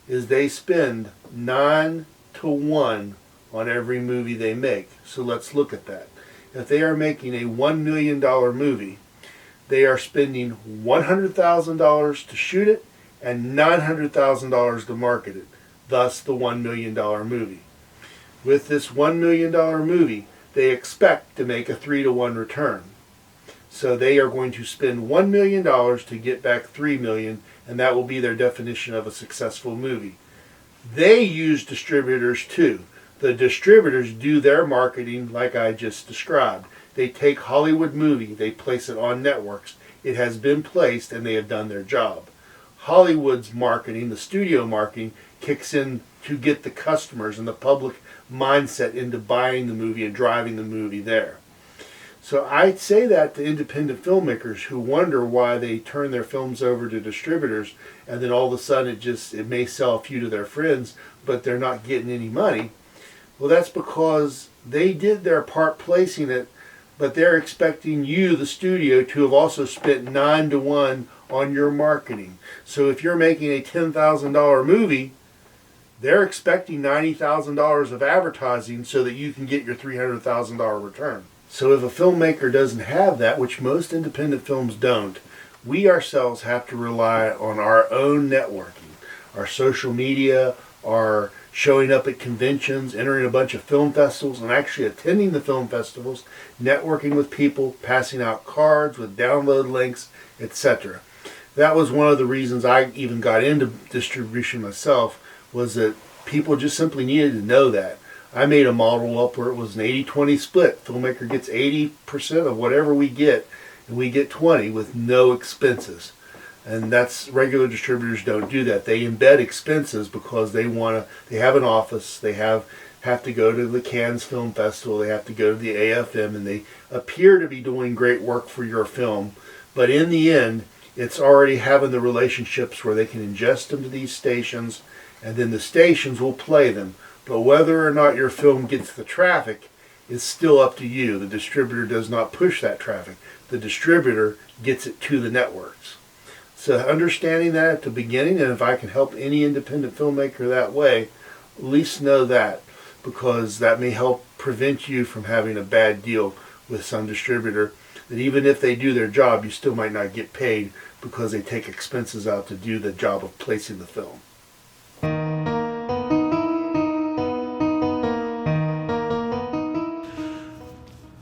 is they spend 9-to-1 on every movie they make. So let's look at that. If they are making a $1 million movie, they are spending $100,000 to shoot it and $900,000 to market it. Thus the $1 million movie. With this $1 million movie, they expect to make a 3-to-1 return. So they are going to spend $1 million to get back $3 million, and that will be their definition of a successful movie. They use distributors too. The distributors do their marketing like I just described. They take Hollywood movie, they place it on networks. It has been placed and they have done their job. Hollywood's marketing, the studio marketing, kicks in to get the customers and the public mindset into buying the movie and driving the movie there. So I say that to independent filmmakers who wonder why they turn their films over to distributors and then all of a sudden it may sell a few to their friends, but they're not getting any money. Well, that's because they did their part placing it, but they're expecting you, the studio, to have also spent 9-to-1 on your marketing. So if you're making a $10,000 movie, they're expecting $90,000 of advertising so that you can get your $300,000 return. So if a filmmaker doesn't have that, which most independent films don't, we ourselves have to rely on our own networking, our social media, our showing up at conventions, entering a bunch of film festivals, and actually attending the film festivals, networking with people, passing out cards with download links, etc. That was one of the reasons I even got into distribution myself, was that people just simply needed to know that. I made a model up where it was an 80-20 split. Filmmaker gets 80% of whatever we get, and we get 20 with no expenses. And that's regular distributors don't do that. They embed expenses because they have an office, they have to go to the Cannes Film Festival, they have to go to the AFM, and they appear to be doing great work for your film. But in the end, it's already having the relationships where they can ingest them to these stations, and then the stations will play them. But whether or not your film gets the traffic is still up to you. The distributor does not push that traffic. The distributor gets it to the networks. So understanding that at the beginning, and if I can help any independent filmmaker that way, at least know that, because that may help prevent you from having a bad deal with some distributor, that even if they do their job, you still might not get paid because they take expenses out to do the job of placing the film.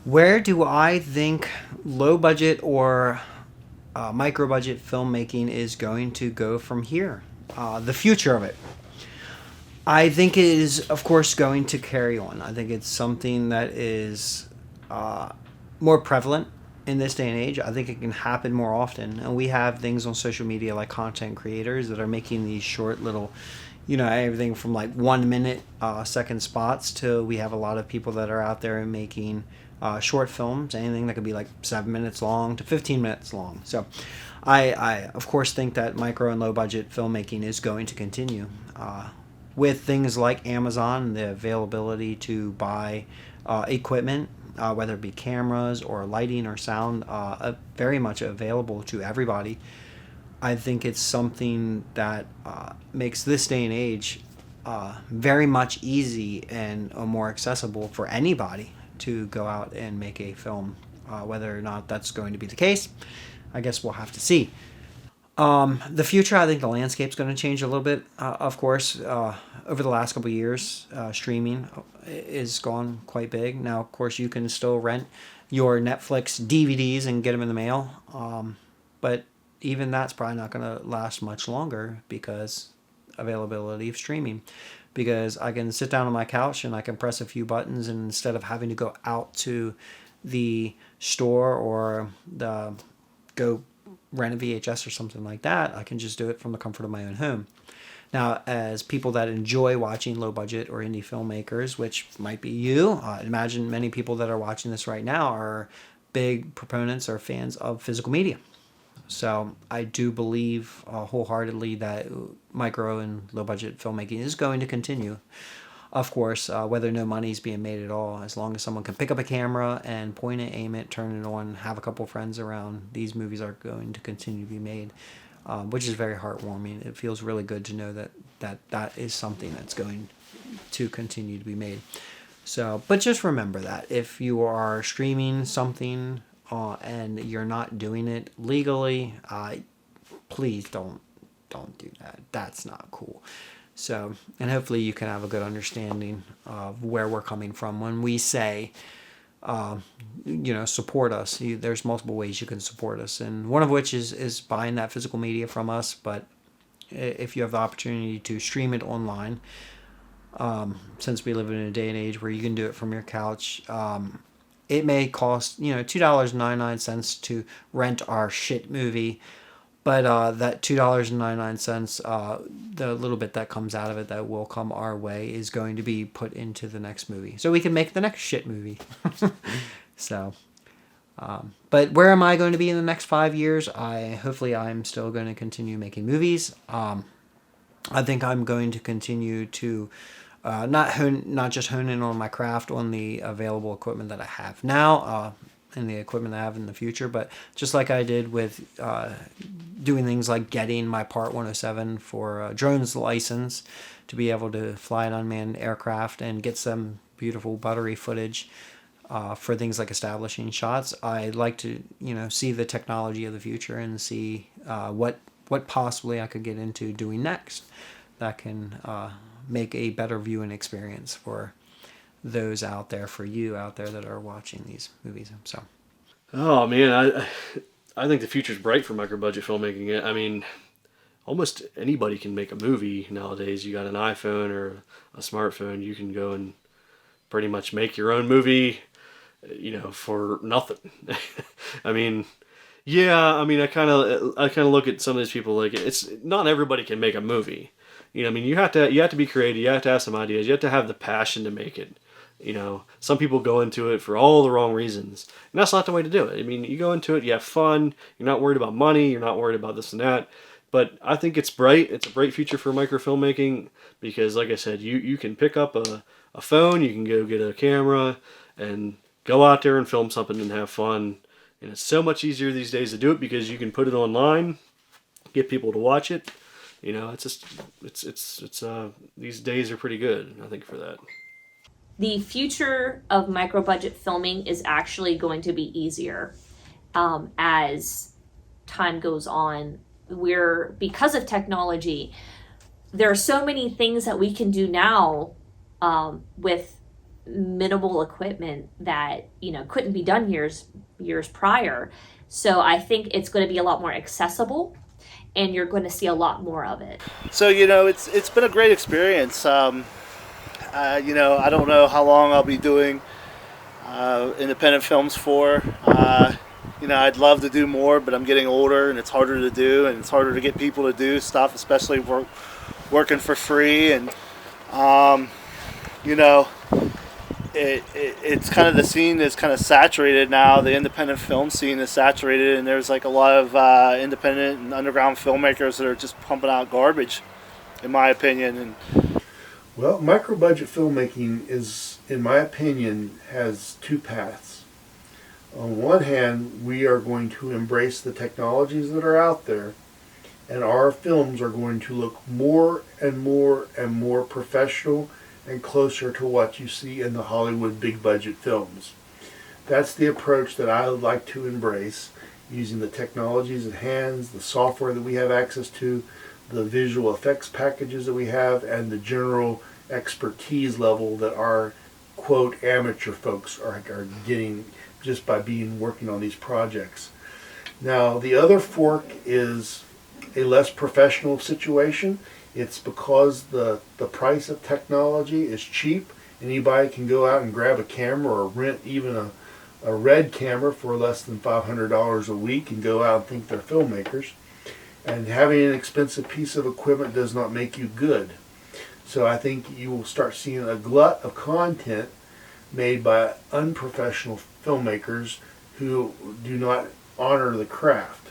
Where do I think low budget or micro budget filmmaking is going to go from here? The future of it. I think it is, of course, going to carry on. I think it's something that is more prevalent in this day and age. I think it can happen more often. And we have things on social media like content creators that are making these short little, everything from like 1 minute second spots to we have a lot of people that are out there making short films, anything that could be like 7 minutes long to 15 minutes long. So I of course think that micro and low budget filmmaking is going to continue. With things like Amazon, the availability to buy equipment, whether it be cameras or lighting or sound, very much available to everybody. I think it's something that makes this day and age very much easy and more accessible for anybody to go out and make a film. Whether or not that's going to be the case, I guess we'll have to see. The future, I think the landscape's going to change a little bit. Of course, over the last couple of years, streaming is gone quite big. Now, of course, you can still rent your Netflix DVDs and get them in the mail. But even that's probably not going to last much longer because availability of streaming. Because I can sit down on my couch and I can press a few buttons, and instead of having to go out to the store or go rent a VHS or something like that, I can just do it from the comfort of my own home. Now, as people that enjoy watching low budget or indie filmmakers, which might be you, imagine many people that are watching this right now are big proponents or fans of physical media. So I do believe wholeheartedly that micro and low budget filmmaking is going to continue. Of course, whether no money is being made at all, as long as someone can pick up a camera and point it, aim it, turn it on, have a couple friends around, these movies are going to continue to be made, which is very heartwarming. It feels really good to know that is something that's going to continue to be made. So, but just remember that if you are streaming something and you're not doing it legally, please don't do that. That's not cool. So, and hopefully you can have a good understanding of where we're coming from when we say, support us. There's multiple ways you can support us, and one of which is buying that physical media from us. But if you have the opportunity to stream it online, since we live in a day and age where you can do it from your couch, it may cost $2.99 to rent our shit movie. But that $2.99, the little bit that comes out of it that will come our way is going to be put into the next movie. So we can make the next shit movie. So, but where am I going to be in the next 5 years? Hopefully I'm still going to continue making movies. I think I'm going to continue to not just hone in on my craft on the available equipment that I have now, and the equipment I have in the future, but just like I did with doing things like getting my Part 107 for a drones license to be able to fly an unmanned aircraft and get some beautiful buttery footage for things like establishing shots. I'd like to see the technology of the future and see what possibly I could get into doing next that can make a better viewing experience for those out there, for you out there that are watching these movies. So, oh man, I think the future's bright for micro budget filmmaking. I mean, almost anybody can make a movie nowadays. You got an iPhone or a smartphone, you can go and pretty much make your own movie, for nothing. I mean, Yeah, I mean, I kind of look at some of these people like it's not everybody can make a movie. I mean, you have to be creative. You have to have some ideas. You have to have the passion to make it. Some people go into it for all the wrong reasons, and that's not the way to do it. I mean, you go into it, you have fun. You're not worried about money. You're not worried about this and that. But I think it's bright. It's a bright future for microfilmmaking because, like I said, you can pick up a phone. You can go get a camera and go out there and film something and have fun. And it's so much easier these days to do it because you can put it online, get people to watch it. It's just it's these days are pretty good, I think, for that. The future of micro budget filming is actually going to be easier as time goes on. Because of technology, there are so many things that we can do now with minimal equipment that couldn't be done years prior. So I think it's going to be a lot more accessible, and you're going to see a lot more of it. So it's been a great experience. I don't know how long I'll be doing independent films for. I'd love to do more, but I'm getting older and it's harder to do, and it's harder to get people to do stuff, especially working for free. And it's kind of, the scene is kind of saturated now. The independent film scene is saturated, and there's like a lot of independent and underground filmmakers that are just pumping out garbage, in my opinion. And Well, micro budget filmmaking is, in my opinion, has two paths. On one hand, we are going to embrace the technologies that are out there, and our films are going to look more and more and more professional and closer to what you see in the Hollywood big budget films. That's the approach that I would like to embrace, using the technologies at hand, the software that we have access to, the visual effects packages that we have, and the general expertise level that our quote amateur folks are getting just by working on these projects. Now, the other fork is a less professional situation. It's because the price of technology is cheap. Anybody can go out and grab a camera or rent even a red camera for less than $500 a week and go out and think they're filmmakers. And having an expensive piece of equipment does not make you good. So I think you will start seeing a glut of content made by unprofessional filmmakers who do not honor the craft.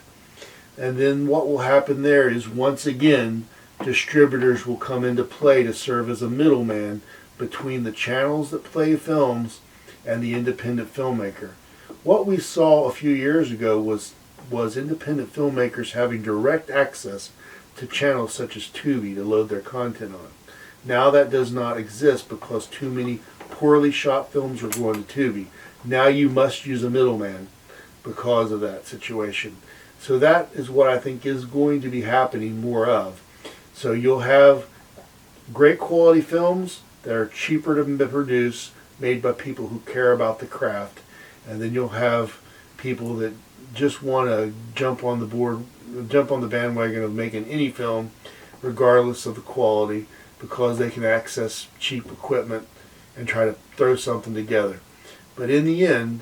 And then what will happen there is, once again, distributors will come into play to serve as a middleman between the channels that play films and the independent filmmaker. What we saw a few years ago was independent filmmakers having direct access to channels such as Tubi to load their content on. Now that does not exist because too many poorly shot films are going to Tubi. Now you must use a middleman because of that situation. So that is what I think is going to be happening more of. So you'll have great quality films that are cheaper to produce, made by people who care about the craft, and then you'll have people that just want to jump on the bandwagon of making any film, regardless of the quality, because they can access cheap equipment and try to throw something together. But in the end,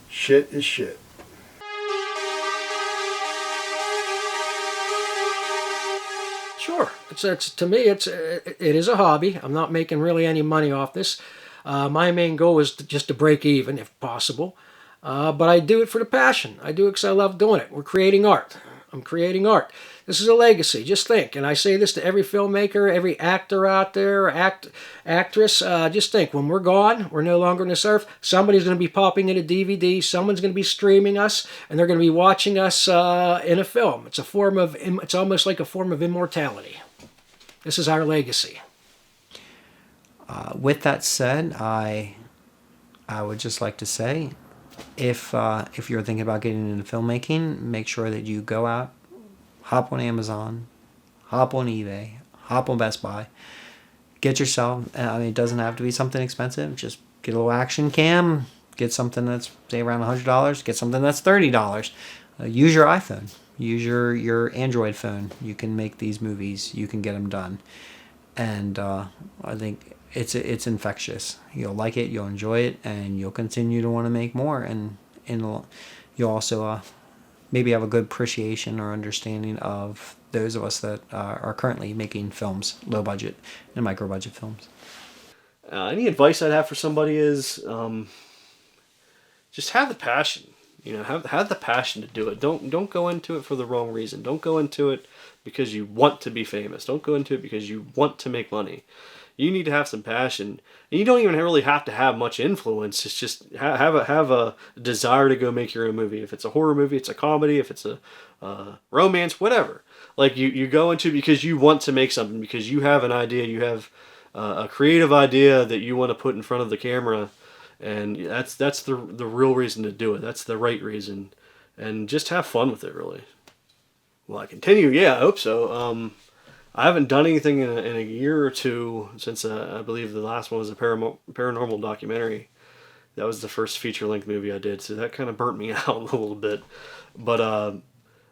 shit is shit. Sure, it's to me it is a hobby. I'm not making really any money off this. My main goal is just to break even if possible. But I do it for the passion. I do it because I love doing it. We're creating art. I'm creating art. This is a legacy. Just think, and I say this to every filmmaker, every actor out there, actress, just think, when we're gone, we're no longer in this earth, somebody's going to be popping in a DVD, someone's going to be streaming us, and they're going to be watching us in a film. It's almost like a form of immortality. This is our legacy. With that said, I would just like to say, if you're thinking about getting into filmmaking, make sure that you go out, hop on Amazon, hop on eBay, hop on Best Buy, get yourself, it doesn't have to be something expensive, just get a little action cam, get something that's, say, around $100, get something that's $30. Use your iPhone, use your Android phone. You can make these movies, you can get them done. And I think it's infectious. You'll like it, you'll enjoy it, and you'll continue to want to make more. And you'll also maybe have a good appreciation or understanding of those of us that are currently making films, low budget and micro budget films. Any advice I'd have for somebody is just have the passion. Have the passion to do it. Don't go into it for the wrong reason. Don't go into it because you want to be famous. Don't go into it because you want to make money. You need to have some passion. And you don't even really have to have much influence. It's just have a desire to go make your own movie. If it's a horror movie, it's a comedy, if it's a romance, whatever. Like you go into it because you want to make something, because you have an idea, you have a creative idea that you want to put in front of the camera. And that's the real reason to do it. That's the right reason. And just have fun with it, really. Will I continue? Yeah, I hope so. I haven't done anything in a year or two since I believe the last one was a paranormal documentary. That was the first feature-length movie I did, so that kind of burnt me out a little bit. But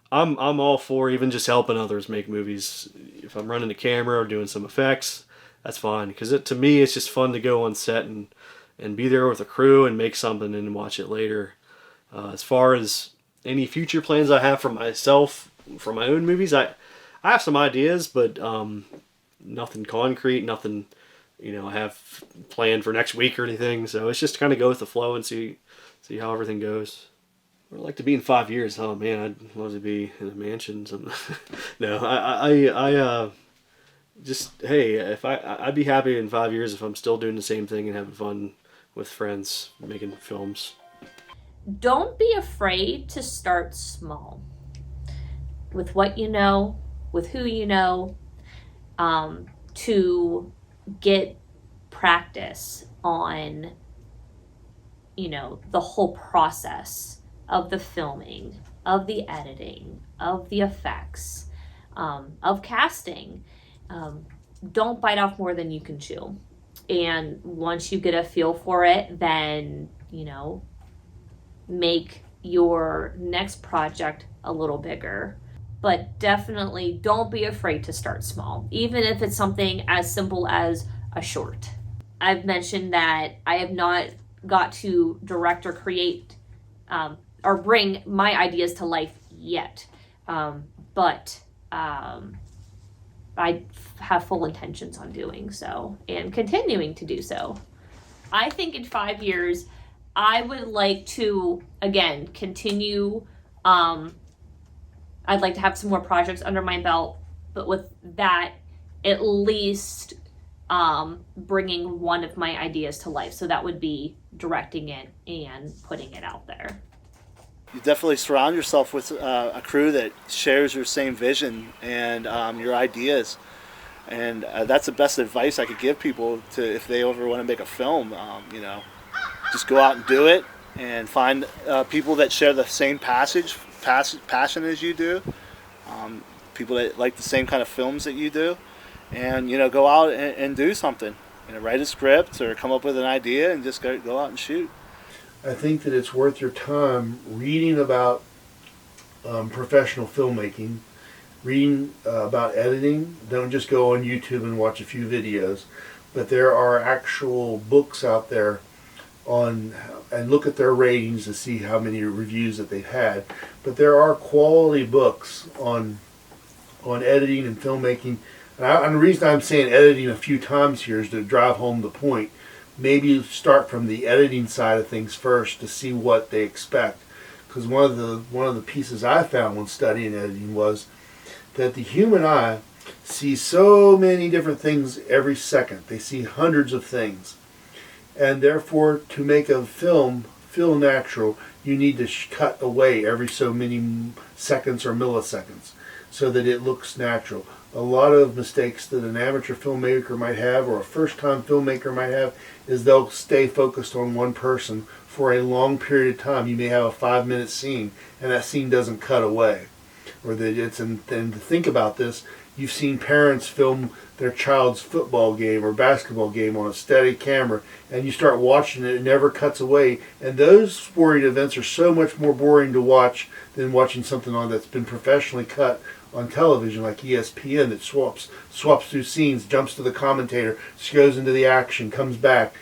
I'm all for even just helping others make movies. If I'm running the camera or doing some effects, that's fine. Because to me, it's just fun to go on set and be there with a crew and make something and watch it later. As far as any future plans I have for myself, for my own movies, I have some ideas, but nothing concrete, nothing, I have planned for next week or anything. So it's just kind of go with the flow and see how everything goes. I'd like to be in 5 years. Oh man, I'd love to be in a mansion. No, I just, hey, I'd be happy in 5 years if I'm still doing the same thing and having fun with friends making films. Don't be afraid to start small with what you know, with who you know, to get practice on, the whole process of the filming, of the editing, of the effects, of casting. Don't bite off more than you can chew. And once you get a feel for it, then, make your next project a little bigger. But definitely don't be afraid to start small, even if it's something as simple as a short. I've mentioned that I have not got to direct or create or bring my ideas to life yet. But I have full intentions on doing so and continuing to do so. I think in 5 years, I would like to, again, continue. I'd like to have some more projects under my belt, but with that, at least bringing one of my ideas to life. So that would be directing it and putting it out there. You definitely surround yourself with a crew that shares your same vision and your ideas. And that's the best advice I could give people if they ever want to make a film. Just go out and do it and find people that share the same passion as you do, people that like the same kind of films that you do, and go out and do something. Write a script or come up with an idea and just go out and shoot. I think that it's worth your time reading about professional filmmaking, reading about editing. Don't just go on YouTube and watch a few videos, but there are actual books out there and look at their ratings to see how many reviews that they've had. But there are quality books on editing and filmmaking. And the reason I'm saying editing a few times here is to drive home the point. Maybe you start from the editing side of things first to see what they expect. Because one of the pieces I found when studying editing was that the human eye sees so many different things every second. They see hundreds of things. And therefore, to make a film feel natural, you need to cut away every so many seconds or milliseconds so that it looks natural. A lot of mistakes that an amateur filmmaker might have or a first-time filmmaker might have is they'll stay focused on one person for a long period of time. You may have a 5-minute scene and that scene doesn't cut away. Or that and to think about this, you've seen parents film their child's football game or basketball game on a steady camera, and you start watching it, it never cuts away. And those sporting events are so much more boring to watch than watching something that's been professionally cut on television like ESPN that swaps through scenes, jumps to the commentator, goes into the action, comes back.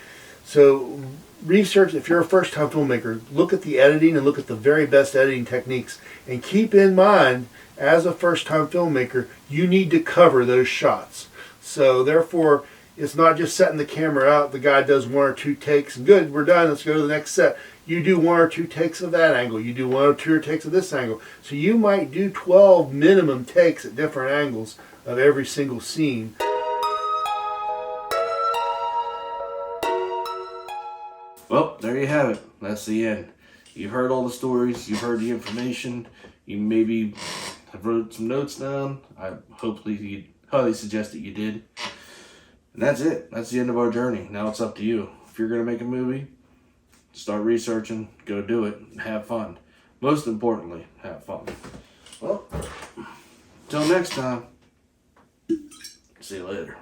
So research, if you're a first time filmmaker, look at the editing and look at the very best editing techniques. And keep in mind, as a first time filmmaker, you need to cover those shots. So therefore, it's not just setting the camera out, the guy does 1 or 2 takes, and good, we're done, let's go to the next set. You do 1 or 2 takes of that angle, you do 1 or 2 takes of this angle. So you might do 12 minimum takes at different angles of every single scene. Well, there you have it. That's the end. You've heard all the stories. You've heard the information. You maybe have wrote some notes down. I highly suggest that you did. And that's it. That's the end of our journey. Now it's up to you. If you're going to make a movie, start researching. Go do it. And have fun. Most importantly, have fun. Well, till next time. See you later.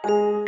Thank you.